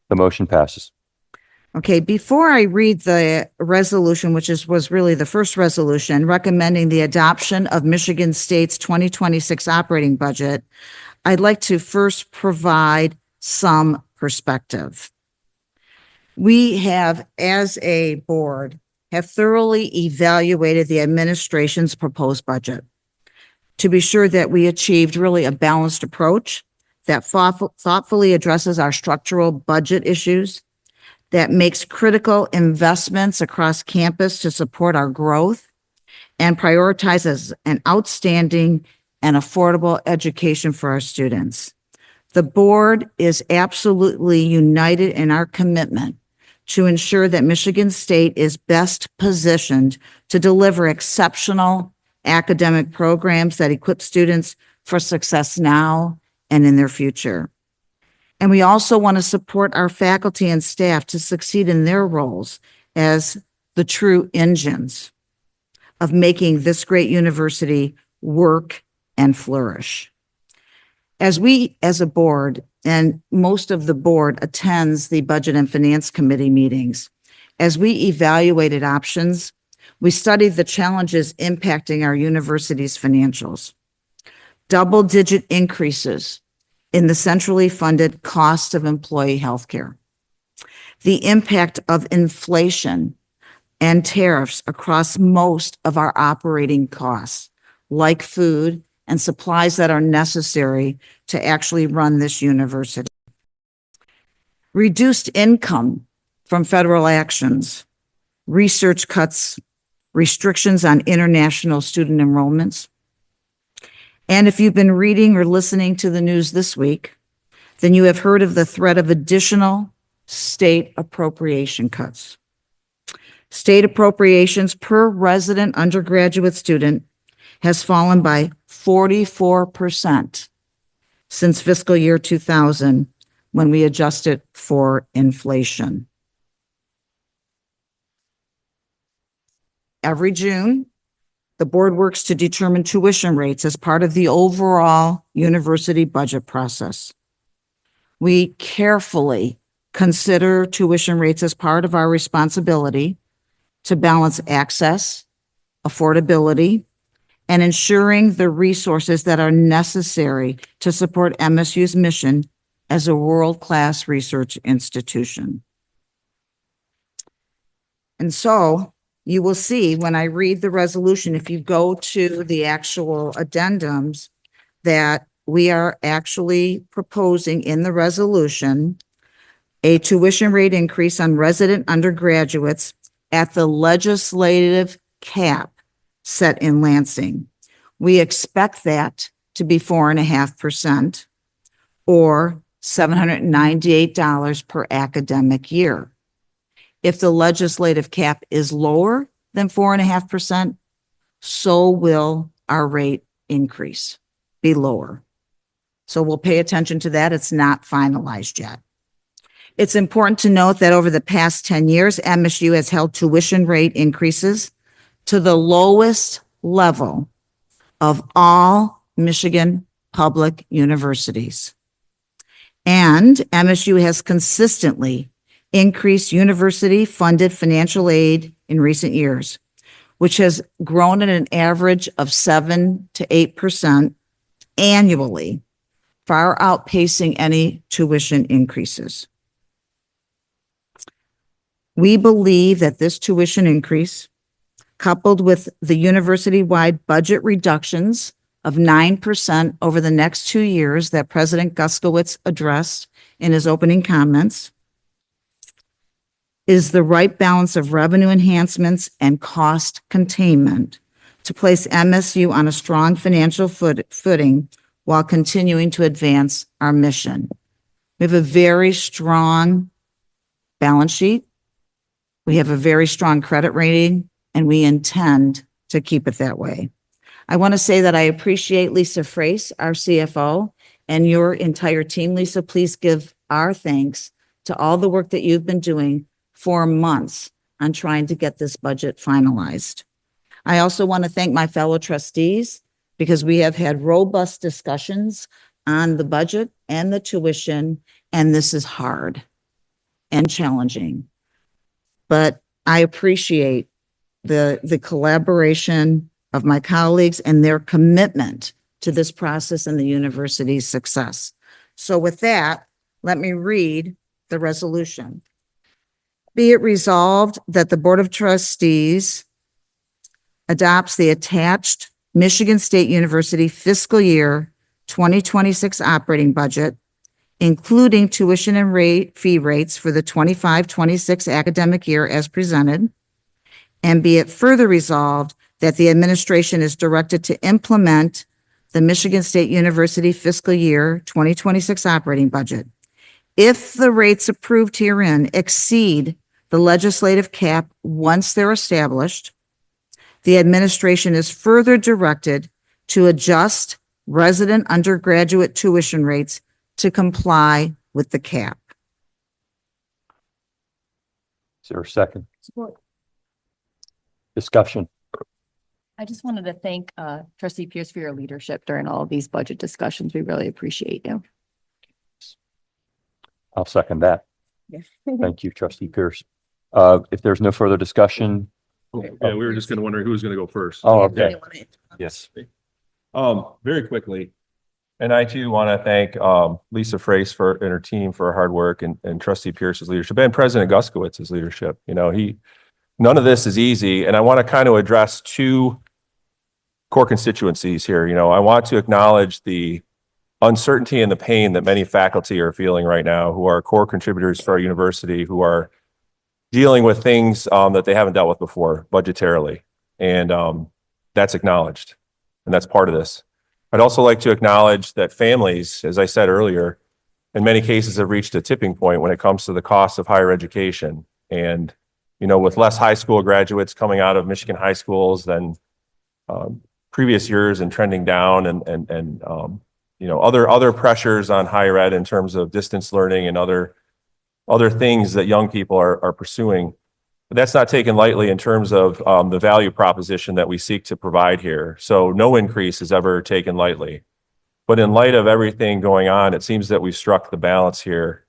A: The motion passes.
N: Okay, before I read the resolution, which was really the first resolution recommending the adoption of Michigan State's 2026 operating budget, I'd like to first provide some perspective. We have, as a board, have thoroughly evaluated the administration's proposed budget to be sure that we achieved really a balanced approach that thoughtfully addresses our structural budget issues, that makes critical investments across campus to support our growth, and prioritizes an outstanding and affordable education for our students. The board is absolutely united in our commitment to ensure that Michigan State is best positioned to deliver exceptional academic programs that equip students for success now and in their future. And we also want to support our faculty and staff to succeed in their roles as the true engines of making this great university work and flourish. As we, as a board, and most of the board attends the Budget and Finance Committee meetings, as we evaluated options, we studied the challenges impacting our university's financials. Double-digit increases in the centrally funded cost of employee health care, the impact of inflation and tariffs across most of our operating costs, like food and supplies that are necessary to actually run this university. Reduced income from federal actions, research cuts, restrictions on international student enrollments. And if you've been reading or listening to the news this week, then you have heard of the threat of additional state appropriation cuts. State appropriations per resident undergraduate student has fallen by 44% since fiscal year 2000, when we adjusted for inflation. Every June, the board works to determine tuition rates as part of the overall university budget process. We carefully consider tuition rates as part of our responsibility to balance access, affordability, and ensuring the resources that are necessary to support MSU's mission as a world-class research institution. And so you will see when I read the resolution, if you go to the actual addendums, that we are actually proposing in the resolution a tuition rate increase on resident undergraduates at the legislative cap set in Lansing. We expect that to be 4.5% or $798 per academic year. If the legislative cap is lower than 4.5%, so will our rate increase be lower. So we'll pay attention to that. It's not finalized yet. It's important to note that over the past 10 years, MSU has held tuition rate increases to the lowest level of all Michigan public universities. And MSU has consistently increased university-funded financial aid in recent years, which has grown at an average of 7 to 8% annually, far outpacing any tuition increases. We believe that this tuition increase, coupled with the university-wide budget reductions of 9% over the next 2 years that President Guskowitz addressed in his opening comments, is the right balance of revenue enhancements and cost containment to place MSU on a strong financial footing while continuing to advance our mission. We have a very strong balance sheet. We have a very strong credit rating, and we intend to keep it that way. I want to say that I appreciate Lisa Frace, our CFO, and your entire team. Lisa, please give our thanks to all the work that you've been doing for months on trying to get this budget finalized. I also want to thank my fellow trustees because we have had robust discussions on the budget and the tuition, and this is hard and challenging. But I appreciate the collaboration of my colleagues and their commitment to this process and the university's success. So with that, let me read the resolution. Be it resolved that the Board of Trustees adopts the attached Michigan State University fiscal year 2026 operating budget, including tuition and fee rates for the 25-26 academic year as presented, and be it further resolved that the administration is directed to implement the Michigan State University fiscal year 2026 operating budget. If the rates approved herein exceed the legislative cap once they're established, the administration is further directed to adjust resident undergraduate tuition rates to comply with the cap.
A: Is there a second? Discussion.
O: I just wanted to thank Trustee Pierce for your leadership during all of these budget discussions. We really appreciate you.
A: I'll second that.
O: Yes.
A: Thank you, Trustee Pierce. If there's no further discussion.
K: Yeah, we were just gonna wonder who was gonna go first.
A: Oh, okay. Yes.
K: Very quickly. And I too want to thank Lisa Frace and her team for her hard work and Trustee Pierce's leadership and President Guskowitz's leadership. You know, none of this is easy. And I want to kind of address two core constituencies here. You know, I want to acknowledge the uncertainty and the pain that many faculty are feeling right now, who are core contributors for our university, who are dealing with things that they haven't dealt with before budgetarily. And that's acknowledged. And that's part of this. I'd also like to acknowledge that families, as I said earlier, in many cases have reached a tipping point when it comes to the cost of higher education. And, you know, with less high school graduates coming out of Michigan high schools than previous years and trending down and you know, other pressures on higher ed in terms of distance learning and other things that young people are pursuing. But that's not taken lightly in terms of the value proposition that we seek to provide here. So no increase is ever taken lightly. But in light of everything going on, it seems that we've struck the balance here.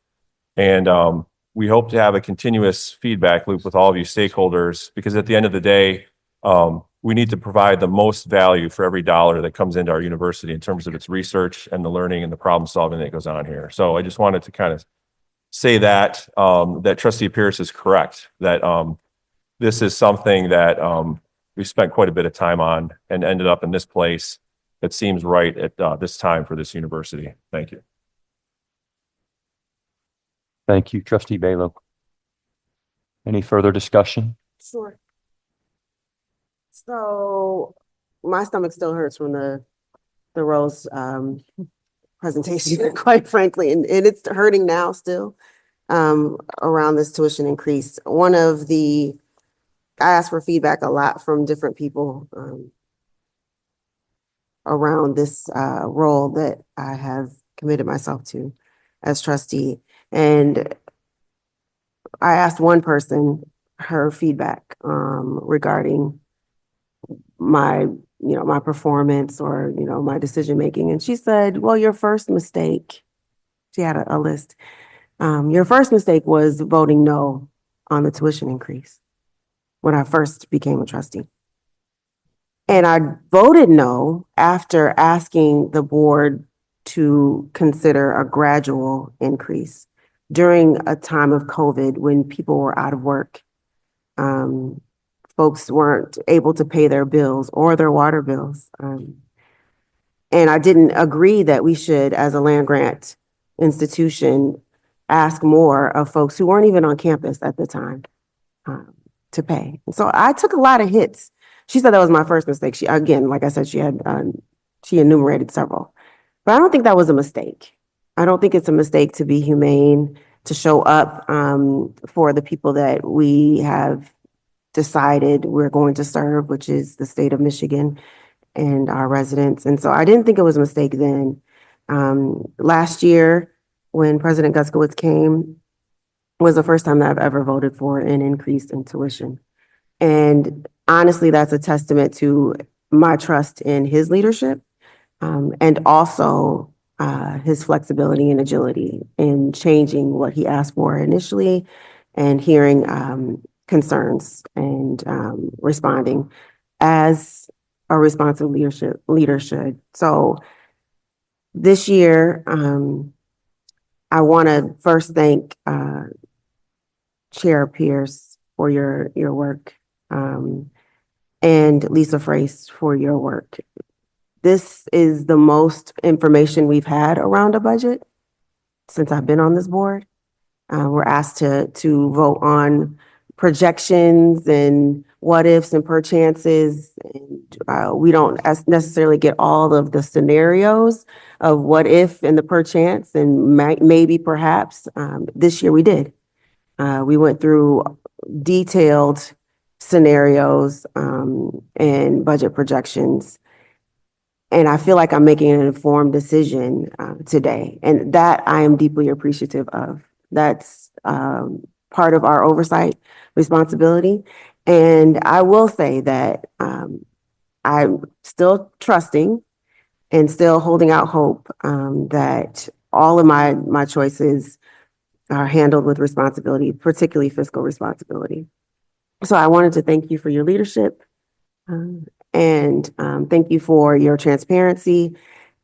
K: And we hope to have a continuous feedback loop with all of you stakeholders, because at the end of the day, we need to provide the most value for every dollar that comes into our university in terms of its research and the learning and the problem solving that goes on here. So I just wanted to kind of say that, that Trustee Pierce is correct, that this is something that we spent quite a bit of time on and ended up in this place that seems right at this time for this university. Thank you.
A: Thank you, Trustee Balo. Any further discussion?
J: Sure. So my stomach still hurts from the Rose presentation, quite frankly, and it's hurting now still around this tuition increase. I asked for feedback a lot from different people around this role that I have committed myself to as trustee. And I asked one person her feedback regarding my performance or, my decision making. And she said, well, your first mistake, she had a list. Your first mistake was voting no on the tuition increase when I first became a trustee. And I voted no after asking the board to consider a gradual increase during a time of COVID when people were out of work. Folks weren't able to pay their bills or their water bills. And I didn't agree that we should, as a land grant institution, ask more of folks who weren't even on campus at the time to pay. And so I took a lot of hits. She said that was my first mistake. She, again, like I said, she enumerated several. But I don't think that was a mistake. I don't think it's a mistake to be humane, to show up for the people that we have decided we're going to serve, which is the state of Michigan and our residents. And so I didn't think it was a mistake then. Last year, when President Guskowitz came, was the first time that I've ever voted for an increase in tuition. And honestly, that's a testament to my trust in his leadership and also his flexibility and agility in changing what he asked for initially and hearing concerns and responding as a responsive leader should. So this year, I want to first thank Chair Pierce for your work and Lisa Frace for your work. This is the most information we've had around a budget since I've been on this board. We're asked to vote on projections and what ifs and perchances. And we don't necessarily get all of the scenarios of what if and the perchance and maybe perhaps. This year we did. We went through detailed scenarios and budget projections. And I feel like I'm making an informed decision today. And that I am deeply appreciative of. That's part of our oversight responsibility. And I will say that I'm still trusting and still holding out hope that all of my choices are handled with responsibility, particularly fiscal responsibility. So I wanted to thank you for your leadership and thank you for your transparency.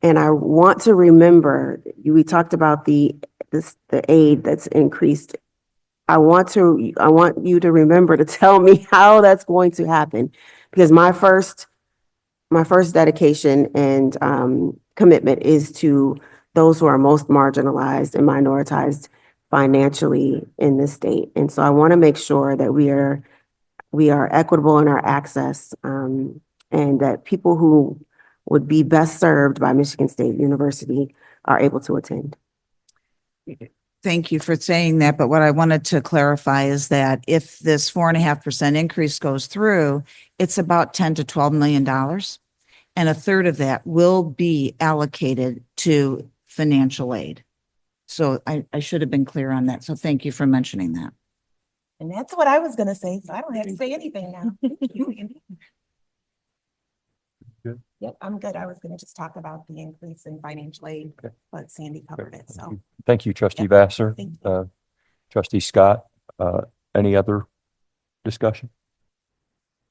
J: And I want to remember, we talked about the aid that's increased. I want you to remember to tell me how that's going to happen, because my first dedication and commitment is to those who are most marginalized and minoritized financially in this state. And so I want to make sure that we are equitable in our access and that people who would be best served by Michigan State University are able to attend.
N: Thank you for saying that. But what I wanted to clarify is that if this 4.5% increase goes through, it's about $10 to $12 million. And a third of that will be allocated to financial aid. So I should have been clear on that. So thank you for mentioning that.
Q: And that's what I was going to say. So I don't have to say anything now.
A: Good.
Q: Yep, I'm good. I was going to just talk about the increase in financial aid, but Sandy covered it. So
A: Thank you, Trustee
Q: Yeah.
A: Vassar.
Q: Thank you.
A: Trustee Scott, any other discussion?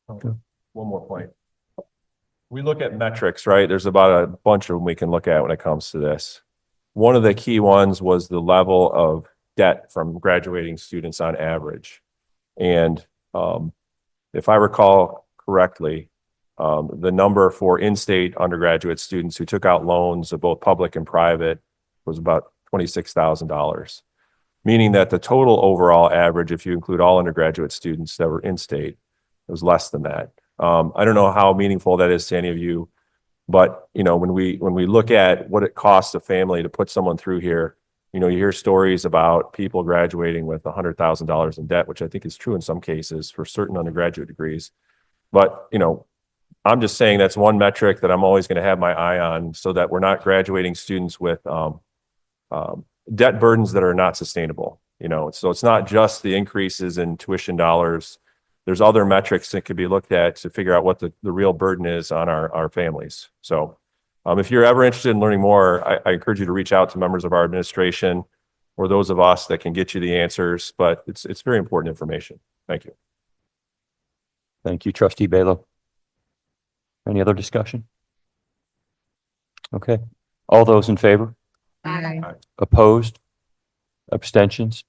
K: One more point. We look at metrics, right? There's about a bunch of them we can look at when it comes to this. One of the key ones was the level of debt from graduating students on average. And if I recall correctly, the number for in-state undergraduate students who took out loans of both public and private was about $26,000, meaning that the total overall average, if you include all undergraduate students that were in-state, was less than that. I don't know how meaningful that is to any of you, but you know, when we look at what it costs a family to put someone through here, you know, you hear stories about people graduating with $100,000 in debt, which I think is true in some cases for certain undergraduate degrees. But you know, I'm just saying that's one metric that I'm always going to have my eye on, so that we're not graduating students with debt burdens that are not sustainable. You know, so it's not just the increases in tuition dollars. There's other metrics that could be looked at to figure out what the real burden is on our families. So if you're ever interested in learning more, I encourage you to reach out to members of our administration or those of us that can get you the answers, but it's very important information. Thank you.
A: Thank you, Trustee Balo. Any other discussion? Okay. All those in favor?
I: Aye.
A: Opposed? Abstentions?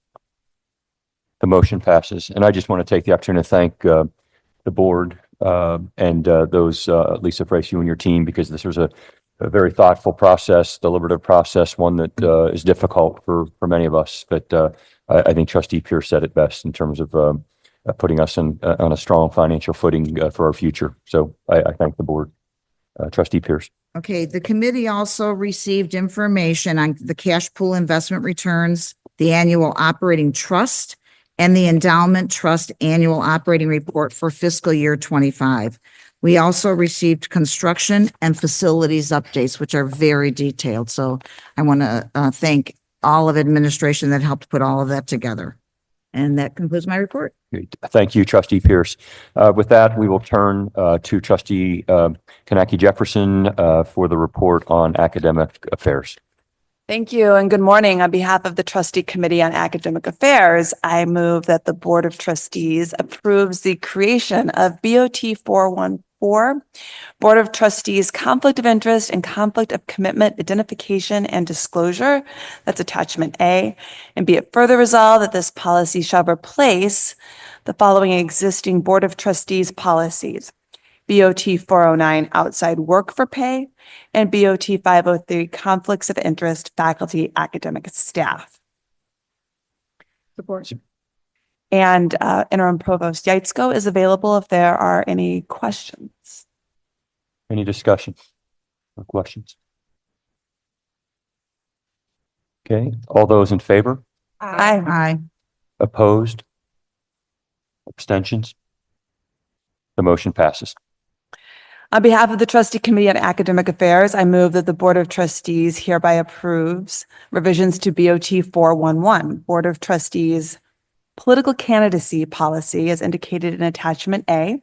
A: The motion passes. And I just want to take the opportunity to thank the board and those, Lisa Frace, you and your team, because this was a very thoughtful process, deliberative process, one that is difficult for many of us. But I think Trustee Pierce said it best in terms of putting us on a strong financial footing for our future. So I thank the board. Trustee Pierce.
N: Okay, the committee also received information on the cash pool investment returns, the annual operating trust, and the endowment trust annual operating report for fiscal year 25. We also received construction and facilities updates, which are very detailed. So I want to thank all of administration that helped put all of that together. And that concludes my report.
A: Great. Thank you, Trustee Pierce. With that, we will turn to Trustee Kanaki Jefferson for the report on academic affairs.
R: Thank you and good morning. On behalf of the Trustee Committee on Academic Affairs, I move that the Board of Trustees approves the creation of BOT 414, Board of Trustees Conflict of Interest and Conflict of Commitment Identification and Disclosure. That's attachment A. And be it further resolved that this policy shall replace the following existing Board of Trustees policies: BOT 409 outside work for pay, and BOT 503 conflicts of interest, faculty, academic staff.
I: Support.
R: And Interim Provost Yaitzko is available if there are any questions.
A: Any discussion or questions? Okay, all those in favor?
R: Aye.
N: Aye.
A: Opposed? Abstentions? The motion passes.
R: On behalf of the Trustee Committee on Academic Affairs, I move that the Board of Trustees hereby approves revisions to BOT 411, Board of Trustees Political Candidacy Policy as indicated in attachment A.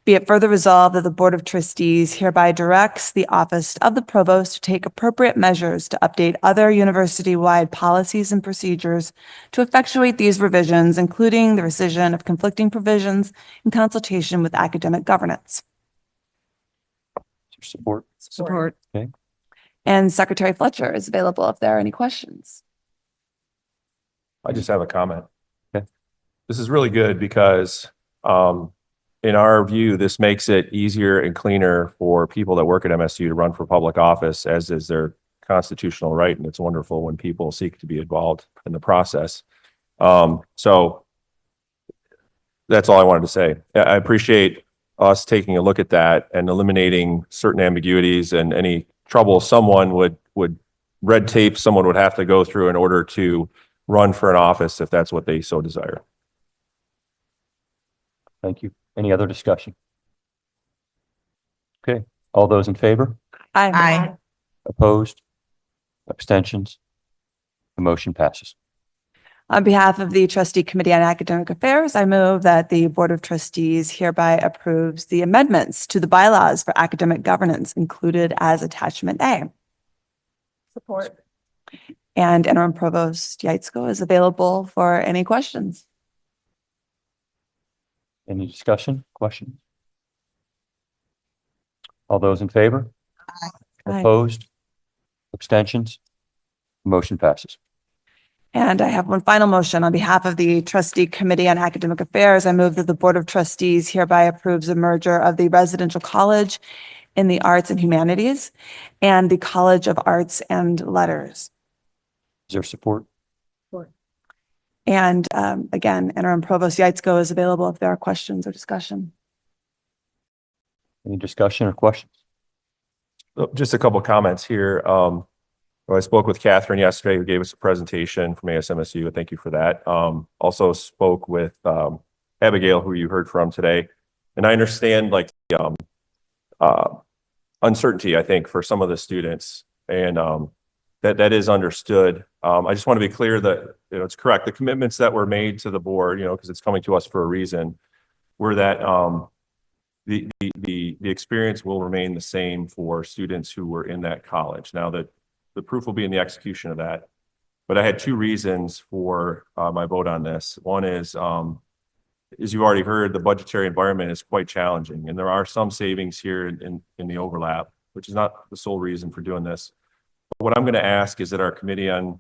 R: Be it further resolved that the Board of Trustees hereby directs the Office of the Provost to take appropriate measures to update other university-wide policies and procedures to effectuate these revisions, including the rescission of conflicting provisions in consultation with academic governance.
A: Support.
N: Support.
A: Okay.
R: And Secretary Fletcher is available if there are any questions.
K: I just have a comment.
A: Okay.
K: This is really good because in our view, this makes it easier and cleaner for people that work at MSU to run for public office, as is their constitutional right. And it's wonderful when people seek to be involved in the process. So that's all I wanted to say. I appreciate us taking a look at that and eliminating certain ambiguities and any trouble someone would red tape someone would have to go through in order to run for an office if that's what they so desire.
A: Thank you. Any other discussion? Okay, all those in favor?
R: Aye.
N: Aye.
A: Opposed? Abstentions? The motion passes.
R: On behalf of the Trustee Committee on Academic Affairs, I move that the Board of Trustees hereby approves the amendments to the bylaws for academic governance included as attachment A.
I: Support.
R: And Interim Provost Yatsko is available for any questions.
A: Any discussion, questions? All those in favor?
R: Aye.
A: Opposed? Abstentions? Motion passes.
R: And I have one final motion on behalf of the Trustee Committee on Academic Affairs. I move that the Board of Trustees hereby approves the merger of the Residential College in the Arts and Humanities and the College of Arts and Letters.
A: Is there support?
R: And again, Interim Provost Yatsko is available if there are questions or discussion.
A: Any discussion or questions?
K: Just a couple of comments here. I spoke with Catherine yesterday, who gave us a presentation from ASMSU. Thank you for that. Also spoke with Abigail, who you heard from today. And I understand like the uncertainty, I think, for some of the students, and that is understood. I just want to be clear that it's correct. The commitments that were made to the board, because it's coming to us for a reason, were that the experience will remain the same for students who were in that college. Now that the proof will be in the execution of that. But I had two reasons for my vote on this. One is, as you already heard, the budgetary environment is quite challenging, and there are some savings here in the overlap, which is not the sole reason for doing this. But what I'm going to ask is that our Committee on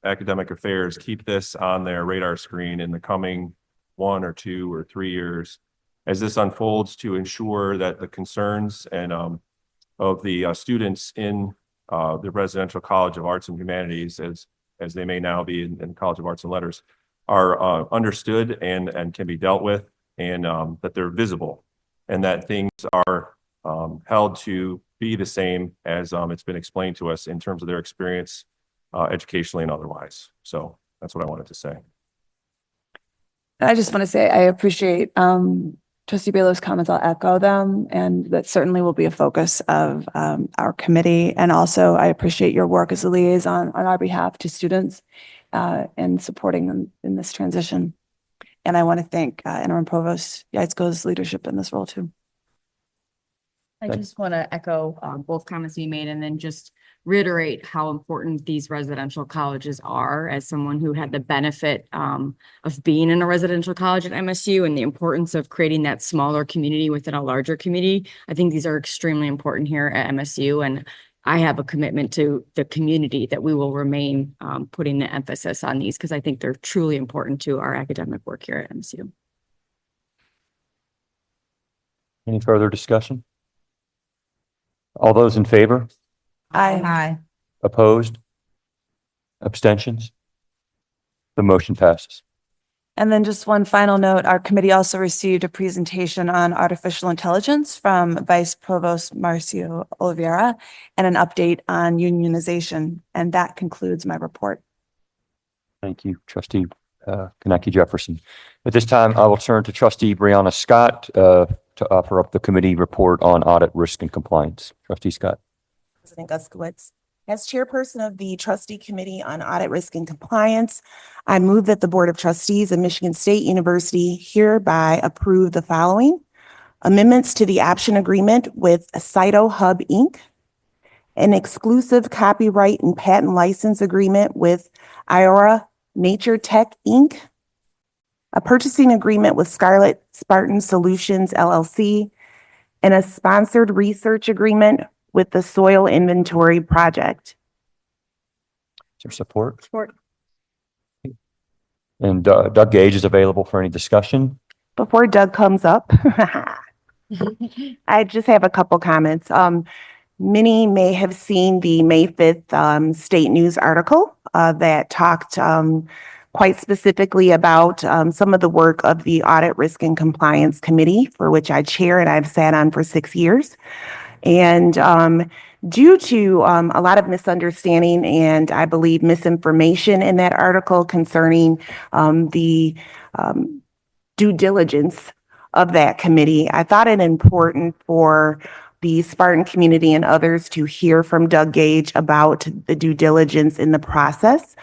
K: Academic Affairs keep this on their radar screen in the coming 1 or 2 or 3 years as this unfolds, to ensure that the concerns and of the students in the Residential College of Arts and Humanities, as they may now be in College of Arts and Letters, are understood and can be dealt with, and that they're visible, and that things are held to be the same as it's been explained to us in terms of their experience educationally and otherwise. So that's what I wanted to say.
R: I just want to say I appreciate Trustee Balo's comments. I'll echo them, and that certainly will be a focus of our committee. And also, I appreciate your work as a liaison on our behalf to students and supporting them in this transition. And I want to thank Interim Provost Yatsko's leadership in this role too.
S: I just want to echo both comments you made, and then just reiterate how important these residential colleges are, as someone who had the benefit of being in a residential college at MSU, and the importance of creating that smaller community within a larger community. I think these are extremely important here at MSU, and I have a commitment to the community that we will remain putting the emphasis on these, because I think they're truly important to our academic work here at MSU.
A: Any further discussion? All those in favor?
R: Aye.
A: Opposed? Abstentions? The motion passes.
R: And then just one final note, our committee also received a presentation on artificial intelligence from Vice Provost Marcio Oliveira, and an update on unionization. And that concludes my report.
A: Thank you, Trustee Kaneki Jefferson. At this time, I will turn to Trustee Brianna Scott to offer up the committee report on audit, risk, and compliance. Trustee Scott.
Q: President Guskowitz. As chairperson of the Trustee Committee on Audit, Risk, and Compliance, I move that the Board of Trustees of Michigan State University hereby approve the following: amendments to the option agreement with Cyto Hub, Inc., an exclusive copyright and patent license agreement with Iora Nature Tech, Inc., a purchasing agreement with Scarlet Spartan Solutions, LLC, and a sponsored research agreement with the Soil Inventory Project.
A: Is there support?
Q: Support.
A: And Doug Gage is available for any discussion.
Q: Before Doug comes up, I just have a couple comments. Many may have seen the May 5th State News article that talked quite specifically about some of the work of the Audit, Risk, and Compliance Committee, for which I chair and I've sat on for 6 years. And due to a lot of misunderstanding and I believe misinformation in that article concerning the due diligence of that committee, I thought it important for the Spartan community and others to hear from Doug Gage about the due diligence in the process,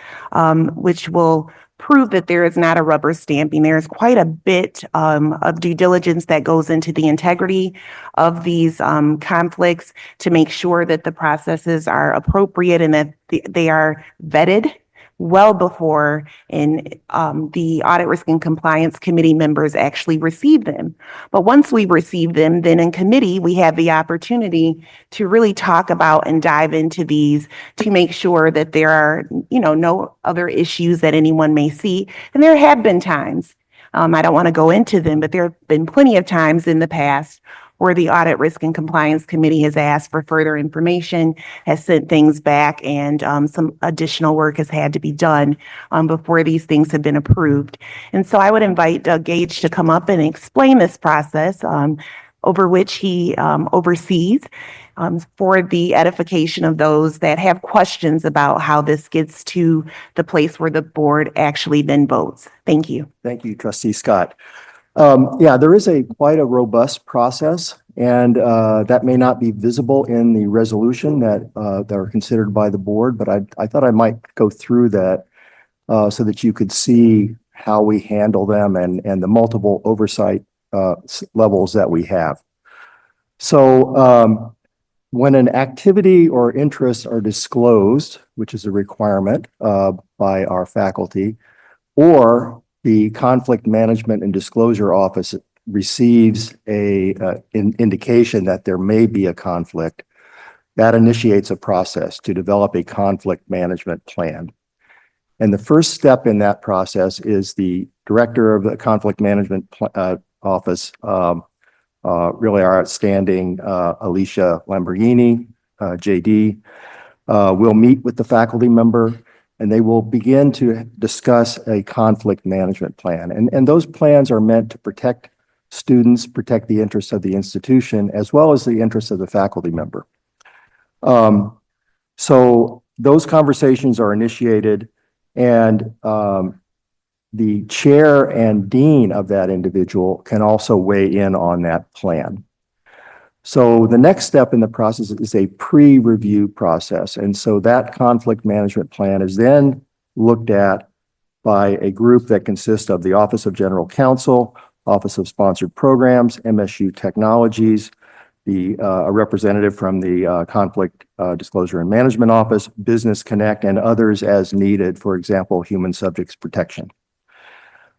Q: which will prove that there is not a rubber stamping. There is quite a bit of due diligence that goes into the integrity of these conflicts to make sure that the processes are appropriate and that they are vetted well before the Audit Risk and Compliance Committee members actually receive them. But once we receive them, then in committee, we have the opportunity to really talk about and dive into these to make sure that there are, no other issues that anyone may see. And there have been times, I don't want to go into them, but there have been plenty of times in the past where the Audit Risk and Compliance Committee has asked for further information, has sent things back, and some additional work has had to be done before these things have been approved. And so I would invite Doug Gage to come up and explain this process over which he oversees for the edification of those that have questions about how this gets to the place where the board actually then votes. Thank you.
H: Thank you, Trustee Scott. There is quite a robust process, and that may not be visible in the resolution that are considered by the board, but I thought I might go through that so that you could see how we handle them and the multiple oversight levels that we have. So when an activity or interests are disclosed, which is a requirement by our faculty, or the Conflict Management and Disclosure Office receives an indication that there may be a conflict, that initiates a process to develop a conflict management plan. And the first step in that process is the director of the Conflict Management Office, really our outstanding Alicia Lamborghini, JD, will meet with the faculty member, and they will begin to discuss a conflict management plan. And those plans are meant to protect students, protect the interests of the institution, as well as the interests of the faculty member. So those conversations are initiated, and the chair and dean of that individual can also weigh in on that plan. So the next step in the process is a pre-review process. And so that conflict management plan is then looked at by a group that consists of the Office of General Counsel, Office of Sponsored Programs, MSU Technologies, a representative from the Conflict Disclosure and Management Office, Business Connect, and others as needed, for example, Human Subjects Protection.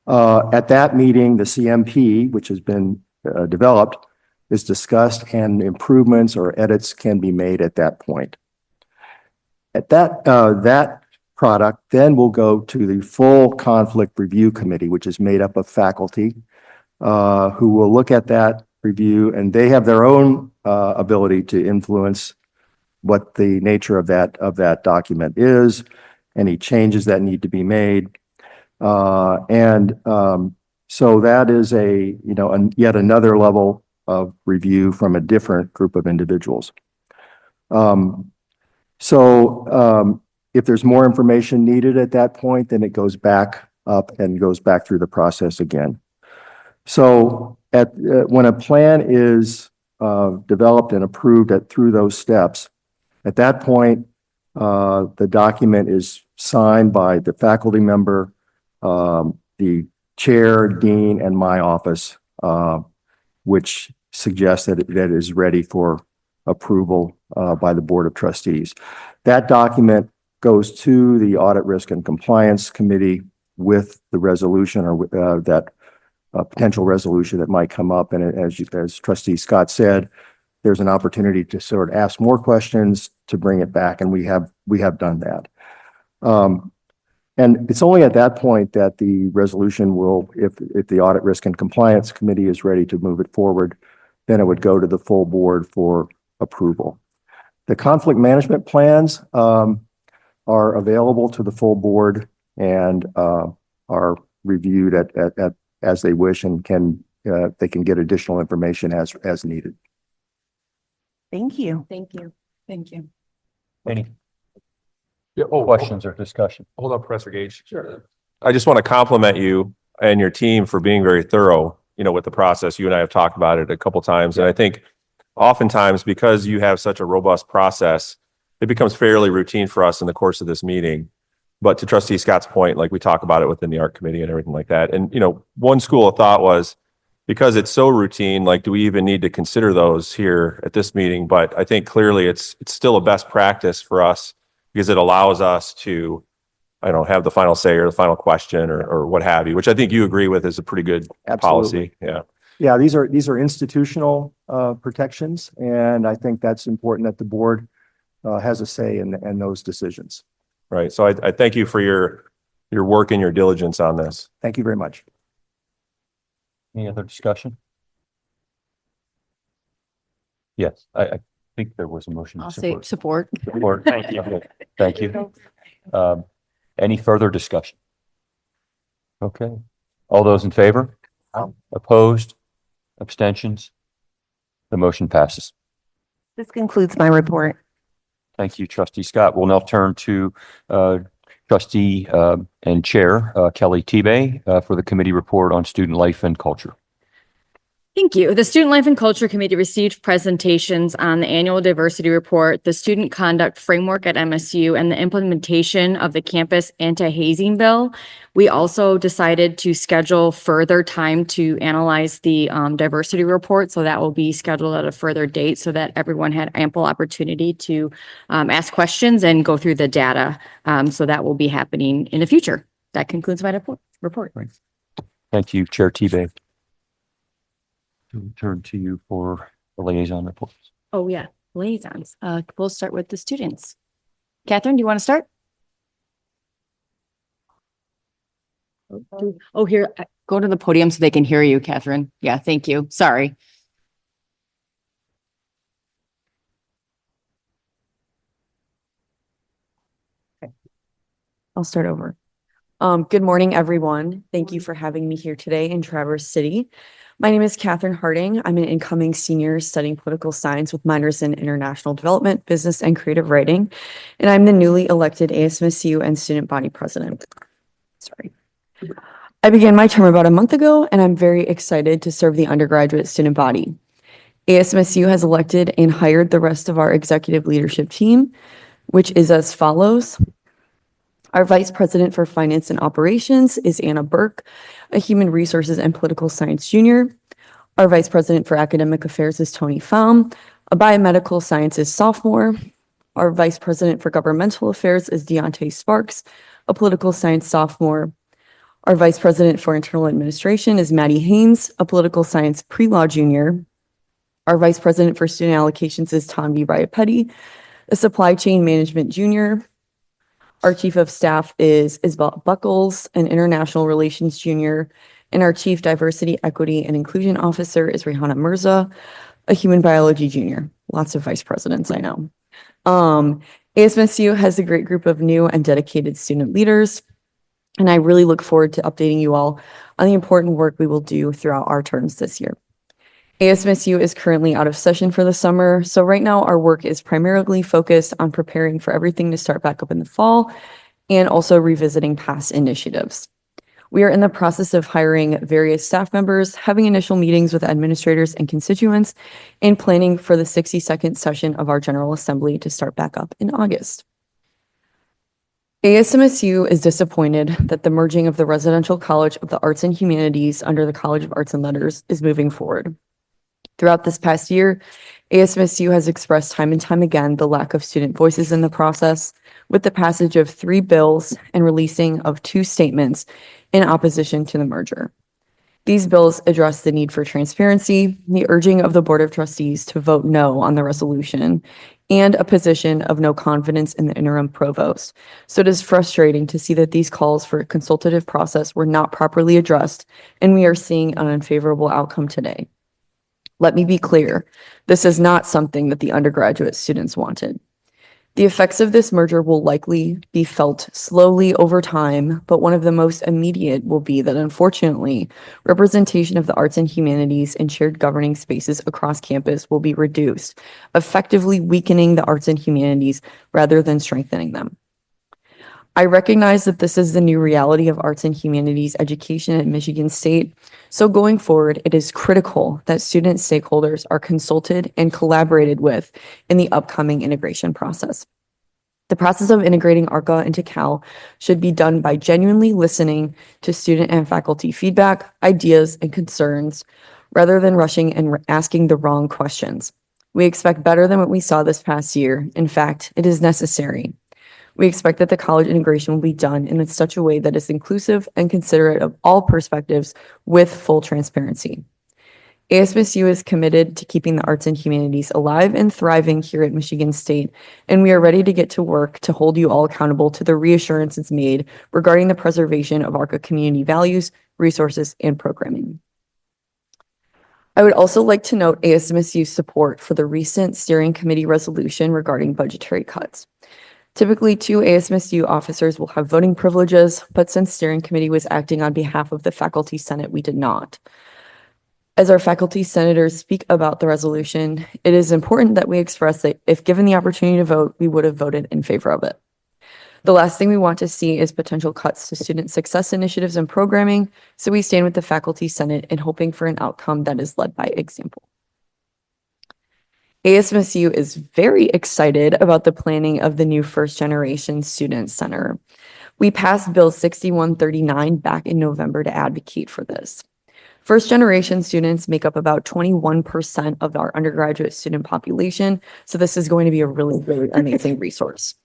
H: At that meeting, the CMP, which has been developed, is discussed, and improvements or edits can be made at that point. At that product then will go to the full conflict review committee, which is made up of faculty who will look at that review, and they have their own ability to influence what the nature of that document is, any changes that need to be made. So that is yet another level of review from a different group of individuals. If there's more information needed at that point, then it goes back up and goes back through the process again. So when a plan is developed and approved through those steps, at that point, the document is signed by the faculty member, the chair, dean, and my office, which suggests that it is ready for approval by the Board of Trustees. That document goes to the Audit Risk and Compliance Committee with the resolution or that potential resolution that might come up. And as Trustee Scott said, there's an opportunity to sort of ask more questions to bring it back, and we have done that. And it's only at that point that the resolution will, if the Audit Risk and Compliance Committee is ready to move it forward, then it would go to the full board for approval. The conflict management plans are available to the full board and are reviewed as they wish, and they can get additional information as needed.
Q: Thank you.
S: Thank you. Thank you.
A: Any questions or discussion?
K: Hold on, Professor Gage. Sure. I just want to compliment you and your team for being very thorough, with the process. You and I have talked about it a couple times. And I think oftentimes, because you have such a robust process, it becomes fairly routine for us in the course of this meeting But to Trustee Scott's point, like we talk about it within the art committee and everything like that. And, one school of thought was, because it's so routine, like, do we even need to consider those here at this meeting? But I think clearly it's still a best practice for us because it allows us to, I don't know, have the final say or the final question or what have you, which I think you agree with is a pretty good policy. Yeah.
H: Yeah, these are institutional protections, and I think that's important that the board has a say in those decisions.
K: Right. So I thank you for your work and your diligence on this.
H: Thank you very much.
A: Any other discussion? Yes, I think there was a motion.
O: I'll say support.
A: Support. Thank you. Okay, thank you. Any further discussion? Okay. All those in favor? Opposed? Abstentions? The motion passes.
Q: This concludes my report.
A: Thank you, Trustee Scott. We'll now turn to Trustee and Chair Kelly Tebay for the committee report on student life and culture.
S: Thank you. The Student Life and Culture Committee received presentations on the annual diversity report, the student conduct framework at MSU, and the implementation of the campus anti-hazing bill. We also decided to schedule further time to analyze the diversity report. So that will be scheduled at a further date so that everyone had ample opportunity to ask questions and go through the data. So that will be happening in the future. That concludes my report.
A: Thank you, Chair Tebay. To turn to you for the liaison reports.
S: Oh, yeah. Liaisons. We'll start with the students. Catherine, do you want to start? Oh, here, go to the podium so they can hear you, Catherine. Yeah, thank you. Sorry.
T: Okay. I'll start over. Good morning, everyone. Thank you for having me here today in Traverse City. My name is Catherine Harding. I'm an incoming senior studying political science with minors in international development, business, and creative writing. And I'm the newly elected ASMSU and student body president. Sorry. I began my term about a month ago, and I'm very excited to serve the undergraduate student body. ASMSU has elected and hired the rest of our executive leadership team, which is as follows. Our Vice President for Finance and Operations is Anna Burke, a Human Resources and Political Science junior. Our Vice President for Academic Affairs is Tony Pham, a Biomedical Sciences sophomore. Our Vice President for Governmental Affairs is Deontay Sparks, a Political Science sophomore. Our Vice President for Internal Administration is Maddie Haynes, a Political Science pre-law junior. Our Vice President for Student Allocations is Tanvi Rayapetti, a Supply Chain Management junior. Our Chief of Staff is Isabel Buckles, an International Relations junior, and our Chief Diversity, Equity, and Inclusion Officer is Rihanna Mirza, a Human Biology junior. Lots of vice presidents, I know. ASMSU has a great group of new and dedicated student leaders, and I really look forward to updating you all on the important work we will do throughout our terms this year. ASMSU is currently out of session for the summer, so right now our work is primarily focused on preparing for everything to start back up in the fall and also revisiting past initiatives. We are in the process of hiring various staff members, having initial meetings with administrators and constituents, and planning for the 62nd session of our General Assembly to start back up in August. ASMSU is disappointed that the merging of the Residential College of the Arts and Humanities under the College of Arts and Letters is moving forward. Throughout this past year, ASMSU has expressed time and time again the lack of student voices in the process, with the passage of 3 bills and releasing of 2 statements in opposition to the merger. These bills address the need for transparency, the urging of the Board of Trustees to vote no on the resolution, and a position of no confidence in the interim provost. So it is frustrating to see that these calls for a consultative process were not properly addressed, and we are seeing an unfavorable outcome today. Let me be clear, this is not something that the undergraduate students wanted. The effects of this merger will likely be felt slowly over time, but one of the most immediate will be that, unfortunately, representation of the arts and humanities in shared governing spaces across campus will be reduced, effectively weakening the arts and humanities rather than strengthening them. I recognize that this is the new reality of arts and humanities education at Michigan State, so going forward, it is critical that student stakeholders are consulted and collaborated with in the upcoming integration process. The process of integrating ARCA into Cal should be done by genuinely listening to student and faculty feedback, ideas, and concerns, rather than rushing and asking the wrong questions. We expect better than what we saw this past year. In fact, it is necessary. We expect that the college integration will be done in such a way that is inclusive and considerate of all perspectives with full transparency. ASMSU is committed to keeping the arts and humanities alive and thriving here at Michigan State, and we are ready to get to work to hold you all accountable to the reassurances made regarding the preservation of ARCA community values, resources, and programming. I would also like to note ASMSU's support for the recent steering committee resolution regarding budgetary cuts. Typically, 2 ASMSU officers will have voting privileges, but since steering committee was acting on behalf of the faculty senate, we did not. As our faculty senators speak about the resolution, it is important that we express that if given the opportunity to vote, we would have voted in favor of it. The last thing we want to see is potential cuts to student success initiatives and programming, so we stand with the faculty senate in hoping for an outcome that is led by example. ASMSU is very excited about the planning of the new First Generation Student Center. We passed Bill 6139 back in November to advocate for this. First generation students make up about 21% of our undergraduate student population, so this is going to be a really, really amazing resource.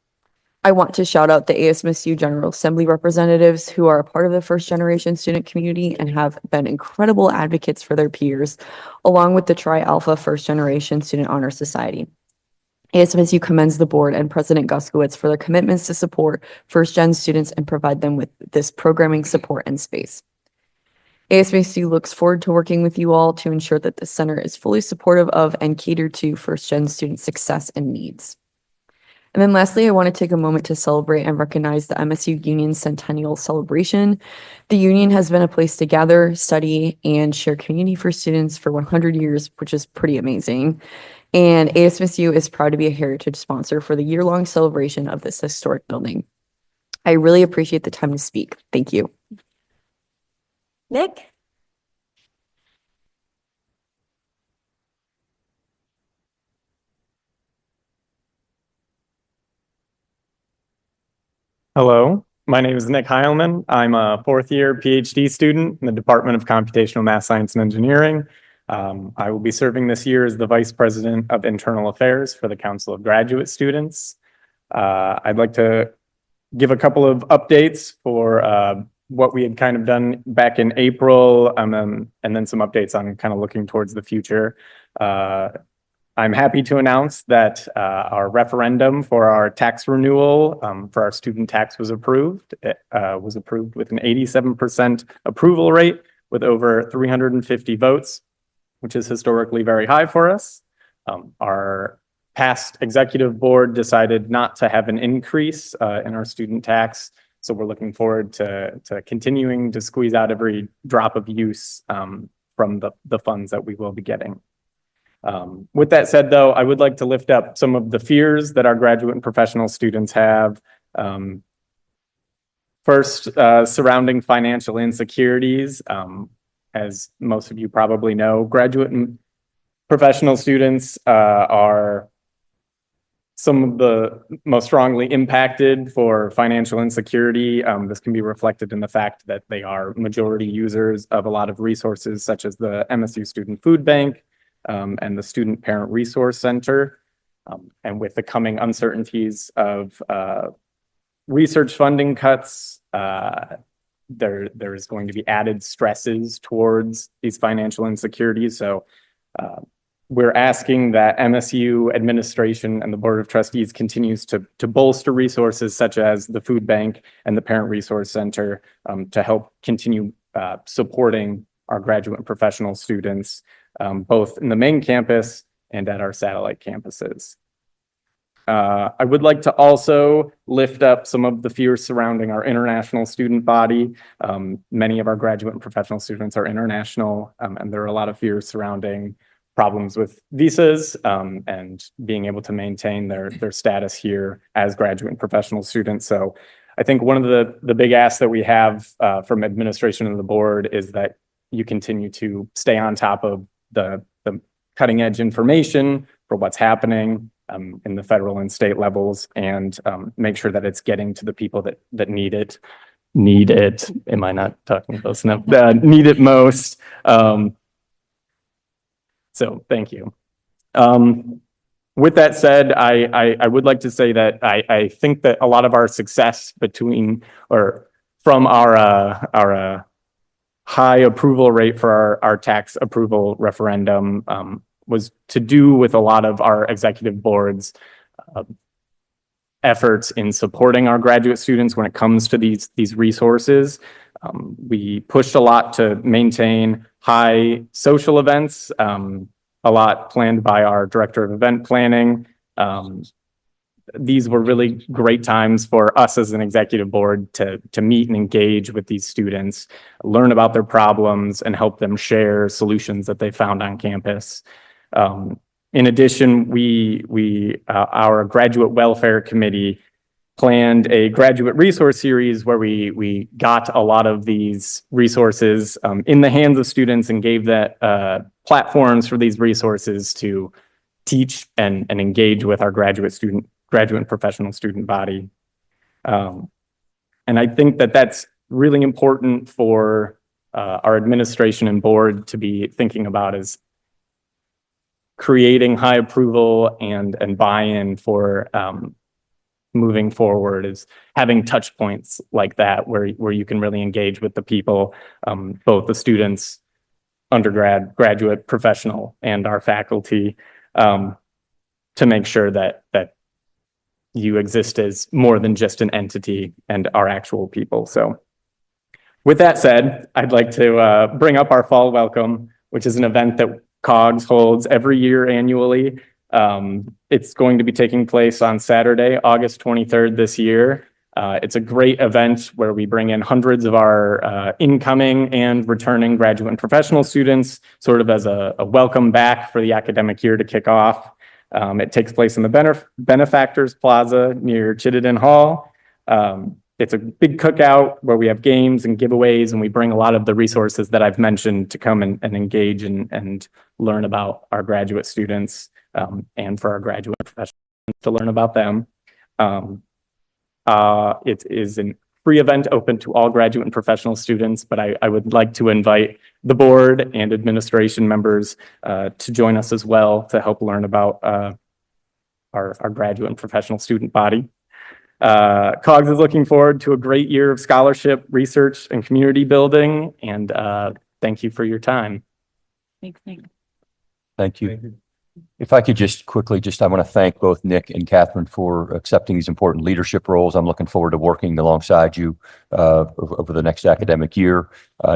T: I want to shout out the ASMSU General Assembly representatives who are a part of the first generation student community and have been incredible advocates for their peers, along with the Tri Alpha First Generation Student Honor Society. ASMSU commends the board and President Guskowitz for their commitments to support first gen students and provide them with this programming support and space. ASMSU looks forward to working with you all to ensure that the center is fully supportive of and cater to first gen student success and needs. And then lastly, I want to take a moment to celebrate and recognize the MSU Union Centennial Celebration. The Union has been a place to gather, study, and share community for students for 100 years, which is pretty amazing. And ASMSU is proud to be a heritage sponsor for the year-long celebration of this historic building. I really appreciate the time to speak. Thank you.
J: Nick?
U: Hello, my name is Nick Heilman. I'm a 4th-year PhD student in the Department of Computational Math Science and Engineering. I will be serving this year as the Vice President of Internal Affairs for the Council of Graduate Students. I'd like to give a couple of updates for what we had kind of done back in April, and then some updates on kind of looking towards the future. I'm happy to announce that our referendum for our tax renewal for our student tax was approved. It was approved with an 87% approval rate with over 350 votes, which is historically very high for us. Our past executive board decided not to have an increase in our student tax, so we're looking forward to continuing to squeeze out every drop of use from the funds that we will be getting. With that said, though, I would like to lift up some of the fears that our graduate and professional students have. First, surrounding financial insecurities. As most of you probably know, graduate and professional students are some of the most strongly impacted for financial insecurity. This can be reflected in the fact that they are majority users of a lot of resources such as the MSU Student Food Bank, and the Student Parent Resource Center. And with the coming uncertainties of research funding cuts, there is going to be added stresses towards these financial insecurities. So we're asking that MSU administration and the Board of Trustees continues to bolster resources such as the Food Bank and the Parent Resource Center to help continue supporting our graduate and professional students, both in the main campus and at our satellite campuses. I would like to also lift up some of the fears surrounding our international student body. Many of our graduate and professional students are international, and there are a lot of fears surrounding problems with visas and being able to maintain their status here as graduate and professional students. So I think one of the big asks that we have from administration and the board is that you continue to stay on top of the cutting edge information for what's happening in the federal and state levels, and make sure that it's getting to the people that need it. Need it. Am I not talking close enough? Need it most. So thank you. With that said, I would like to say that I think that a lot of our success from our high approval rate for our tax approval referendum was to do with a lot of our executive board's efforts in supporting our graduate students when it comes to these resources. We pushed a lot to maintain high social events, a lot planned by our director of event planning. These were really great times for us as an executive board to meet and engage with these students, learn about their problems, and help them share solutions that they found on campus. In addition, our graduate welfare committee planned a graduate resource series where we got a lot of these resources in the hands of students and gave that platforms for these resources to teach and engage with our graduate and professional student body. And I think that that's really important for our administration and board to be thinking about, is creating high approval and buy-in for moving forward, is having touch points like that where you can really engage with the people, both the students, undergrad, graduate, professional, and our faculty, to make sure that you exist as more than just an entity and are actual people. So with that said, I'd like to bring up our fall welcome, which is an event that COGS holds every year annually. It's going to be taking place on Saturday, August 23rd this year. It's a great event where we bring in hundreds of our incoming and returning graduate and professional students, sort of as a welcome back for the academic year to kick off. It takes place in the Benefactors Plaza near Chittenden Hall. It's a big cookout where we have games and giveaways, and we bring a lot of the resources that I've mentioned to come and engage and learn about our graduate students, and for our graduate professionals to learn about them. It is a free event open to all graduate and professional students, but I would like to invite the board and administration members to join us as well to help learn about our graduate and professional student body. COGS is looking forward to a great year of scholarship, research, and community building, and thank you for your time.
S: Thanks, Nick.
A: Thank you. If I could just quickly, I want to thank both Nick and Catherine for accepting these important leadership roles. I'm looking forward to working alongside you over the next academic year.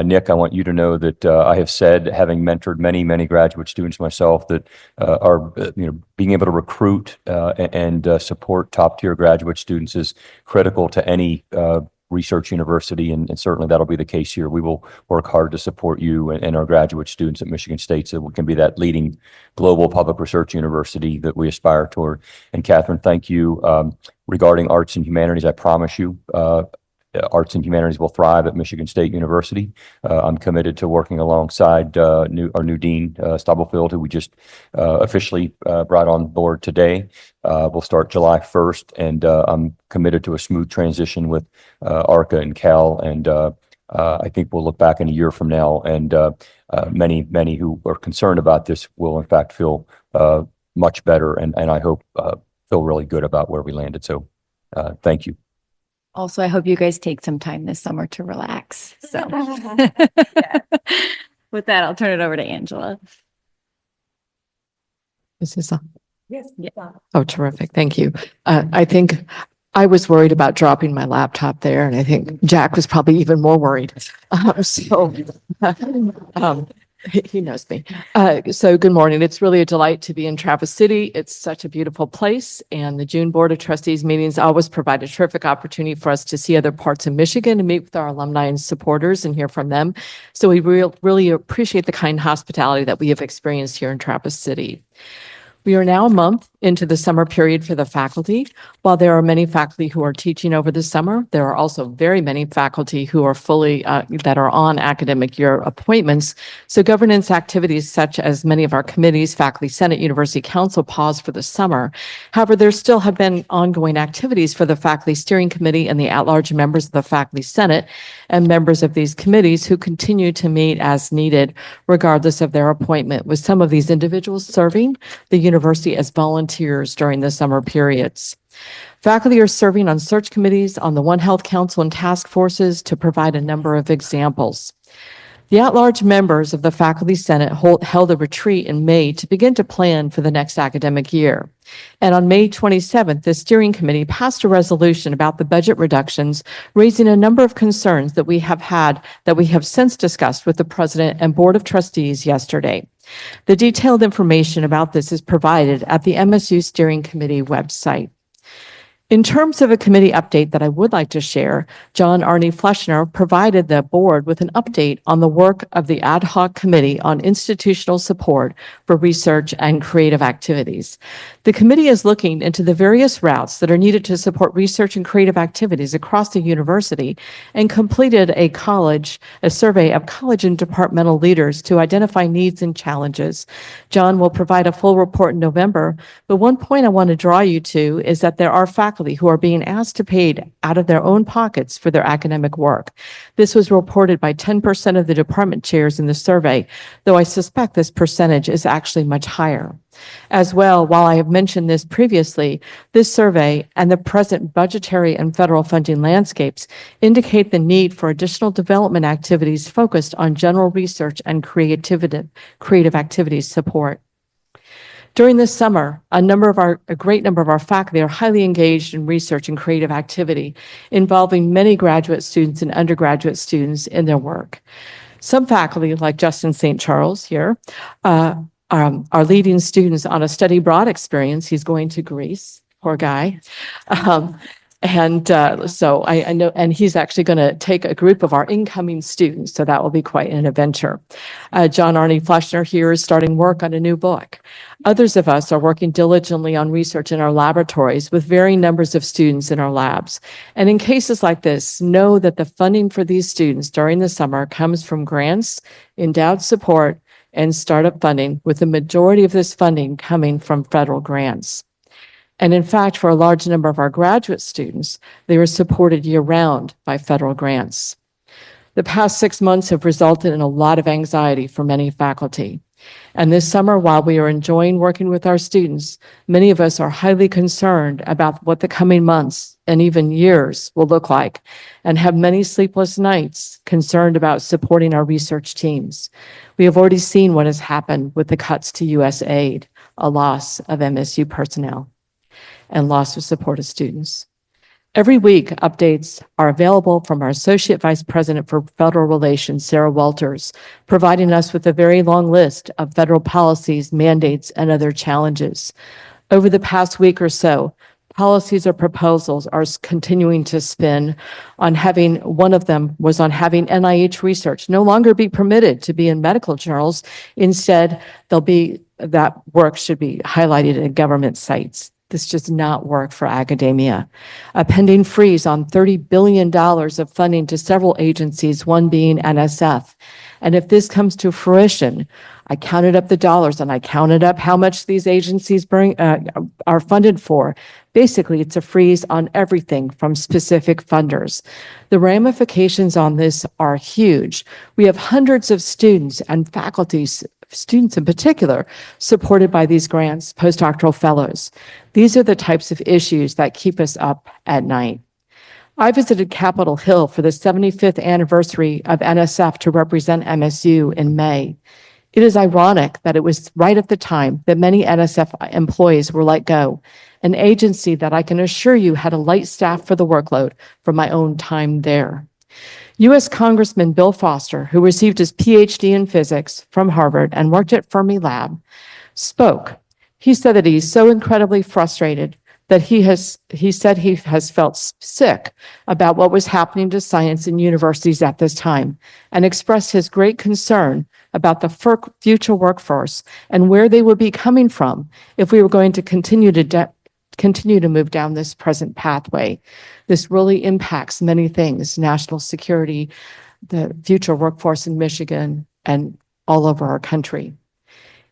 A: Nick, I want you to know that I have said, having mentored many graduate students myself, that being able to recruit and support top-tier graduate students is critical to any research university, and certainly that'll be the case here. We will work hard to support you and our graduate students at Michigan State so we can be that leading global public research university that we aspire toward. And Catherine, thank you. Regarding arts and humanities, I promise you, arts and humanities will thrive at Michigan State University. I'm committed to working alongside our new dean, Stubblefield, who we just officially brought on board today. We'll start July 1st, and I'm committed to a smooth transition with ARCA and Cal, and I think we'll look back in a year from now, and many who are concerned about this will in fact feel much better, and I hope feel really good about where we landed. So thank you.
O: Also, I hope you guys take some time this summer to relax. So with that, I'll turn it over to Angela.
C: Is this on?
S: Yes.
O: Yeah.
C: Oh, terrific. Thank you. I think I was worried about dropping my laptop there, and I think Jack was probably even more worried. He knows me. So good morning. It's really a delight to be in Traverse City. It's such a beautiful place, and the June Board of Trustees meetings always provide a terrific opportunity for us to see other parts of Michigan and meet with our alumni and supporters and hear from them. So we really appreciate the kind hospitality that we have experienced here in Traverse City. We are now a month into the summer period for the faculty. While there are many faculty who are teaching over the summer, there are also very many faculty who are fully, that are on academic year appointments. So governance activities such as many of our committees, Faculty Senate, University Council pause for the summer. However, there still have been ongoing activities for the Faculty Steering Committee and the at-large members of the Faculty Senate and members of these committees who continue to meet as needed regardless of their appointment, with some of these individuals serving the university as volunteers during the summer periods. Faculty are serving on search committees on the One Health Council and task forces, to provide a number of examples. The at-large members of the Faculty Senate held a retreat in May to begin to plan for the next academic year. And on May 27th, the steering committee passed a resolution about the budget reductions, raising a number of concerns that we have since discussed with the president and board of trustees yesterday. The detailed information about this is provided at the MSU Steering Committee website. In terms of a committee update that I would like to share, John Arne Fleschner provided the board with an update on the work of the Ad Hoc Committee on Institutional Support for Research and Creative Activities. The committee is looking into the various routes that are needed to support research and creative activities across the university, and completed a survey of college and departmental leaders to identify needs and challenges. John will provide a full report in November, but one point I want to draw you to is that there are faculty who are being asked to pay out of their own pockets for their academic work. This was reported by 10% of the department chairs in the survey, though I suspect this percentage is actually much higher. As well, while I have mentioned this previously, this survey and the present budgetary and federal funding landscapes indicate the need for additional development activities focused on general research and creative activities support. During this summer, a great number of our faculty are highly engaged in research and creative activity, involving many graduate students and undergraduate students in their work. Some faculty, like Justin St. Charles here, are leading students on a study abroad experience. He's going to Greece, poor guy. So I know, and he's actually going to take a group of our incoming students, so that will be quite an adventure. John Arne Fleschner here is starting work on a new book. Others of us are working diligently on research in our laboratories with varying numbers of students in our labs. And in cases like this, know that the funding for these students during the summer comes from grants, endowed support, and startup funding, with the majority of this funding coming from federal grants. And in fact, for a large number of our graduate students, they were supported year-round by federal grants. The past 6 months have resulted in a lot of anxiety for many faculty. And this summer, while we are enjoying working with our students, many of us are highly concerned about what the coming months and even years will look like, and have many sleepless nights concerned about supporting our research teams. We have already seen what has happened with the cuts to U.S. aid, a loss of MSU personnel, and loss of support of students. Every week, updates are available from our Associate Vice President for Federal Relations, Sarah Walters, providing us with a very long list of federal policies, mandates, and other challenges. Over the past week or so, policies or proposals are continuing to spin on having, one of them was on having NIH research no longer be permitted to be in medical journals. Instead, that work should be highlighted at government sites. This does not work for academia. A pending freeze on $30 billion of funding to several agencies, one being NSF. And if this comes to fruition, I counted up the dollars and I counted up how much these agencies are funded for. Basically, it's a freeze on everything from specific funders. The ramifications on this are huge. We have hundreds of students and faculties, students in particular, supported by these grants, postdoctoral fellows. These are the types of issues that keep us up at night. I visited Capitol Hill for the 75th anniversary of NSF to represent MSU in May. It is ironic that it was right at the time that many NSF employees were let go, an agency that I can assure you had a light staff for the workload from my own time there. U.S. Congressman Bill Foster, who received his PhD in physics from Harvard and worked at Fermilab, spoke. He said that he's so incredibly frustrated that he said he has felt sick about what was happening to science in universities at this time, and expressed his great concern about the future workforce and where they would be coming from if we were going to continue to move down this present pathway. This really impacts many things: national security, the future workforce in Michigan, and all over our country.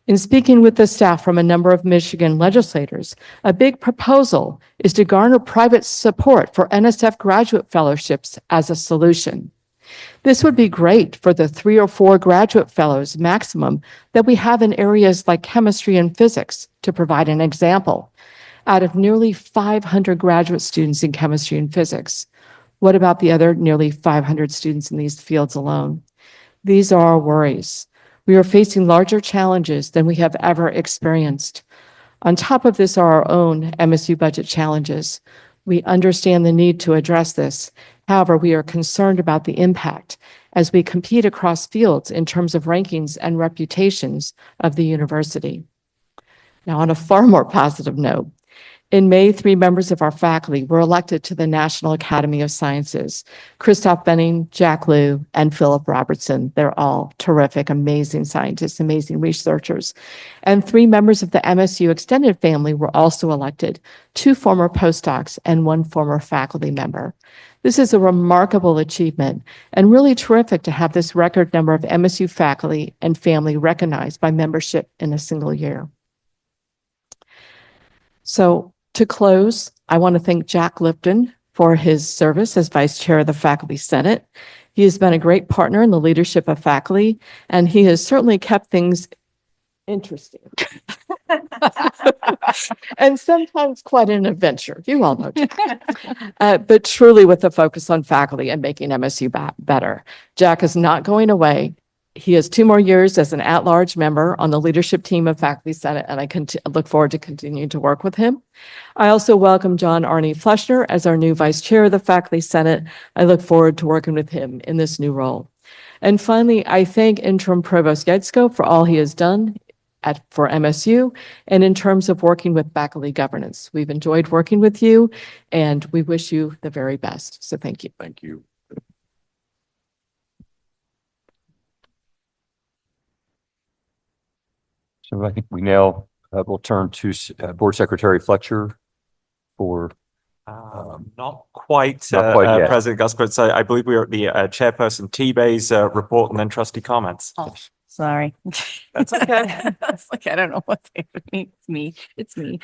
C: In speaking with the staff from a number of Michigan legislators, a big proposal is to garner private support for NSF graduate fellowships as a solution. This would be great for the 3 or 4 graduate fellows maximum that we have in areas like chemistry and physics, to provide an example. Out of nearly 500 graduate students in chemistry and physics, what about the other nearly 500 students in these fields alone? These are our worries. We are facing larger challenges than we have ever experienced. On top of this are our own MSU budget challenges. We understand the need to address this. However, we are concerned about the impact as we compete across fields in terms of rankings and reputations of the university. Now, on a far more positive note, in May, 3 members of our faculty were elected to the National Academy of Sciences: Christoph Benning, Jack Liu, and Philip Robertson. They're all terrific, amazing scientists, amazing researchers. And 3 members of the MSU extended family were also elected: 2 former postdocs and 1 former faculty member. This is a remarkable achievement and really terrific to have this record number of MSU faculty and family recognized by membership in a single year. So, to close, I want to thank Jack Lipton for his service as Vice Chair of the Faculty Senate. He has been a great partner in the leadership of faculty, and he has certainly kept things interesting. And sometimes quite an adventure. You all know Jack. But truly with a focus on faculty and making MSU better. Jack is not going away. He has 2 more years as an at-large member on the leadership team of Faculty Senate, and I look forward to continuing to work with him. I also welcome John Arnie Fleschner as our new Vice Chair of the Faculty Senate. I look forward to working with him in this new role. And finally, I thank Interim Provost Yetsko for all he has done for MSU and in terms of working with faculty governance. We've enjoyed working with you, and we wish you the very best. So thank you.
M: Thank you.
A: So I think we now will turn to Board Secretary Fletcher for.
B: Not quite,
A: Not quite yet.
B: President Guskowitz. I believe we are at the Chairperson T-Bay's report and then trustee comments.
S: Oh, sorry.
B: That's okay.
S: It's like, I don't know what's happening. It's me. It's me.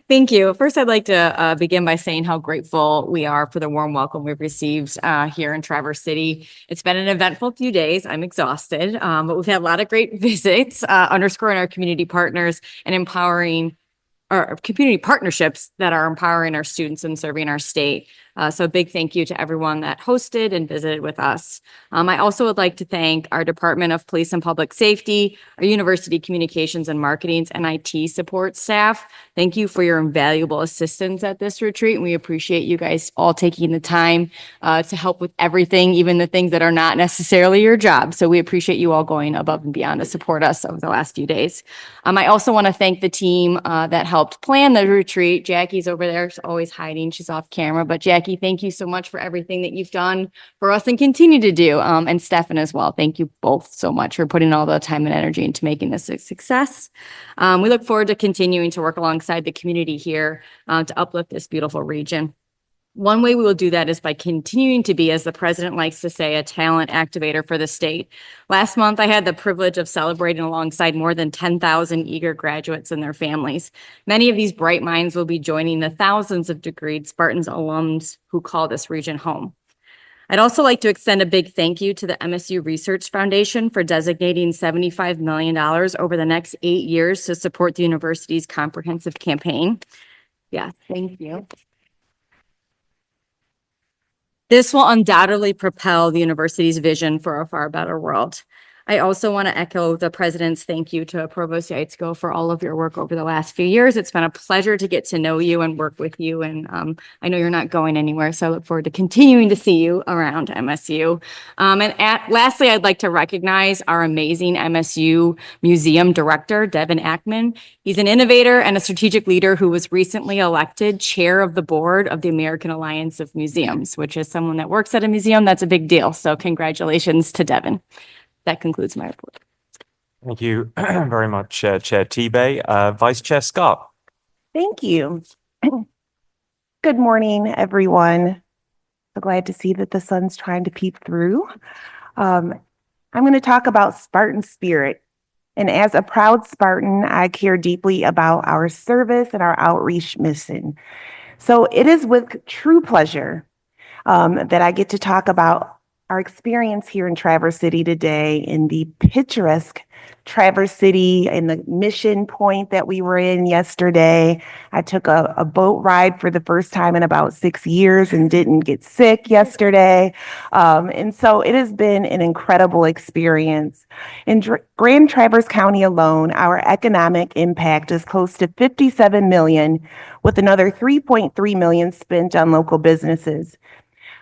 S: Thank you. First, I'd like to begin by saying how grateful we are for the warm welcome we've received here in Traverse City. It's been an eventful few days. I'm exhausted, but we've had a lot of great visits, underscoring our community partners and empowering our community partnerships that are empowering our students and serving our state. So a big thank you to everyone that hosted and visited with us. I also would like to thank our Department of Police and Public Safety, our University Communications and Marketing and IT support staff. Thank you for your invaluable assistance at this retreat. And we appreciate you guys all taking the time to help with everything, even the things that are not necessarily your job. So we appreciate you all going above and beyond to support us over the last few days. I also want to thank the team that helped plan the retreat. Jackie's over there. She's always hiding. She's off camera. But Jackie, thank you so much for everything that you've done for us and continue to do. And Stefan as well. Thank you both so much for putting all the time and energy into making this a success. We look forward to continuing to work alongside the community here to uplift this beautiful region. One way we will do that is by continuing to be, as the president likes to say, a talent activator for the state. Last month, I had the privilege of celebrating alongside more than 10,000 eager graduates and their families. Many of these bright minds will be joining the thousands of degreed Spartans alums who call this region home. I'd also like to extend a big thank you to the MSU Research Foundation for designating $75 million over the next 8 years to support the university's comprehensive campaign. Yeah, thank you. This will undoubtedly propel the university's vision for a far better world. I also want to echo the president's thank you to Provost Yetsko for all of your work over the last few years. It's been a pleasure to get to know you and work with you. And I know you're not going anywhere, so I look forward to continuing to see you around MSU. Lastly, I'd like to recognize our amazing MSU Museum Director, Devin Ackman. He's an innovator and a strategic leader who was recently elected chair of the board of the American Alliance of Museums, which is someone that works at a museum. That's a big deal. So congratulations to Devin.
T: That concludes my report.
B: Thank you very much, Chair Tebay. Vice Chair Scott.
Q: Thank you. Good morning, everyone. So glad to see that the sun's trying to peek through. I'm going to talk about Spartan spirit. And as a proud Spartan, I care deeply about our service and our outreach mission. So it is with true pleasure that I get to talk about our experience here in Traverse City today in the picturesque Traverse City and the Mission Point that we were in yesterday. I took a boat ride for the first time in about 6 years and didn't get sick yesterday. And so it has been an incredible experience. In Grand Traverse County alone, our economic impact is close to 57 million, with another 3.3 million spent on local businesses.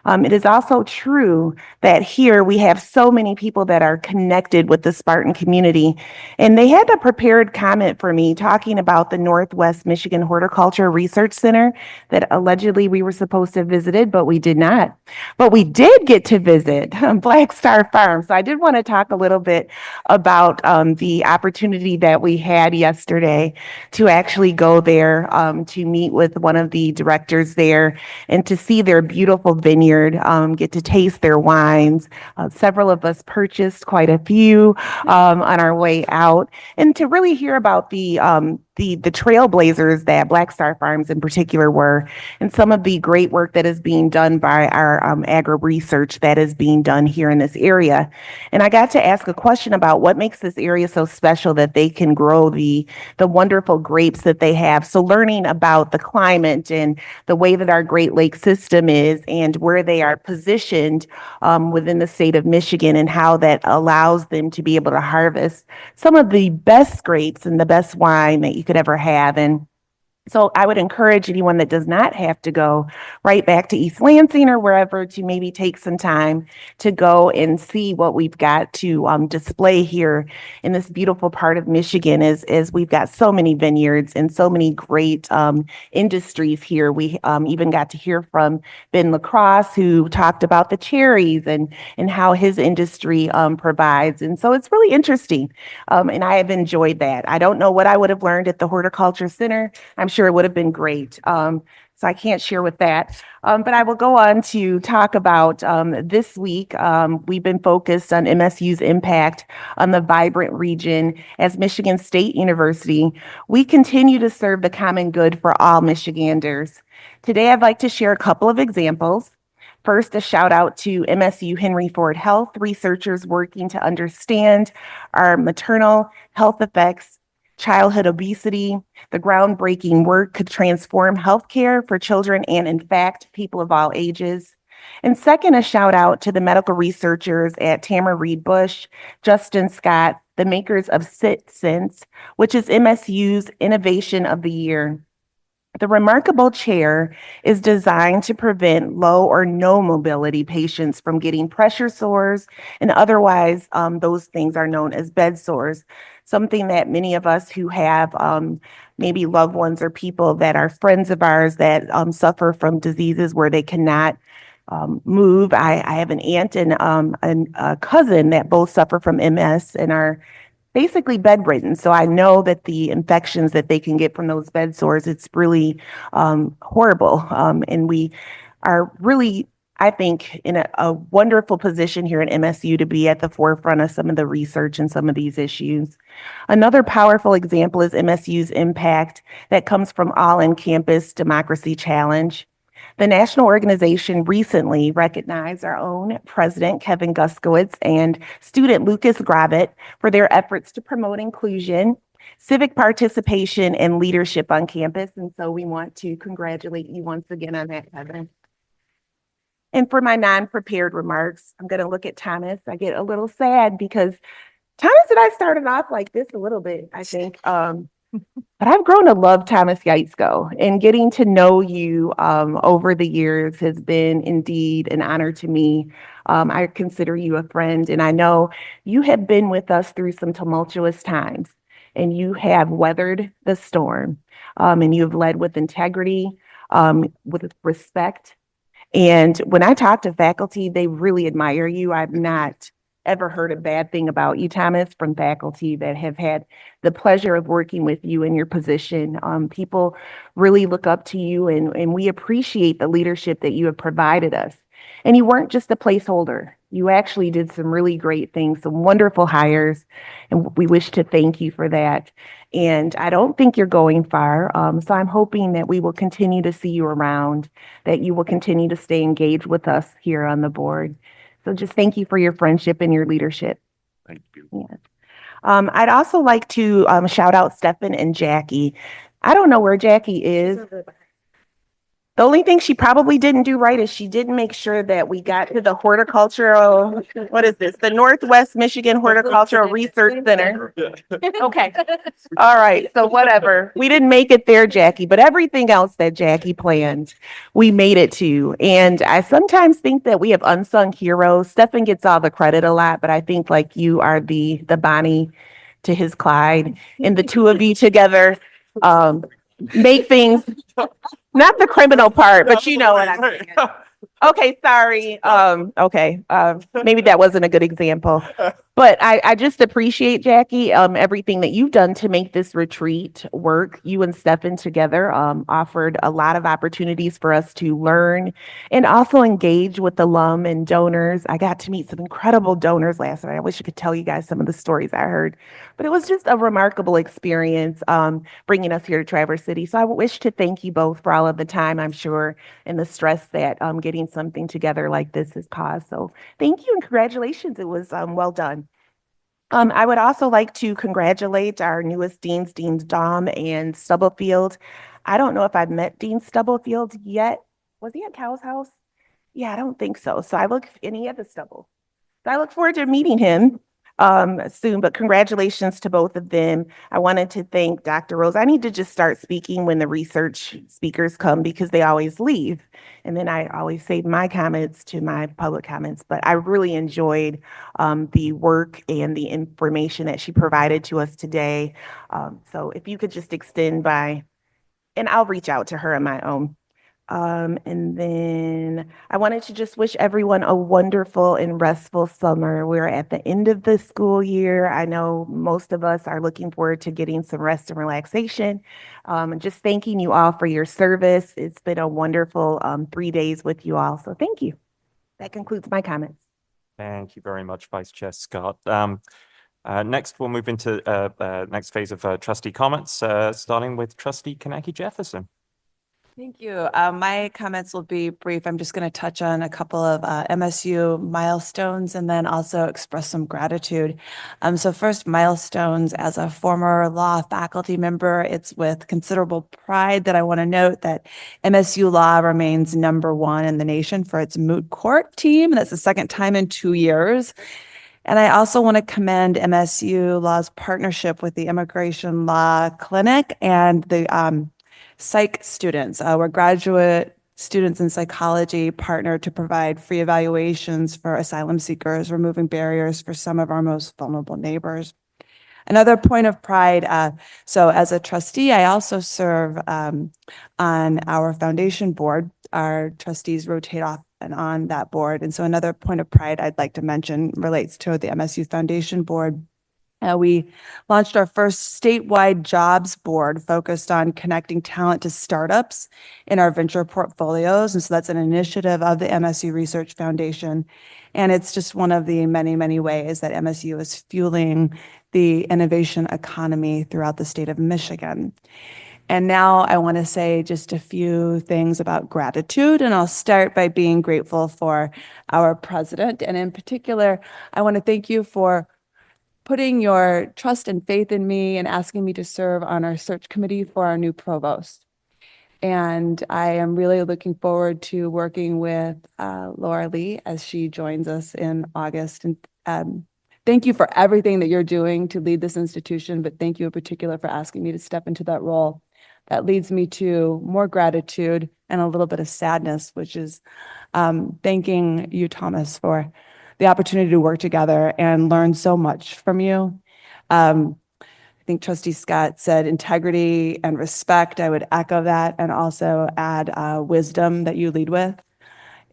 Q: It is also true that here we have so many people that are connected with the Spartan community. And they had a prepared comment for me talking about the Northwest Michigan Horticulture Research Center that allegedly we were supposed to have visited, but we did not. But we did get to visit Black Star Farm. So I did want to talk a little bit about the opportunity that we had yesterday to actually go there to meet with one of the directors there and to see their beautiful vineyard. Get to taste their wines. Several of us purchased quite a few on our way out, and to really hear about the trailblazers that Black Star Farms in particular were, and some of the great work that is being done by our agro research that is being done here in this area. And I got to ask a question about what makes this area so special that they can grow the wonderful grapes that they have. So learning about the climate and the way that our Great Lakes system is and where they are positioned within the state of Michigan and how that allows them to be able to harvest some of the best grapes and the best wine that you could ever have. And so I would encourage anyone that does not have to go right back to East Lansing or wherever to maybe take some time to go and see what we've got to display here in this beautiful part of Michigan is we've got so many vineyards and so many great industries here. We even got to hear from Ben Lacrosse, who talked about the cherries and how his industry provides. And so it's really interesting. And I have enjoyed that. I don't know what I would have learned at the Horticulture Center. I'm sure it would have been great. So I can't share with that. But I will go on to talk about this week. We've been focused on MSU's impact on the vibrant region as Michigan State University. We continue to serve the common good for all Michiganders. Today, I'd like to share a couple of examples. First, a shout out to MSU Henry Ford Health researchers working to understand our maternal health effects, childhood obesity. The groundbreaking work could transform healthcare for children and, in fact, people of all ages. And second, a shout out to the medical researchers at Tamara Reed Bush, Justin Scott, the makers of SitSense, which is MSU's Innovation of the Year. The remarkable chair is designed to prevent low or no mobility patients from getting pressure sores, and otherwise those things are known as bed sores, something that many of us who have maybe loved ones or people that are friends of ours that suffer from diseases where they cannot move. I have an aunt and a cousin that both suffer from MS and are basically bedridden. So I know that the infections that they can get from those bed sores, it's really horrible. And we are really, I think, in a wonderful position here at MSU to be at the forefront of some of the research and some of these issues. Another powerful example is MSU's impact that comes from All In-Campus Democracy Challenge. The national organization recently recognized our own president, Kevin Guskowitz, and student Lucas Gravitt for their efforts to promote inclusion, civic participation, and leadership on campus. And so we want to congratulate you once again on that, Kevin. And for my non-prepared remarks, I'm going to look at Thomas. I get a little sad because Thomas and I started off like this a little bit, I think. But I've grown to love Thomas Yaitzko, and getting to know you over the years has been indeed an honor to me. I consider you a friend, and I know you have been with us through some tumultuous times, and you have weathered the storm, and you have led with integrity, with respect. And when I talk to faculty, they really admire you. I'm not ever heard a bad thing about you, Thomas, from faculty that have had the pleasure of working with you in your position. People really look up to you, and we appreciate the leadership that you have provided us. And you weren't just a placeholder. You actually did some really great things, some wonderful hires, and we wish to thank you for that. And I don't think you're going far, so I'm hoping that we will continue to see you around, that you will continue to stay engaged with us here on the board. So just thank you for your friendship and your leadership.
M: Thank you.
Q: Yes. I'd also like to shout out Stefan and Jackie. I don't know where Jackie is. The only thing she probably didn't do right is she didn't make sure that we got to the horticultural, what is this? The Northwest Michigan Horticultural Research Center. Okay. All right. So whatever. We didn't make it there, Jackie, but everything else that Jackie planned, we made it to. And I sometimes think that we have unsung heroes. Stefan gets all the credit a lot, but I think like you are the Bonnie to his Clyde, and the two of you together make things, not the criminal part, but you know what I'm saying. Okay, sorry. Maybe that wasn't a good example. But I just appreciate, Jackie, everything that you've done to make this retreat work. You and Stefan together offered a lot of opportunities for us to learn and also engage with alum and donors. I got to meet some incredible donors last night. I wish I could tell you guys some of the stories I heard, but it was just a remarkable experience bringing us here to Traverse City. So I wish to thank you both for all of the time, I'm sure, and the stress that getting something together like this has caused. So thank you and congratulations. It was well done. I would also like to congratulate our newest deans, Deans Dom and Stubblefield. I don't know if I've met Dean Stubblefield yet. Was he at Cow's house? Yeah, I don't think so. And he had the stubble. So I look forward to meeting him soon, but congratulations to both of them. I wanted to thank Dr. Rose. I need to just start speaking when the research speakers come because they always leave. And then I always save my comments to my public comments, but I really enjoyed the work and the information that she provided to us today. So if you could just extend by, and I'll reach out to her on my own. And then I wanted to just wish everyone a wonderful and restful summer. We're at the end of the school year. I know most of us are looking forward to getting some rest and relaxation. And just thanking you all for your service. It's been a wonderful 3 days with you all. So thank you. That concludes my comments.
B: Thank you very much, Vice Chair Scott. Next, we'll move into next phase of trustee comments, starting with Trustee Kaneki Jefferson.
R: Thank you. My comments will be brief. I'm just going to touch on a couple of MSU milestones and then also express some gratitude. So first, milestones. As a former law faculty member, it's with considerable pride that I want to note that MSU Law remains #1 in the nation for its moot court team. That's the second time in 2 years. And I also want to commend MSU Law's partnership with the Immigration Law Clinic and the psych students. We're graduate students in psychology partnered to provide free evaluations for asylum seekers, removing barriers for some of our most vulnerable neighbors. Another point of pride, so as a trustee, I also serve on our foundation board. Our trustees rotate off and on that board. And so another point of pride I'd like to mention relates to the MSU Foundation Board. We launched our first statewide jobs board focused on connecting talent to startups in our venture portfolios. And so that's an initiative of the MSU Research Foundation. And it's just one of the many, many ways that MSU is fueling the innovation economy throughout the state of Michigan. And now I want to say just a few things about gratitude, and I'll start by being grateful for our president. And in particular, I want to thank you for putting your trust and faith in me and asking me to serve on our search committee for our new provost. And I am really looking forward to working with Laura Lee as she joins us in August. And thank you for everything that you're doing to lead this institution, but thank you in particular for asking me to step into that role. That leads me to more gratitude and a little bit of sadness, which is thanking you, Thomas, for the opportunity to work together and learn so much from you. I think Trustee Scott said integrity and respect. I would echo that and also add wisdom that you lead with.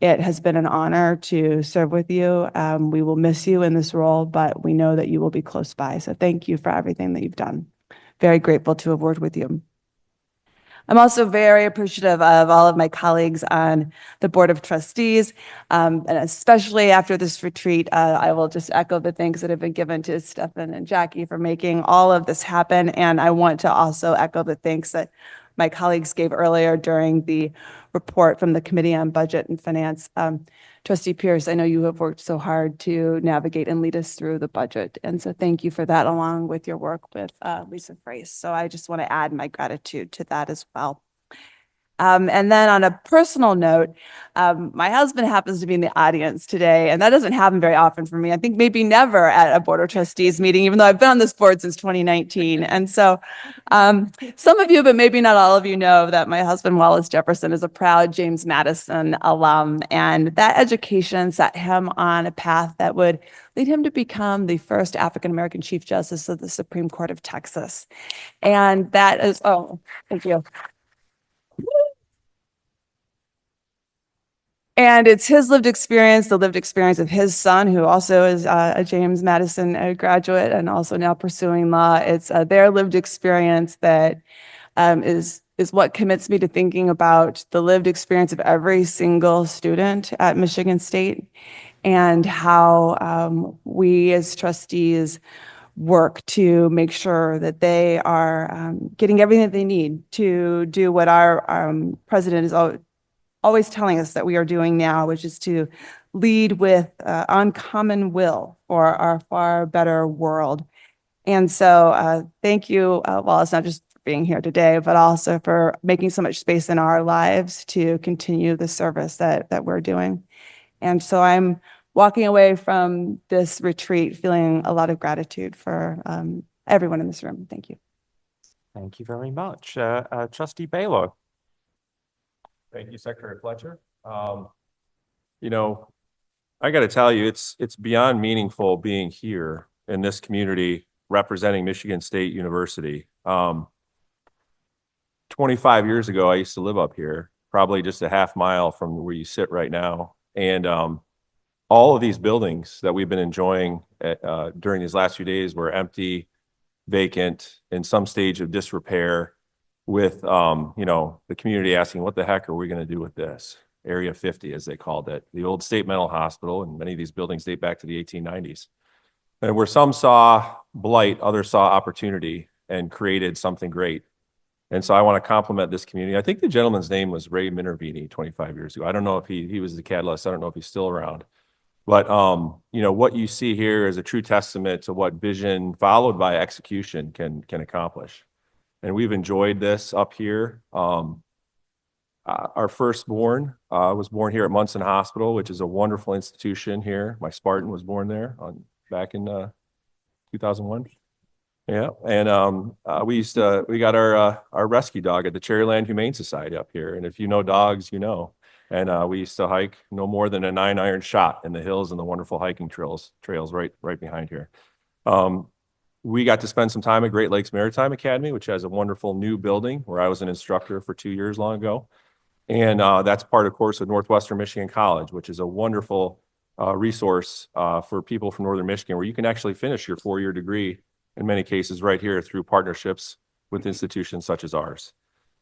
R: It has been an honor to serve with you. We will miss you in this role, but we know that you will be close by. So thank you for everything that you've done. Very grateful to have worked with you. I'm also very appreciative of all of my colleagues on the Board of Trustees, and especially after this retreat, I will just echo the thanks that have been given to Stefan and Jackie for making all of this happen. And I want to also echo the thanks that my colleagues gave earlier during the report from the Committee on Budget and Finance. Trustee Pierce, I know you have worked so hard to navigate and lead us through the budget. And so thank you for that, along with your work with Lisa Frace. So I just want to add my gratitude to that as well. And then on a personal note, my husband happens to be in the audience today, and that doesn't happen very often for me. I think maybe never at a Board of Trustees meeting, even though I've been on this board since 2019. And so some of you, but maybe not all of you, know that my husband, Wallace Jefferson, is a proud James Madison alum, and that education set him on a path that would lead him to become the first African-American Chief Justice of the Supreme Court of Texas. And that is, oh, thank you. And it's his lived experience, the lived experience of his son, who also is a James Madison graduate and also now pursuing law. It's their lived experience that is what commits me to thinking about the lived experience of every single student at Michigan State, and how we as trustees work to make sure that they are getting everything that they need to do what our president is always telling us that we are doing now, which is to lead with uncommon will for our far better world. And so thank you, Wallace, not just for being here today, but also for making so much space in our lives to continue the service that we're doing. And so I'm walking away from this retreat feeling a lot of gratitude for everyone in this room. Thank you.
B: Thank you very much. Trustee Baylor.
K: Thank you, Secretary Fletcher. You know, I got to tell you, it's beyond meaningful being here in this community representing Michigan State University. 25 years ago, I used to live up here, probably just a half mile from where you sit right now. And all of these buildings that we've been enjoying during these last few days were empty, vacant, in some stage of disrepair, with you know, the community asking, what the heck are we going to do with this? Area 50, as they called it, the old state mental hospital, and many of these buildings date back to the 1890s. And where some saw blight, others saw opportunity and created something great. And so I want to compliment this community. I think the gentleman's name was Ray Minervini 25 years ago. I don't know if he was the catalyst. I don't know if he's still around. But you know, what you see here is a true testament to what vision followed by execution can accomplish. And we've enjoyed this up here. Our firstborn was born here at Munson Hospital, which is a wonderful institution here. My Spartan was born there back in 2001. Yeah, and we got our rescue dog at the Cherryland Humane Society up here. And if you know dogs, you know. And we used to hike no more than a 9-iron shot in the hills and the wonderful hiking trails right behind here. We got to spend some time at Great Lakes Maritime Academy, which has a wonderful new building where I was an instructor for 2 years long ago. And that's part, of course, of Northwestern Michigan College, which is a wonderful resource for people from Northern Michigan, where you can actually finish your 4-year degree in many cases right here through partnerships with institutions such as ours.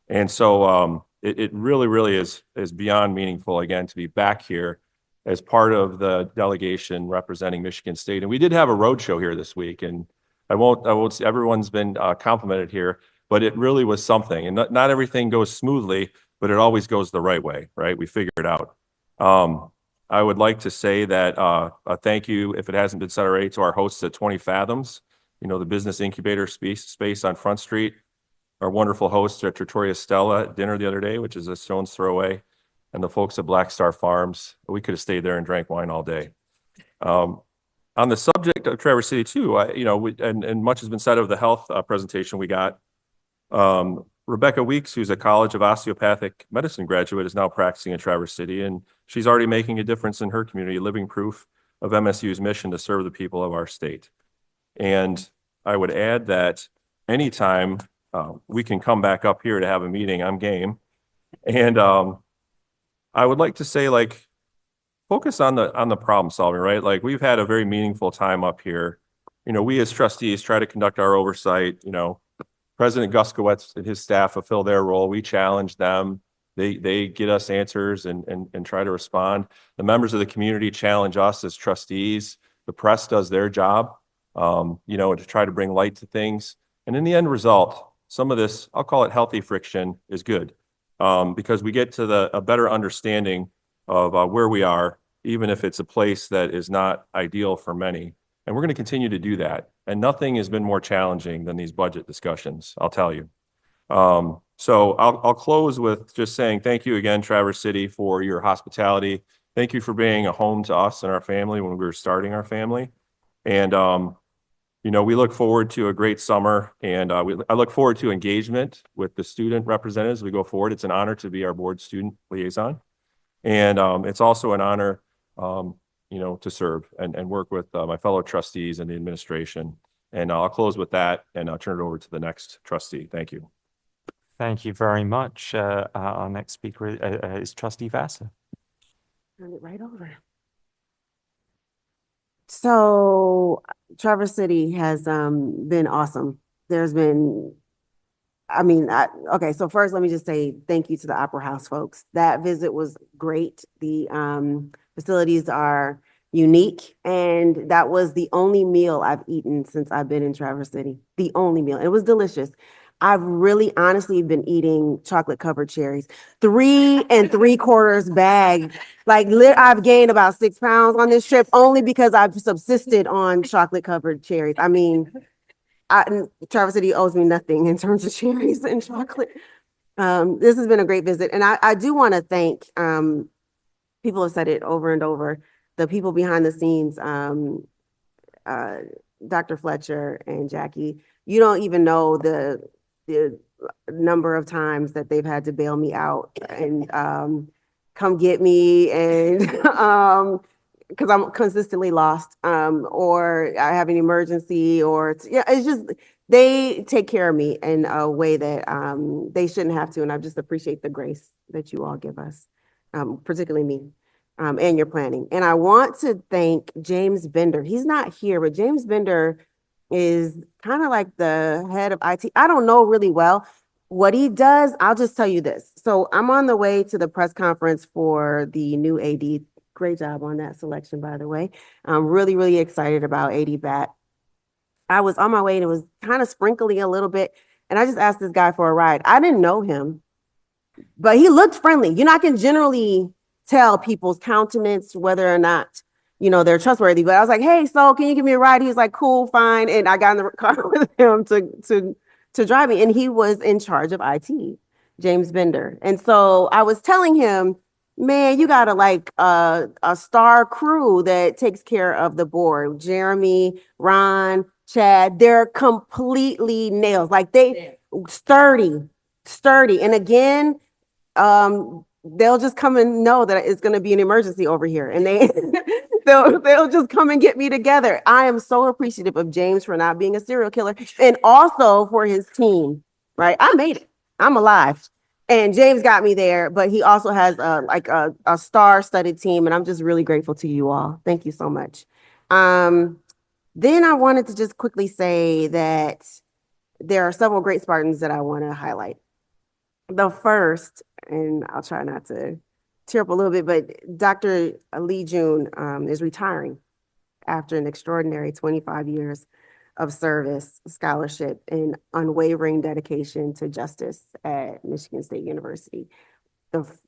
K: And so it really is beyond meaningful, again, to be back here as part of the delegation representing Michigan State. And we did have a roadshow here this week, and I won't say everyone's been complimented here, but it really was something. And not everything goes smoothly, but it always goes the right way, right? We figured it out. I would like to say that a thank you, if it hasn't been said already, to our hosts at 20 Fathoms, you know, the business incubator space on Front Street, our wonderful hosts at Trattoria Stella at dinner the other day, which is a stone's throw away, and the folks at Black Star Farms. We could have stayed there and drank wine all day. On the subject of Traverse City too, you know, and much has been said of the health presentation we got. Rebecca Weeks, who's a College of Osteopathic Medicine graduate, is now practicing in Traverse City, and she's already making a difference in her community, living proof of MSU's mission to serve the people of our state. And I would add that anytime we can come back up here to have a meeting, I'm game. And I would like to say, like, focus on the problem solving, right? Like we've had a very meaningful time up here. You know, we as trustees try to conduct our oversight, you know, President Guskowitz and his staff fulfill their role. We challenge them. They get us answers and try to respond. The members of the community challenge us as trustees. The press does their job, you know, to try to bring light to things. And in the end result, some of this, I'll call it healthy friction, is good, because we get to a better understanding of where we are, even if it's a place that is not ideal for many. And we're going to continue to do that. And nothing has been more challenging than these budget discussions, I'll tell you. So I'll close with just saying thank you again, Traverse City, for your hospitality. Thank you for being a home to us and our family when we were starting our family. And, you know, we look forward to a great summer, and I look forward to engagement with the student representatives as we go forward. It's an honor to be our board student liaison. And it's also an honor, you know, to serve and work with my fellow trustees and the administration. And I'll close with that, and I'll turn it over to the next trustee. Thank you.
B: Thank you very much. Our next speaker is Trustee Vassar.
J: Turn it right over. So Traverse City has been awesome. There's been, okay, so first let me just say thank you to the Opera House folks. That visit was great. The facilities are unique, and that was the only meal I've eaten since I've been in Traverse City. The only meal. It was delicious. I've really honestly been eating chocolate covered cherries, 3 3/4 bag. Like I've gained about 6 pounds on this trip only because I've subsisted on chocolate covered cherries. I mean, Traverse City owes me nothing in terms of cherries and chocolate. This has been a great visit. And I do want to thank, people have said it over and over, the people behind the scenes, Dr. Fletcher and Jackie. You don't even know the number of times that they've had to bail me out and come get me, and because I'm consistently lost, or I have an emergency, or it's just they take care of me in a way that they shouldn't have to, and I just appreciate the grace that you all give us, particularly me, and your planning. And I want to thank James Bender. He's not here, but James Bender is kind of like the head of IT. I don't know really well what he does. I'll just tell you this. So I'm on the way to the press conference for the new AD. Great job on that selection, by the way. I'm really, really excited about AD Bat. I was on my way and it was kind of sprinkly a little bit. And I just asked this guy for a ride. I didn't know him, but he looked friendly. You know, I can generally tell people's countenance whether or not, you know, they're trustworthy. But I was like, hey, so can you give me a ride? He was like, cool, fine. And I got in the car with him to drive me. And he was in charge of IT, James Bender. And so I was telling him, man, you got a star crew that takes care of the board. Jeremy, Ron, Chad, they're completely nails. Like they sturdy. And again, they'll just come and know that it's going to be an emergency over here, and they'll just come and get me together. I am so appreciative of James for not being a serial killer, and also for his team. Right, I made it. I'm alive, and James got me there. But he also has a star-studded team, and I'm just really grateful to you all. Thank you so much. Then I wanted to just quickly say that there are several great Spartans that I want to highlight. The first, and I'll try not to tear up a little bit, but Dr. Lee June is retiring after an extraordinary 25 years of service, scholarship, and unwavering dedication to justice at Michigan State University.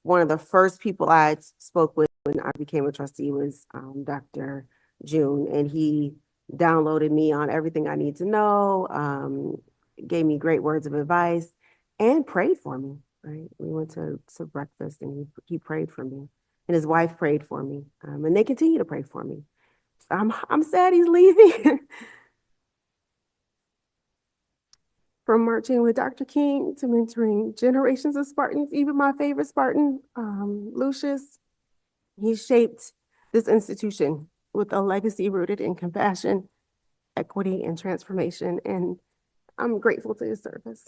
J: One of the first people I spoke with when I became a trustee was Dr. June, and he downloaded me on everything I need to know, gave me great words of advice, and prayed for me, right? We went to breakfast and he prayed for me, and his wife prayed for me, and they continue to pray for me. So I'm sad he's leaving. From marching with Dr. King to mentoring generations of Spartans, even my favorite Spartan, Lucius, he shaped this institution with a legacy rooted in compassion, equity, and transformation, and I'm grateful to his service.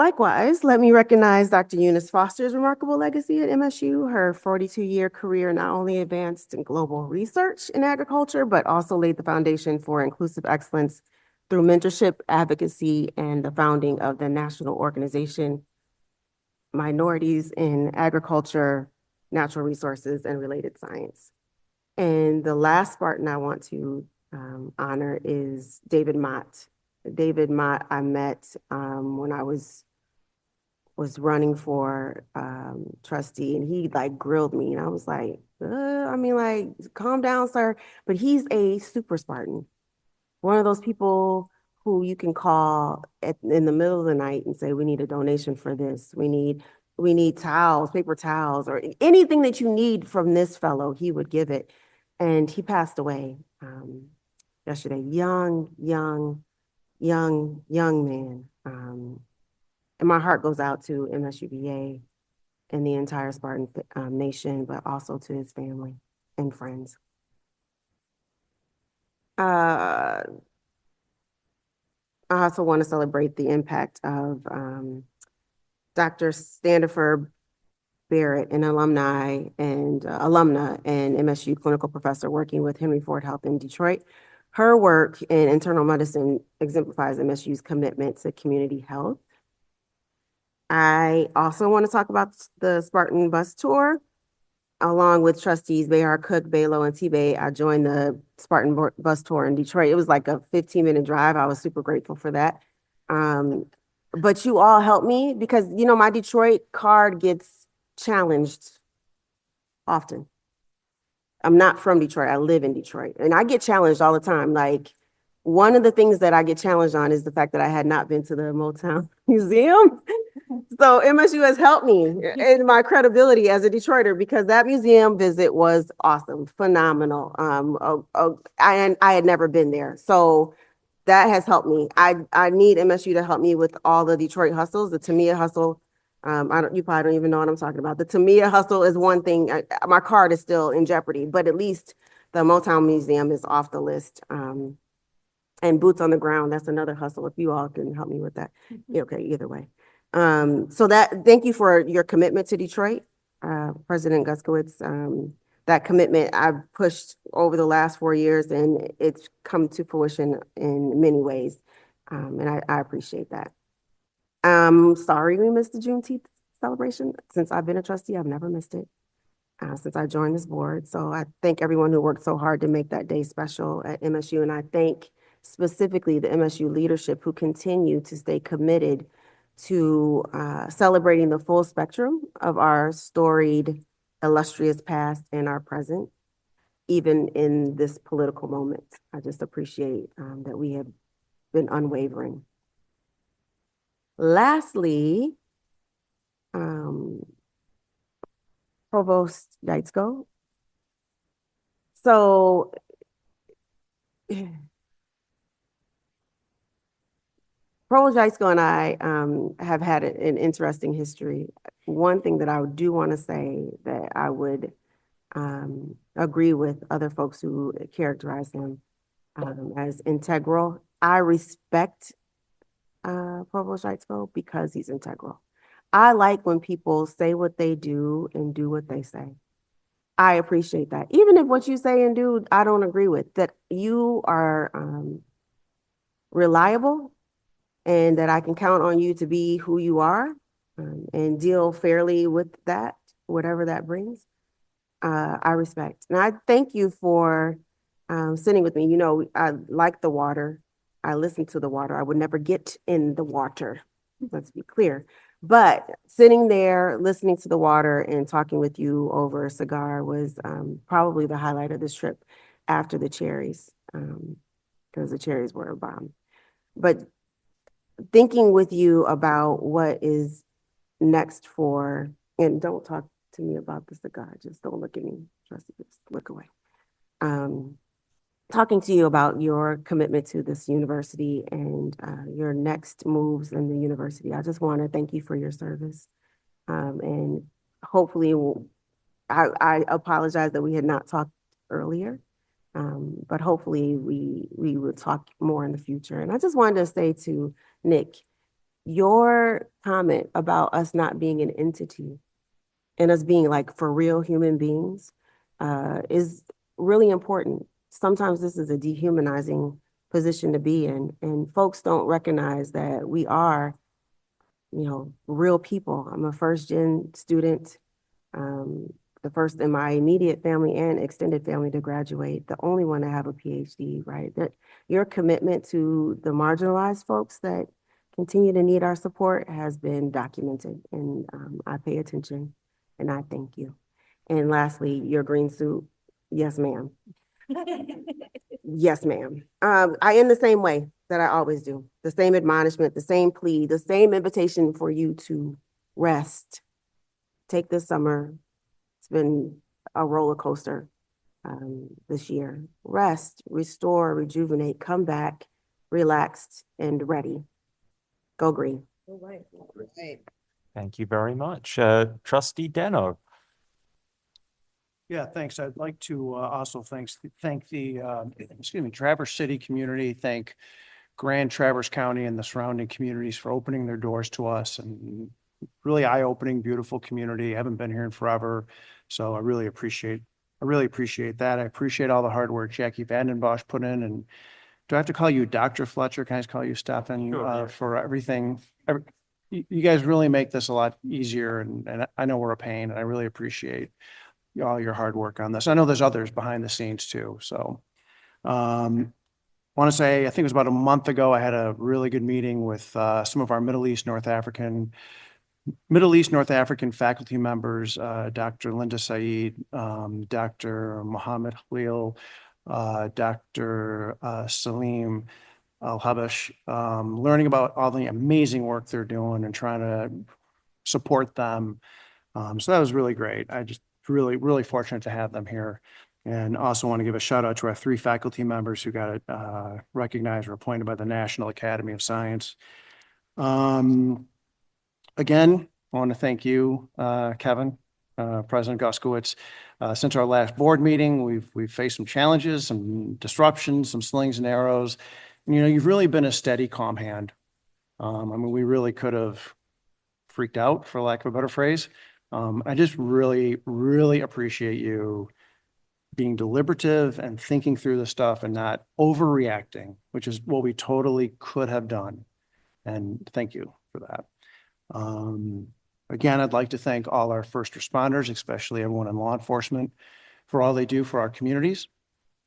J: Likewise, let me recognize Dr. Eunice Foster's remarkable legacy at MSU. Her 42-year career not only advanced in global research in agriculture, but also laid the foundation for inclusive excellence through mentorship, advocacy, and the founding of the national organization, Minorities in Agriculture, Natural Resources, and Related Science. And the last Spartan I want to honor is David Mott. David Mott I met when I was running for trustee, and he like grilled me, and I was like, calm down, sir. But he's a super Spartan, one of those people who you can call in the middle of the night and say, we need a donation for this. We need towels, paper towels, or anything that you need from this fellow, he would give it. And he passed away yesterday. Young man. And my heart goes out to MSUBA and the entire Spartan nation, but also to his family and friends. I also want to celebrate the impact of Dr. Standifer Barrett, an alumna and MSU clinical professor working with Henry Ford Health in Detroit. Her work in internal medicine exemplifies MSU's commitment to community health. I also want to talk about the Spartan bus tour. Along with trustees Bayard Cook, Balo, and T-Bay, I joined the Spartan bus tour in Detroit. It was like a 15-minute drive. I was super grateful for that. But you all helped me because, you know, my Detroit card gets challenged often. I'm not from Detroit. I live in Detroit, and I get challenged all the time. Like, one of the things that I get challenged on is the fact that I had not been to the Motown Museum. So MSU has helped me in my credibility as a Detroiter because that museum visit was awesome, phenomenal. I had never been there. So that has helped me. I need MSU to help me with all the Detroit hustles, the Tamiya hustle. You probably don't even know what I'm talking about. The Tamiya hustle is one thing. My card is still in jeopardy, but at least the Motown Museum is off the list. And boots on the ground, that's another hustle. If you all can help me with that. Okay, either way. Thank you for your commitment to Detroit, President Guskowitz. That commitment I've pushed over the last 4 years, and it's come to fruition in many ways. And I appreciate that. Sorry we missed the Juneteenth celebration. Since I've been a trustee, I've never missed it since I joined this board. So I thank everyone who worked so hard to make that day special at MSU. And I thank specifically the MSU leadership who continue to stay committed to celebrating the full spectrum of our storied, illustrious past and our present, even in this political moment. I just appreciate that we have been unwavering. Lastly, Provost Yaitzko. So Provost Yaitzko and I have had an interesting history. One thing that I do want to say that I would agree with other folks who characterize him as integral. I respect Provost Yaitzko because he's integral. I like when people say what they do and do what they say. I appreciate that. Even if what you say and do, I don't agree with, that you are reliable and that I can count on you to be who you are and deal fairly with that, whatever that brings. I respect. And I thank you for sitting with me. You know, I like the water. I listen to the water. I would never get in the water. Let's be clear. But sitting there, listening to the water and talking with you over a cigar was probably the highlight of this trip after the cherries, because the cherries were a bomb. But thinking with you about what is next for, and don't talk to me about the cigar, just don't look at me, just look away. Talking to you about your commitment to this university and your next moves in the university. I just want to thank you for your service. And hopefully, I apologize that we had not talked earlier, but hopefully we will talk more in the future. And I just wanted to say to Nick, Your comment about us not being an entity and us being like for real human beings is really important. Sometimes this is a dehumanizing position to be in, and folks don't recognize that we are, real people. I'm a first-gen student, the first in my immediate family and extended family to graduate, the only one to have a PhD, right? That your commitment to the marginalized folks that continue to need our support has been documented, and I pay attention, and I thank you. And lastly, your green suit, yes, ma'am. Yes, ma'am. I end the same way that I always do. The same admonishment, the same plea, the same invitation for you to rest. Take this summer. It's been a roller coaster this year. Rest, restore, rejuvenate, come back, relaxed and ready. Go green.
B: Thank you very much. Trustee Deno.
L: Yeah, thanks. I'd like to also thank the Traverse City community, thank Grand Traverse County and the surrounding communities for opening their doors to us, and really eye-opening, beautiful community. I haven't been here in forever, so I really appreciate that. I appreciate all the hard work Jackie Vandenbosch put in. And do I have to call you Dr. Fletcher? Can I just call you Stefan for everything? You guys really make this a lot easier, and I know we're a pain, and I really appreciate all your hard work on this. I know there's others behind the scenes too. So want to say, I think it was about a month ago, I had a really good meeting with some of our Middle East, North African faculty members, Dr. Linda Saeed, Dr. Mohammed Khalil, Dr. Salim Al-Habash, learning about all the amazing work they're doing and trying to support them. So that was really great. I just really fortunate to have them here. And also want to give a shout out to our 3 faculty members who got recognized or appointed by the National Academy of Science. Again, I want to thank you, Kevin, President Guskowitz. Since our last board meeting, we've faced some challenges, some disruptions, some slings and arrows. And, you've really been a steady, calm hand. We really could have freaked out, for lack of a better phrase. I just really appreciate you being deliberative and thinking through the stuff and not overreacting, which is what we totally could have done. And thank you for that. Again, I'd like to thank all our first responders, especially everyone in law enforcement, for all they do for our communities.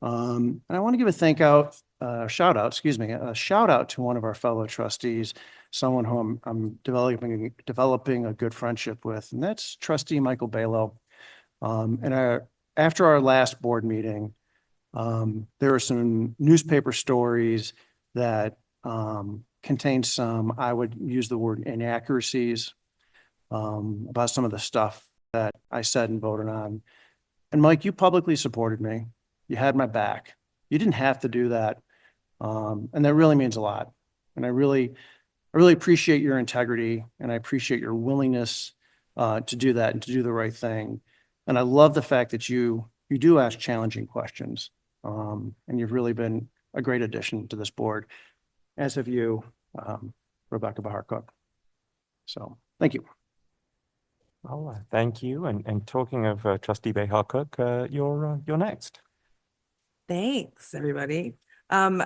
L: And I want to give a shout out to one of our fellow trustees, someone who I'm developing a good friendship with, and that's Trustee Michael Balo. After our last board meeting, there were some newspaper stories that contained some, I would use the word inaccuracies, about some of the stuff that I said and voted on. And Mike, you publicly supported me. You had my back. You didn't have to do that. And that really means a lot. And I really appreciate your integrity, and I appreciate your willingness to do that and to do the right thing. And I love the fact that you do ask challenging questions. And you've really been a great addition to this board, as have you, Rebecca Bahar-Cook. So thank you.
B: Oh, thank you. And talking of Trustee Bahar-Cook, you're next.
D: Thanks, everybody.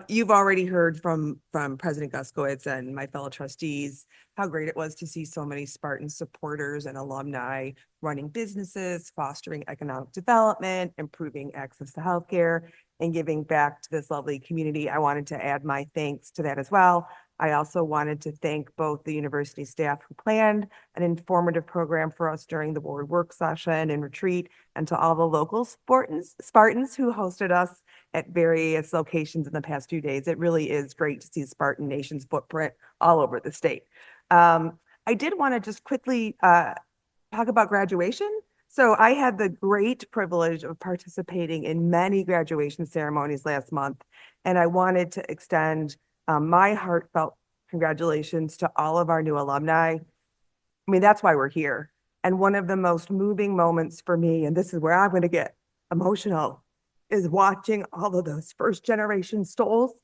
D: You've already heard from President Guskowitz and my fellow trustees how great it was to see so many Spartan supporters and alumni running businesses, fostering economic development, improving access to healthcare, and giving back to this lovely community. I wanted to add my thanks to that as well. I also wanted to thank both the university staff who planned an informative program for us during the board work session and retreat, and to all the local Spartans who hosted us at various locations in the past few days. It really is great to see Spartan Nation's footprint all over the state. I did want to just quickly talk about graduation. So I had the great privilege of participating in many graduation ceremonies last month, and I wanted to extend my heartfelt congratulations to all of our new alumni. I mean, that's why we're here. And one of the most moving moments for me, and this is where I'm going to get emotional, is watching all of those first generation Stoles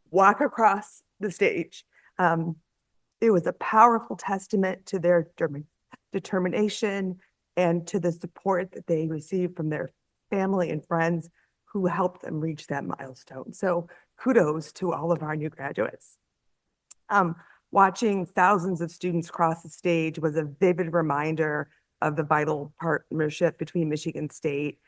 D: walk across the stage. It was a powerful testament to their determination and to the support that they received from their family and friends who helped them reach that milestone. So kudos to all of our new graduates. Watching thousands of students cross the stage was a vivid reminder of the vital partnership between Michigan State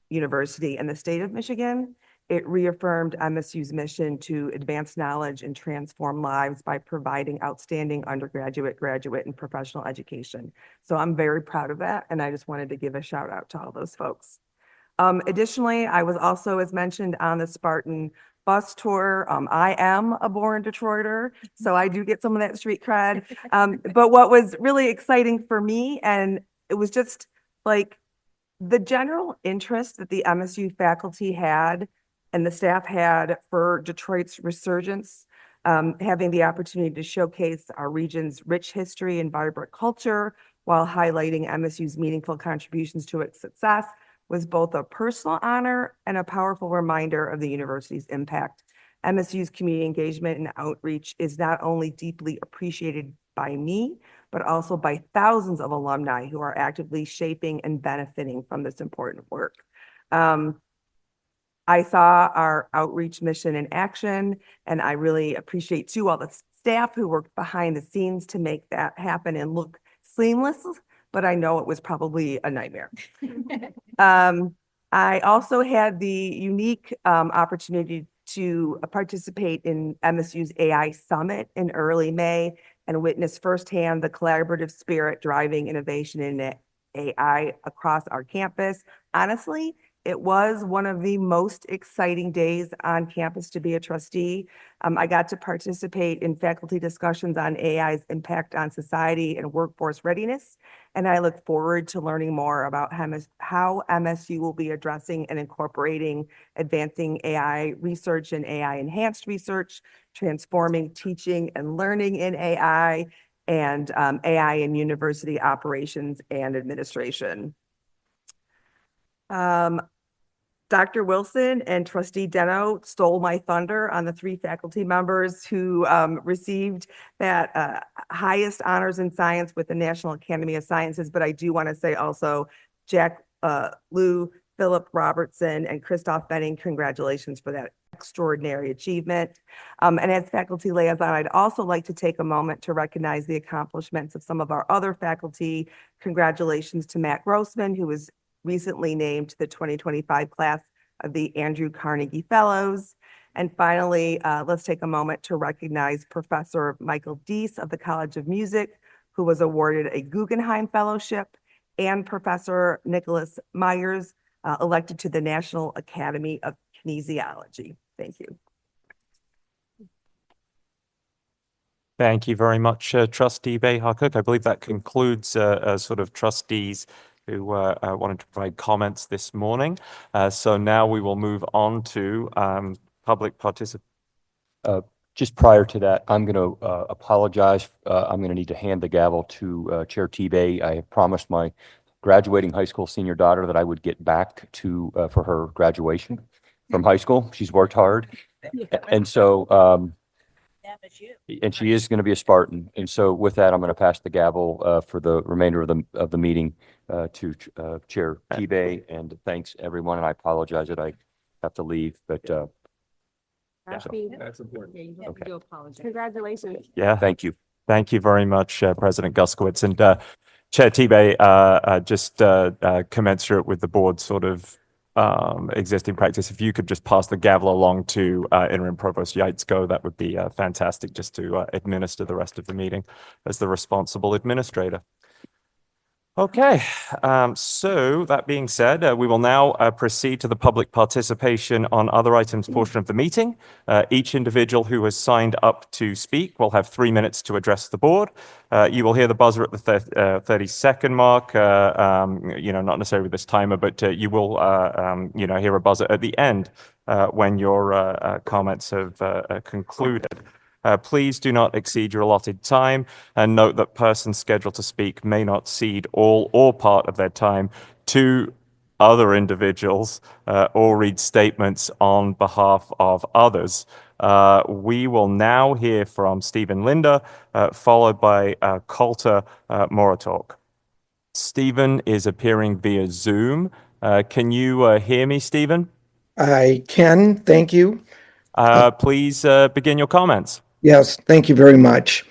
D: University and the state of Michigan. It reaffirmed MSU's mission to advance knowledge and transform lives by providing outstanding undergraduate, graduate, and professional education. So I'm very proud of that, and I just wanted to give a shout out to all those folks. Additionally, I was also, as mentioned, on the Spartan bus tour. I am a born Detroiter, so I do get some of that street cred. But what was really exciting for me, and it was just like the general interest that the MSU faculty had and the staff had for Detroit's resurgence, having the opportunity to showcase our region's rich history and vibrant culture while highlighting MSU's meaningful contributions to its success was both a personal honor and a powerful reminder of the university's impact. MSU's community engagement and outreach is not only deeply appreciated by me, but also by thousands of alumni who are actively shaping and benefiting from this important work. I saw our outreach mission in action, and I really appreciate too all the staff who worked behind the scenes to make that happen and look seamless, but I know it was probably a nightmare. I also had the unique opportunity to participate in MSU's AI Summit in early May and witness firsthand the collaborative spirit driving innovation in AI across our campus. Honestly, it was one of the most exciting days on campus to be a trustee. I got to participate in faculty discussions on AI's impact on society and workforce readiness, and I look forward to learning more about how MSU will be addressing and incorporating advancing AI research and AI enhanced research, transforming teaching and learning in AI, and AI in university operations and administration. Dr. Wilson and Trustee Deno stole my thunder on the 3 faculty members who received that highest honors in science with the National Academy of Sciences. But I do want to say also Jack Lou, Philip Robertson, and Christoph Benning, congratulations for that extraordinary achievement. And as faculty liaison, I'd also like to take a moment to recognize the accomplishments of some of our other faculty. Congratulations to Matt Grossman, who was recently named to the 2025 class of the Andrew Carnegie Fellows. And finally, let's take a moment to recognize Professor Michael Deese of the College of Music, who was awarded a Guggenheim Fellowship, and Professor Nicholas Myers, elected to the National Academy of Kinesiology. Thank you.
B: Thank you very much, Trustee Behar-Cook. I believe that concludes sort of trustees who wanted to provide comments this morning. So now we will move on to public participation.
A: Just prior to that, I'm going to apologize. I'm going to need to hand the gavel to Chair Tebay. I have promised my graduating high school senior daughter that I would get back to for her graduation from high school. She's worked hard. And so and she is going to be a Spartan. And so with that, I'm going to pass the gavel for the remainder of the meeting to Chair Tebay. And thanks everyone. And I apologize that I have to leave, but
K: That's important.
A: Okay.
J: Congratulations.
B: Yeah.
A: Thank you.
B: Thank you very much, President Guskowitz. And Chair Tebay, just commensurate with the board's sort of existing practice, if you could just pass the gavel along to Interim Provost Yaitzko, that would be fantastic, just to administer the rest of the meeting as the responsible administrator. Okay, so that being said, we will now proceed to the public participation on other items portion of the meeting. Each individual who has signed up to speak will have 3 minutes to address the board. You will hear the buzzer at the 30-second mark, not necessarily with this timer, but you will, hear a buzzer at the end when your comments have concluded. Please do not exceed your allotted time, and note that persons scheduled to speak may not cede all or part of their time to other individuals or read statements on behalf of others. We will now hear from Stephen Linder, followed by Colter Moratalk. Stephen is appearing via Zoom. Can you hear me, Stephen?
F: I can, thank you.
B: Please begin your comments.
F: Yes, thank you very much.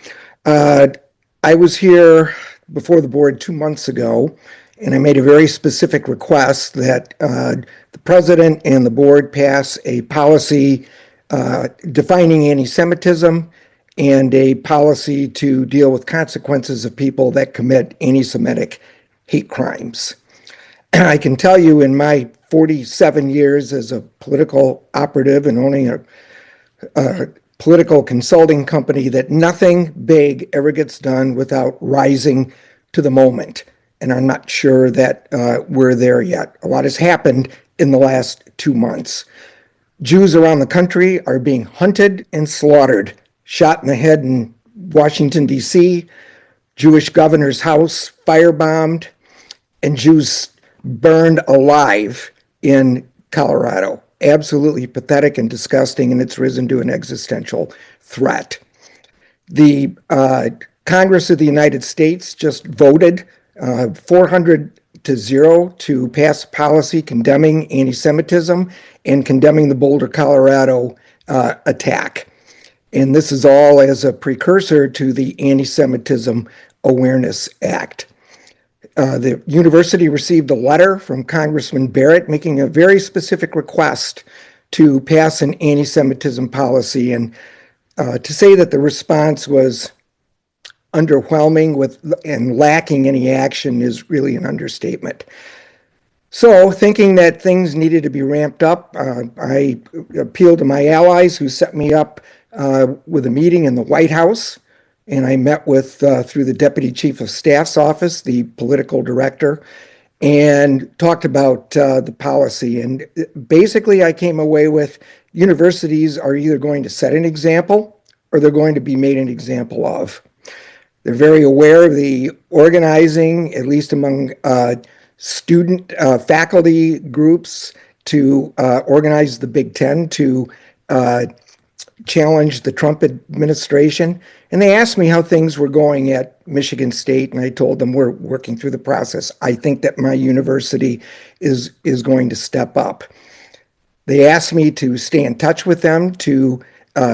F: I was here before the board 2 months ago, and I made a very specific request that the president and the board pass a policy defining anti-Semitism and a policy to deal with consequences of people that commit anti-Semitic hate crimes. I can tell you in my 47 years as a political operative and owning a political consulting company that nothing big ever gets done without rising to the moment. And I'm not sure that we're there yet. A lot has happened in the last 2 months. Jews around the country are being hunted and slaughtered, shot in the head in Washington, D.C., Jewish governor's house firebombed, and Jews burned alive in Colorado. Absolutely pathetic and disgusting, and it's risen to an existential threat. The Congress of the United States just voted 400-0 to pass a policy condemning anti-Semitism and condemning the Boulder, Colorado attack. And this is all as a precursor to the Anti-Semitism Awareness Act. The university received a letter from Congressman Barrett making a very specific request to pass an anti-Semitism policy, and to say that the response was underwhelming and lacking any action is really an understatement. So, thinking that things needed to be ramped up, I appealed to my allies who set me up with a meeting in the White House. And I met with, through the Deputy Chief of Staff's office, the political director, and talked about the policy. And basically, I came away with universities are either going to set an example or they're going to be made an example of. They're very aware of the organizing, at least among student faculty groups, to organize the Big Ten to challenge the Trump administration. And they asked me how things were going at Michigan State, and I told them we're working through the process. I think that my university is going to step up. They asked me to stay in touch with them to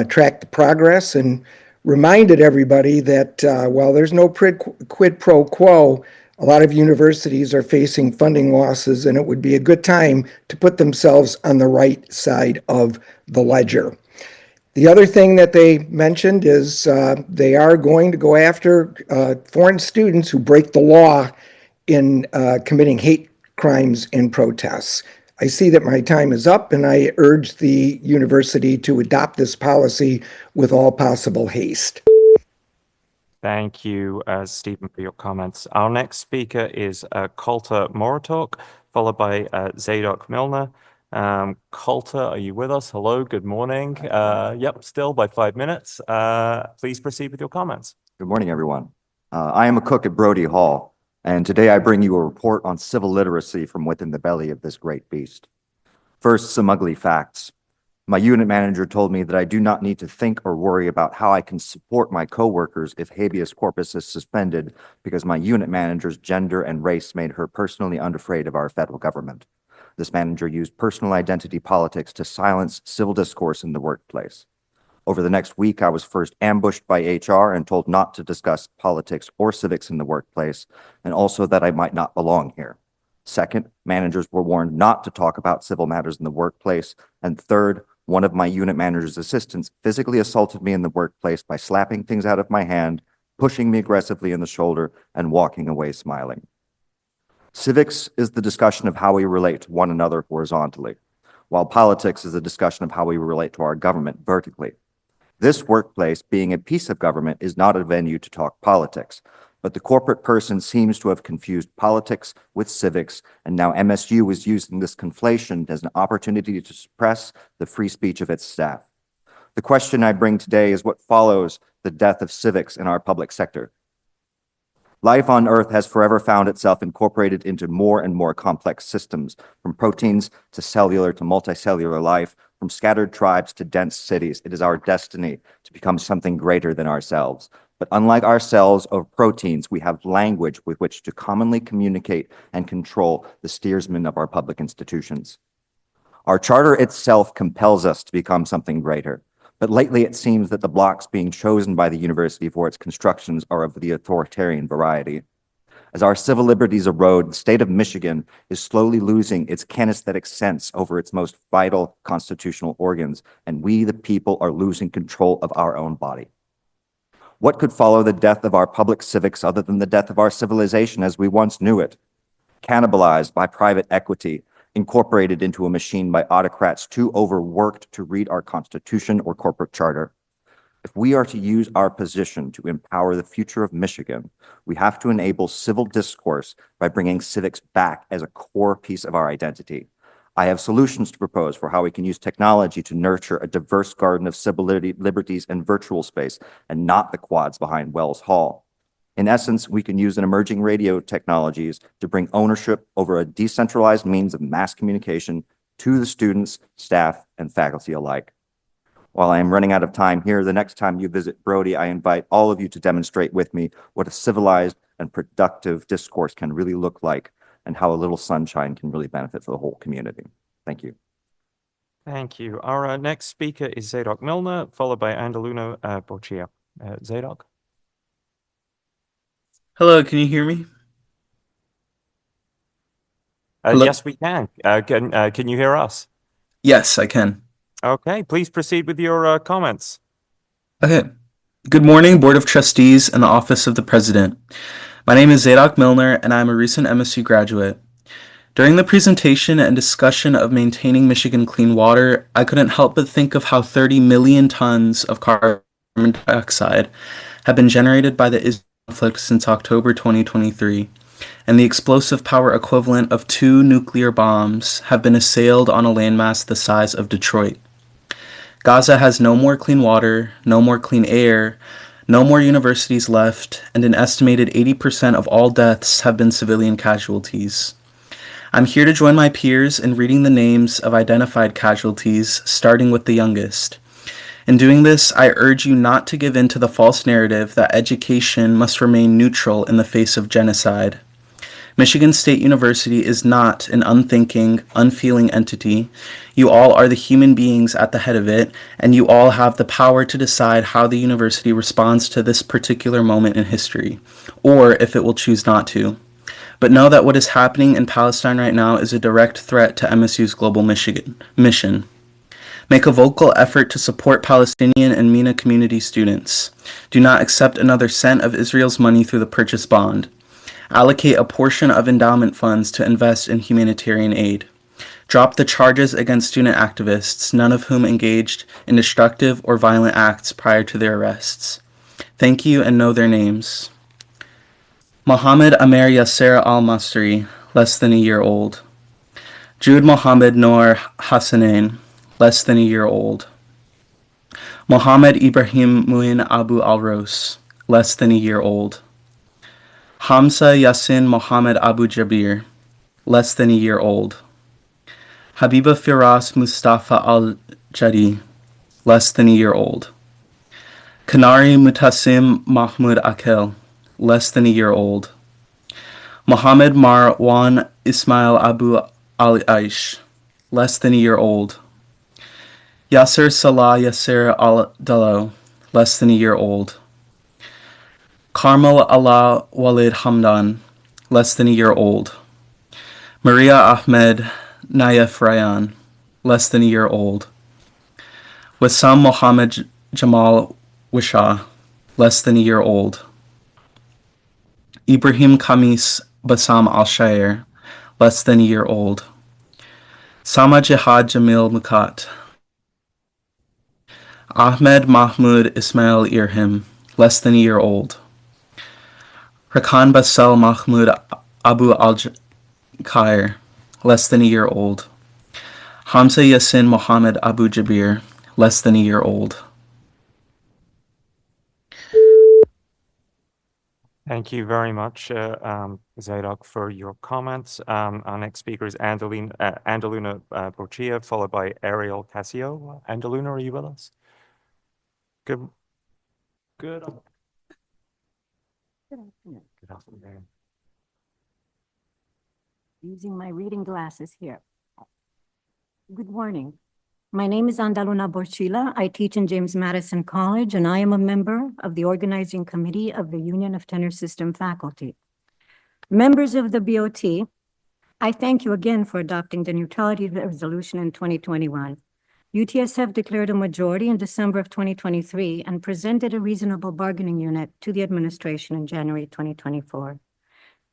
F: track the progress, and reminded everybody that while there's no quid pro quo, a lot of universities are facing funding losses, and it would be a good time to put themselves on the right side of the ledger. The other thing that they mentioned is they are going to go after foreign students who break the law in committing hate crimes and protests. I see that my time is up, and I urge the university to adopt this policy with all possible haste.
B: Thank you, Stephen, for your comments. Our next speaker is Colter Moratalk, followed by Zadok Milner. Colter, are you with us? Hello, good morning. Yep, still by 5 minutes. Please proceed with your comments.
V: Good morning, everyone. I am a cook at Brody Hall, and today I bring you a report on civil literacy from within the belly of this great beast. First, some ugly facts. My unit manager told me that I do not need to think or worry about how I can support my coworkers if habeas corpus is suspended because my unit manager's gender and race made her personally unafraid of our federal government. This manager used personal identity politics to silence civil discourse in the workplace. Over the next week, I was first ambushed by HR and told not to discuss politics or civics in the workplace, and also that I might not belong here. Second, managers were warned not to talk about civil matters in the workplace. And third, one of my unit manager's assistants physically assaulted me in the workplace by slapping things out of my hand, pushing me aggressively in the shoulder, and walking away smiling. Civics is the discussion of how we relate to one another horizontally, while politics is a discussion of how we relate to our government vertically. This workplace, being a piece of government, is not a venue to talk politics, but the corporate person seems to have confused politics with civics, and now MSU is using this conflation as an opportunity to suppress the free speech of its staff. The question I bring today is what follows the death of civics in our public sector. Life on Earth has forever found itself incorporated into more and more complex systems, from proteins to cellular to multicellular life, from scattered tribes to dense cities. It is our destiny to become something greater than ourselves. But unlike our cells or proteins, we have language with which to commonly communicate and control the steersman of our public institutions. Our charter itself compels us to become something greater. But lately, it seems that the blocks being chosen by the university for its constructions are of the authoritarian variety. As our civil liberties erode, the state of Michigan is slowly losing its kinesthetic sense over its most vital constitutional organs, and we, the people, are losing control of our own body. What could follow the death of our public civics other than the death of our civilization as we once knew it? Cannibalized by private equity, incorporated into a machine by autocrats too overworked to read our Constitution or corporate charter. If we are to use our position to empower the future of Michigan, we have to enable civil discourse by bringing civics back as a core piece of our identity. I have solutions to propose for how we can use technology to nurture a diverse garden of civil liberties and virtual space, and not the quads behind Wells Hall. In essence, we can use an emerging radio technologies to bring ownership over a decentralized means of mass communication to the students, staff, and faculty alike. While I am running out of time here, the next time you visit Brody, I invite all of you to demonstrate with me what a civilized and productive discourse can really look like, and how a little sunshine can really benefit for the whole community. Thank you.
B: Thank you. Our next speaker is Zadok Milner, followed by Andaluna Bochia. Zadok?
E: Hello, can you hear me? Hello?
B: Yes, we can. Can you hear us?
E: Yes, I can.
B: Okay, please proceed with your comments.
E: Okay. Good morning, Board of Trustees and the Office of the President. My name is Zadok Milner, and I'm a recent MSU graduate. During the presentation and discussion of maintaining Michigan clean water, I couldn't help but think of how 30 million tons of carbon dioxide have been generated by the Israel conflict since October 2023, and the explosive power equivalent of 2 nuclear bombs have been assailed on a landmass the size of Detroit. Gaza has no more clean water, no more clean air, no more universities left, and an estimated 80% of all deaths have been civilian casualties. I'm here to join my peers in reading the names of identified casualties, starting with the youngest. In doing this, I urge you not to give in to the false narrative that education must remain neutral in the face of genocide. Michigan State University is not an unthinking, unfeeling entity. You all are the human beings at the head of it, and you all have the power to decide how the university responds to this particular moment in history, or if it will choose not to. But know that what is happening in Palestine right now is a direct threat to MSU's global mission. Make a vocal effort to support Palestinian and MENA community students. Do not accept another cent of Israel's money through the purchase bond. Allocate a portion of endowment funds to invest in humanitarian aid. Drop the charges against student activists, none of whom engaged in destructive or violent acts prior to their arrests. Thank you, and know their names. Mohammed Amer Yasser al-Masri, less than a year old. Jude Mohammed Noor Hassanein, less than a year old. Mohammed Ibrahim Muin Abu Al-Ros, less than a year old. Hamza Yassin Mohammed Abu Jabir, less than a year old. Habiba Firas Mustafa Al-Jadi, less than a year old. Kanari Mutasim Mahmoud Akel, less than a year old. Mohammed Marwan Ismail Abu Al-Aish, less than a year old. Yasser Salah Yasser Al-Dallo, less than a year old. Karmal Allah Walid Hamdan, less than a year old. Maria Ahmed Nayef Rayan, less than a year old. Wissam Mohammed Jamal Wisha, less than a year old. Ibrahim Kamis Bassam Al-Shair, less than a year old. Sama Jihad Jamil Mukat. Ahmed Mahmoud Ismail Irhim, less than a year old. Rakan Basel Mahmoud Abu Al-Khair, less than a year old. Hamza Yassin Mohammed Abu Jabir, less than a year old.
B: Thank you very much, Zadok, for your comments. Our next speaker is Andaluna Borchia, followed by Ariel Casio. Andaluna, are you with us? Good. Good. Good afternoon.
G: Using my reading glasses here. Good morning. My name is Andaluna Borchila. I teach in James Madison College, and I am a member of the organizing committee of the Union of Tenure System Faculty. Members of the BOT, I thank you again for adopting the neutrality resolution in 2021. UTSF declared a majority in December of 2023 and presented a reasonable bargaining unit to the administration in January 2024.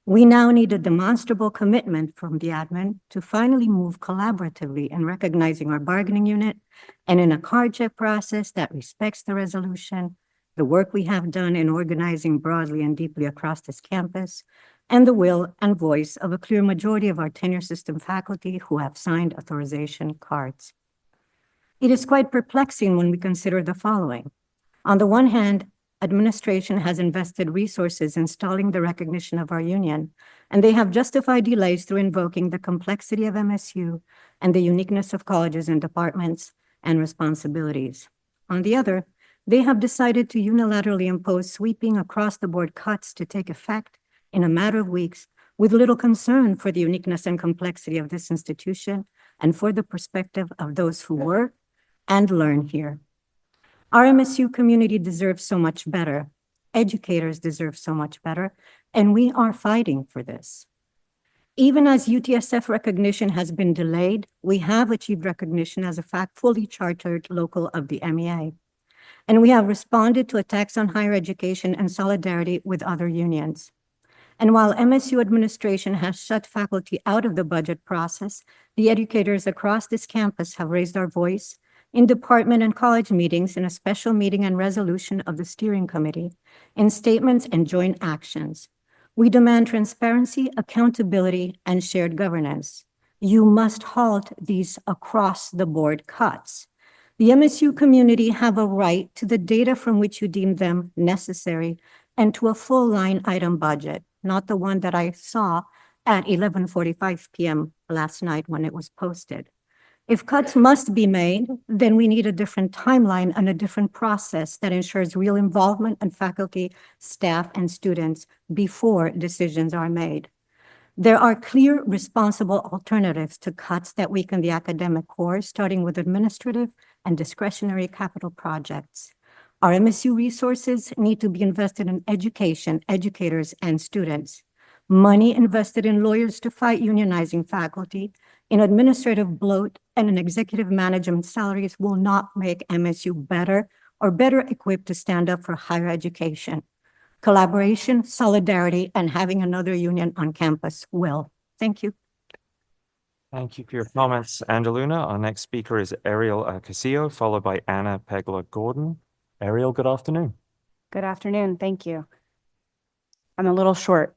G: We now need a demonstrable commitment from the admin to finally move collaboratively in recognizing our bargaining unit and in a card check process that respects the resolution, the work we have done in organizing broadly and deeply across this campus, and the will and voice of a clear majority of our tenure system faculty who have signed authorization cards. It is quite perplexing when we consider the following. On the one hand, administration has invested resources installing the recognition of our union, and they have justified delays through invoking the complexity of MSU and the uniqueness of colleges and departments and responsibilities. On the other, they have decided to unilaterally impose sweeping across-the-board cuts to take effect in a matter of weeks with little concern for the uniqueness and complexity of this institution and for the perspective of those who work and learn here. Our MSU community deserves so much better. Educators deserve so much better, and we are fighting for this. Even as UTSF recognition has been delayed, we have achieved recognition as a fully chartered local of the MEA. And we have responded to attacks on higher education and solidarity with other unions. And while MSU administration has shut faculty out of the budget process, the educators across this campus have raised our voice in department and college meetings, in a special meeting and resolution of the steering committee, in statements and joint actions. We demand transparency, accountability, and shared governance. You must halt these across-the-board cuts. The MSU community have a right to the data from which you deem them necessary and to a full line item budget, not the one that I saw at 11:45 p.m. last night when it was posted. If cuts must be made, then we need a different timeline and a different process that ensures real involvement in faculty, staff, and students before decisions are made. There are clear, responsible alternatives to cuts that weaken the academic core, starting with administrative and discretionary capital projects. Our MSU resources need to be invested in education, educators, and students. Money invested in lawyers to fight unionizing faculty, in administrative bloat, and in executive management salaries will not make MSU better or better equipped to stand up for higher education. Collaboration, solidarity, and having another union on campus will. Thank you.
B: Thank you for your comments, Andaluna. Our next speaker is Ariel Casio, followed by Anna Pegler-Gordon. Ariel, good afternoon.
P: Good afternoon. Thank you. I'm a little short.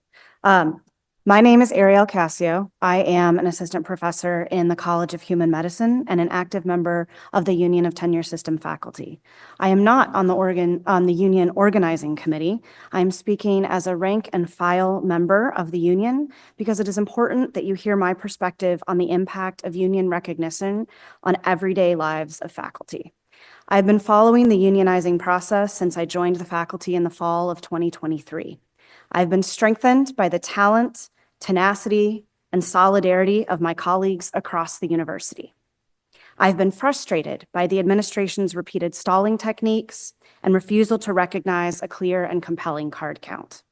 P: My name is Ariel Casio. I am an assistant professor in the College of Human Medicine and an active member of the Union of Tenure System Faculty. I am not on the union organizing committee. I'm speaking as a rank and file member of the union because it is important that you hear my perspective on the impact of union recognition on everyday lives of faculty. I've been following the unionizing process since I joined the faculty in the fall of 2023. I've been strengthened by the talent, tenacity, and solidarity of my colleagues across the university. I've been frustrated by the administration's repeated stalling techniques and refusal to recognize a clear and compelling card count.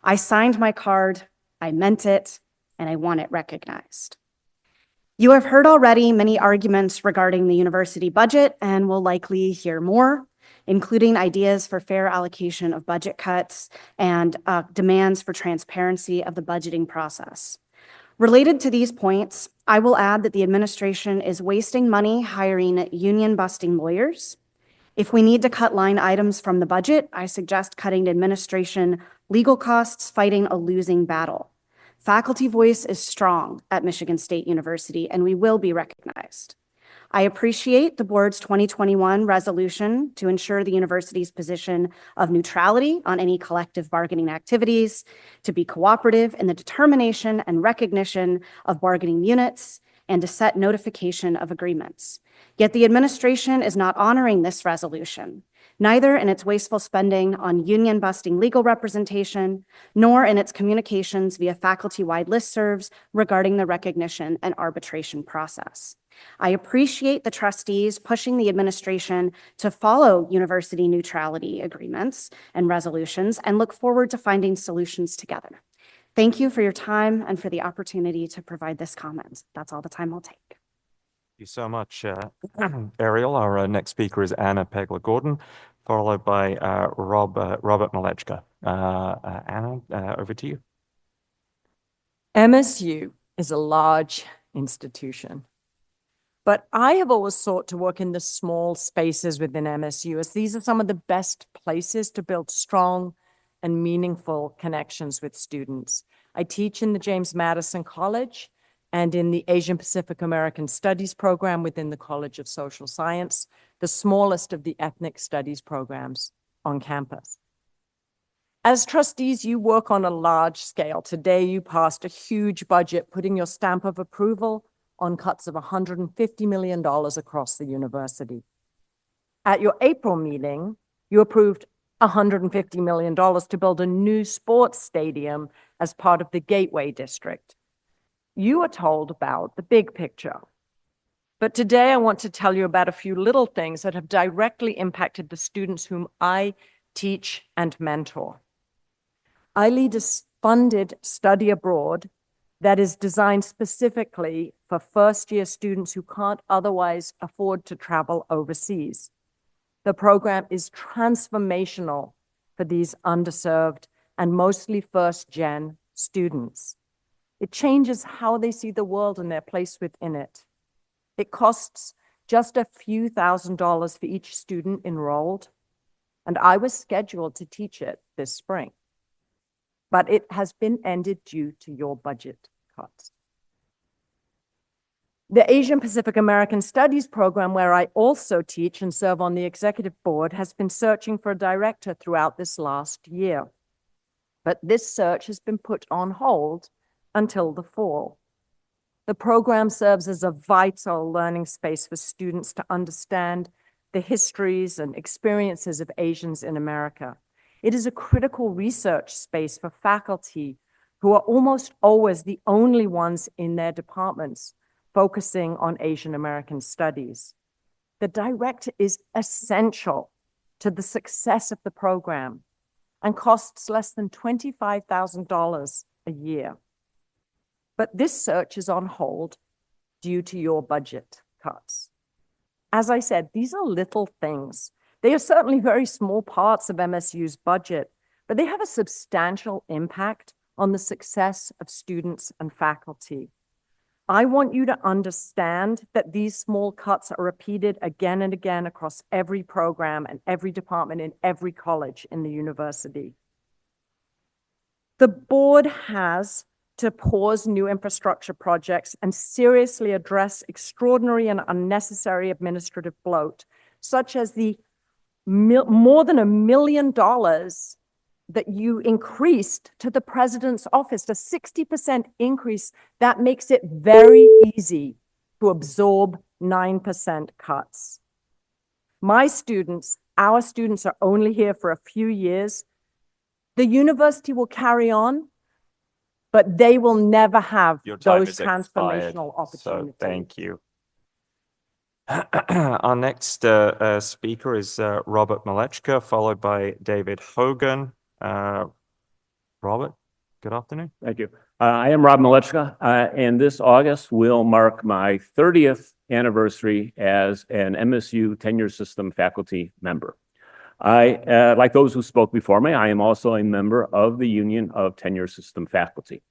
P: I signed my card, I meant it, and I want it recognized. You have heard already many arguments regarding the university budget and will likely hear more, including ideas for fair allocation of budget cuts and demands for transparency of the budgeting process. Related to these points, I will add that the administration is wasting money hiring union-busting lawyers. If we need to cut line items from the budget, I suggest cutting administration legal costs, fighting a losing battle. Faculty voice is strong at Michigan State University, and we will be recognized. I appreciate the board's 2021 resolution to ensure the university's position of neutrality on any collective bargaining activities, to be cooperative in the determination and recognition of bargaining units, and to set notification of agreements. Yet the administration is not honoring this resolution, neither in its wasteful spending on union-busting legal representation, nor in its communications via faculty-wide listservs regarding the recognition and arbitration process. I appreciate the trustees pushing the administration to follow university neutrality agreements and resolutions and look forward to finding solutions together. Thank you for your time and for the opportunity to provide this comment. That's all the time I'll take.
B: Thank you so much, Ariel. Our next speaker is Anna Pegler-Gordon, followed by Robert Malechka. Anna, over to you.
I: MSU is a large institution, but I have always sought to work in the small spaces within MSU, as these are some of the best places to build strong and meaningful connections with students. I teach in the James Madison College and in the Asian Pacific American Studies program within the College of Social Science, the smallest of the ethnic studies programs on campus. As trustees, you work on a large scale. Today, you passed a huge budget, putting your stamp of approval on cuts of $150 million across the university. At your April meeting, you approved $150 million to build a new sports stadium as part of the Gateway District. You are told about the big picture. But today I want to tell you about a few little things that have directly impacted the students whom I teach and mentor. I lead a funded study abroad that is designed specifically for first-year students who can't otherwise afford to travel overseas. The program is transformational for these underserved and mostly first-gen students. It changes how they see the world and their place within it. It costs just a few $1,000s for each student enrolled, and I was scheduled to teach it this spring. But it has been ended due to your budget cuts. The Asian Pacific American Studies program, where I also teach and serve on the executive board, has been searching for a director throughout this last year. But this search has been put on hold until the fall. The program serves as a vital learning space for students to understand the histories and experiences of Asians in America. It is a critical research space for faculty who are almost always the only ones in their departments focusing on Asian American studies. The director is essential to the success of the program and costs less than $25,000 a year. But this search is on hold due to your budget cuts. As I said, these are little things. They are certainly very small parts of MSU's budget, but they have a substantial impact on the success of students and faculty. I want you to understand that these small cuts are repeated again and again across every program and every department in every college in the university. The board has to pause new infrastructure projects and seriously address extraordinary and unnecessary administrative bloat, such as the more than $1 million that you increased to the president's office, a 60% increase that makes it very easy to absorb 9% cuts. My students, our students are only here for a few years. The university will carry on, but they will never have those transformational opportunities.
B: So thank you. Our next speaker is Robert Malechka, followed by David Hogan. Robert, good afternoon.
N: Thank you. I am Rob Malechka, and this August will mark my 30th anniversary as an MSU tenure system faculty member. I, like those who spoke before me, I am also a member of the Union of Tenure System Faculty.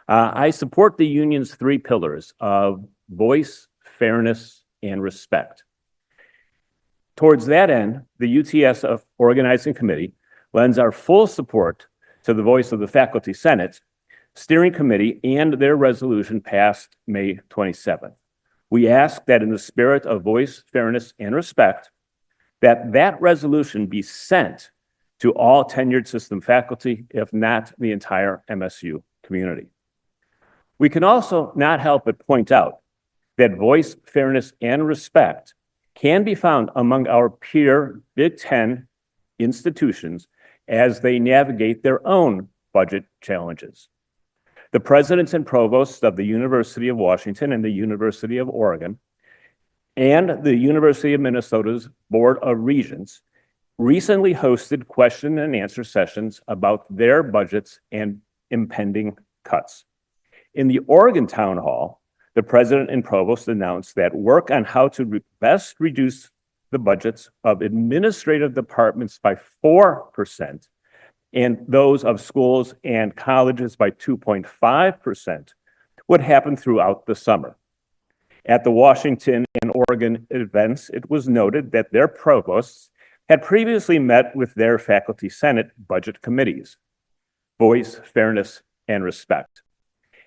N: I support the union's three pillars of voice, fairness, and respect. Towards that end, the UTS Organizing Committee lends our full support to the voice of the Faculty Senate, Steering Committee, and their resolution passed May 27th. We ask that in the spirit of voice, fairness, and respect, that resolution be sent to all tenured system faculty, if not the entire MSU community. We can also not help but point out that voice, fairness, and respect can be found among our peer Big Ten institutions as they navigate their own budget challenges. The presidents and provosts of the University of Washington and the University of Oregon and the University of Minnesota's Board of Regents recently hosted question and answer sessions about their budgets and impending cuts. In the Oregon Town Hall, the president and provost announced that work on how to best reduce the budgets of administrative departments by 4% and those of schools and colleges by 2.5% would happen throughout the summer. At the Washington and Oregon events, it was noted that their provosts had previously met with their faculty senate budget committees. Voice, fairness, and respect.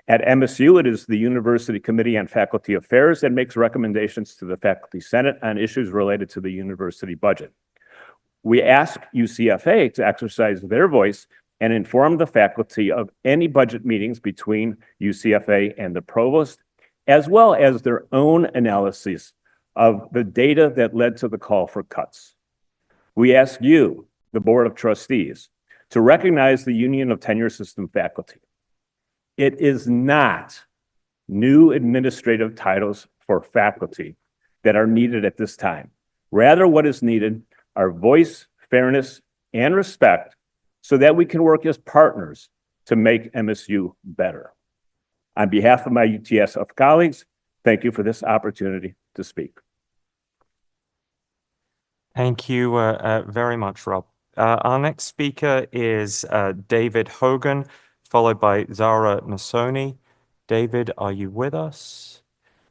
N: At MSU, it is the University Committee on Faculty Affairs that makes recommendations to the Faculty Senate on issues related to the university budget. We ask UCFA to exercise their voice and inform the faculty of any budget meetings between UCFA and the provost, as well as their own analysis of the data that led to the call for cuts. We ask you, the Board of Trustees, to recognize the Union of Tenure System Faculty. It is not new administrative titles for faculty that are needed at this time. Rather, what is needed are voice, fairness, and respect so that we can work as partners to make MSU better. On behalf of my UTSF colleagues, thank you for this opportunity to speak.
B: Thank you very much, Rob. Our next speaker is David Hogan, followed by Zara Nasoni. David, are you with us?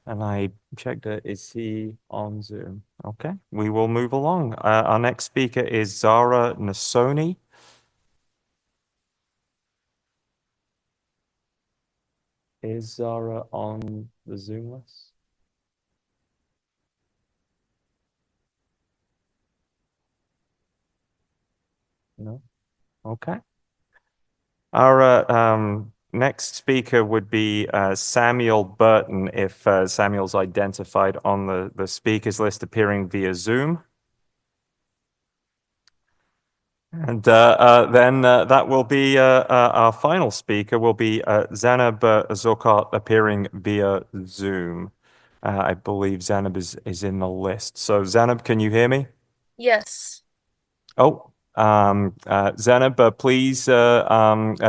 B: And I checked, is he on Zoom? Okay, we will move along. Our next speaker is Zara Nasoni. Is Zara on the Zoom list? No? Okay. Our next speaker would be Samuel Burton, if Samuel's identified on the speakers list appearing via Zoom. And then that will be our final speaker will be Zanab Zokat appearing via Zoom. I believe Zanab is in the list. So Zanab, can you hear me?
H: Yes.
B: Oh, Zanab, please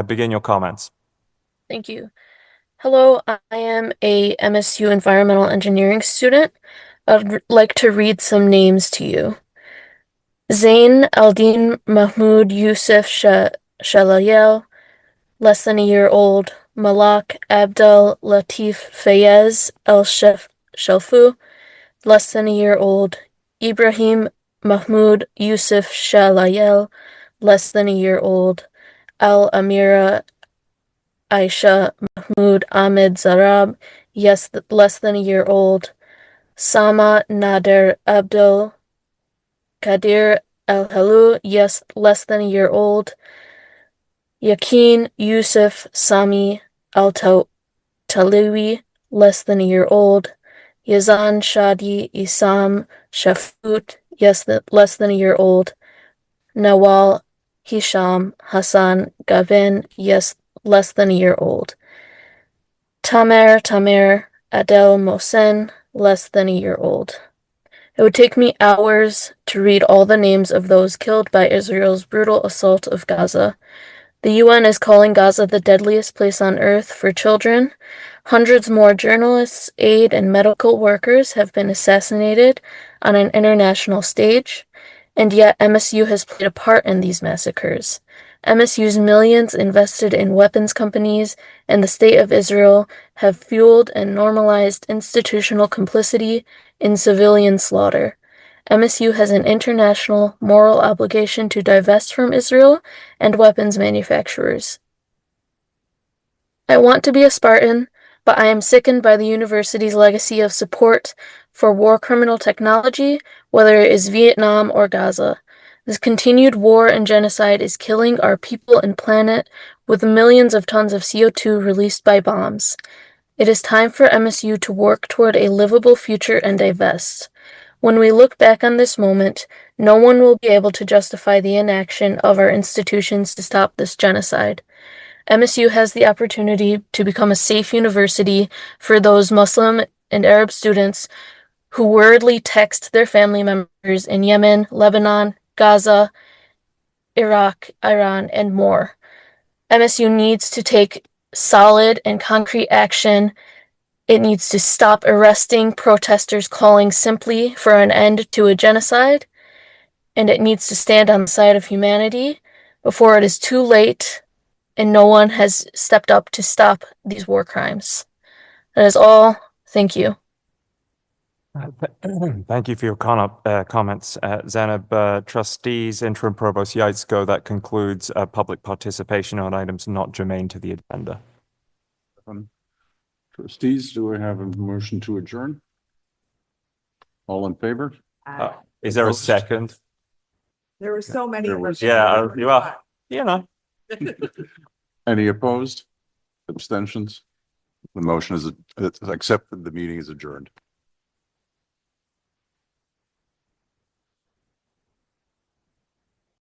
B: begin your comments.
H: Thank you. Hello, I am a MSU Environmental Engineering student. I'd like to read some names to you. Zain Aldin Mahmoud Yusuf Shalayel, less than a year old. Malak Abdel Latif Fayez El Shelfu, less than a year old. Ibrahim Mahmoud Yusuf Shalayel, less than a year old. Al Amira Aisha Mahmoud Ahmed Zarab, yes, less than a year old. Sama Nader Abdul Kadir El Halu, yes, less than a year old. Yakin Yusuf Sami Al Talawi, less than a year old. Yazan Shadi Isam Shafut, yes, less than a year old. Nawal Hisham Hassan Gavin, yes, less than a year old. Tamer Adel Mohsen, less than a year old. It would take me hours to read all the names of those killed by Israel's brutal assault of Gaza. The UN is calling Gaza the deadliest place on earth for children. Hundreds more journalists, aid, and medical workers have been assassinated on an international stage, and yet MSU has played a part in these massacres. MSU's millions invested in weapons companies and the state of Israel have fueled and normalized institutional complicity in civilian slaughter. MSU has an international moral obligation to divest from Israel and weapons manufacturers. I want to be a Spartan, but I am sickened by the university's legacy of support for war criminal technology, whether it is Vietnam or Gaza. This continued war and genocide is killing our people and planet with millions of tons of CO2 released by bombs. It is time for MSU to work toward a livable future and divest. When we look back on this moment, no one will be able to justify the inaction of our institutions to stop this genocide. MSU has the opportunity to become a safe university for those Muslim and Arab students who wordly text their family members in Yemen, Lebanon, Gaza, Iraq, Iran, and more. MSU needs to take solid and concrete action. It needs to stop arresting protesters calling simply for an end to a genocide, and it needs to stand on the side of humanity before it is too late and no one has stepped up to stop these war crimes. That is all. Thank you.
B: Thank you for your comments, Zanab. Trustees, Interim Provost Yaitsko, that concludes public participation on items not germane to the agenda.
M: Trustees, do I have a motion to adjourn? All in favor?
B: Is there a
M: Opposed?
B: second?
D: There were so many.
M: There was-
B: Yeah, you are. You know.
M: Any opposed? Abstentions? The motion is accepted. The meeting is adjourned.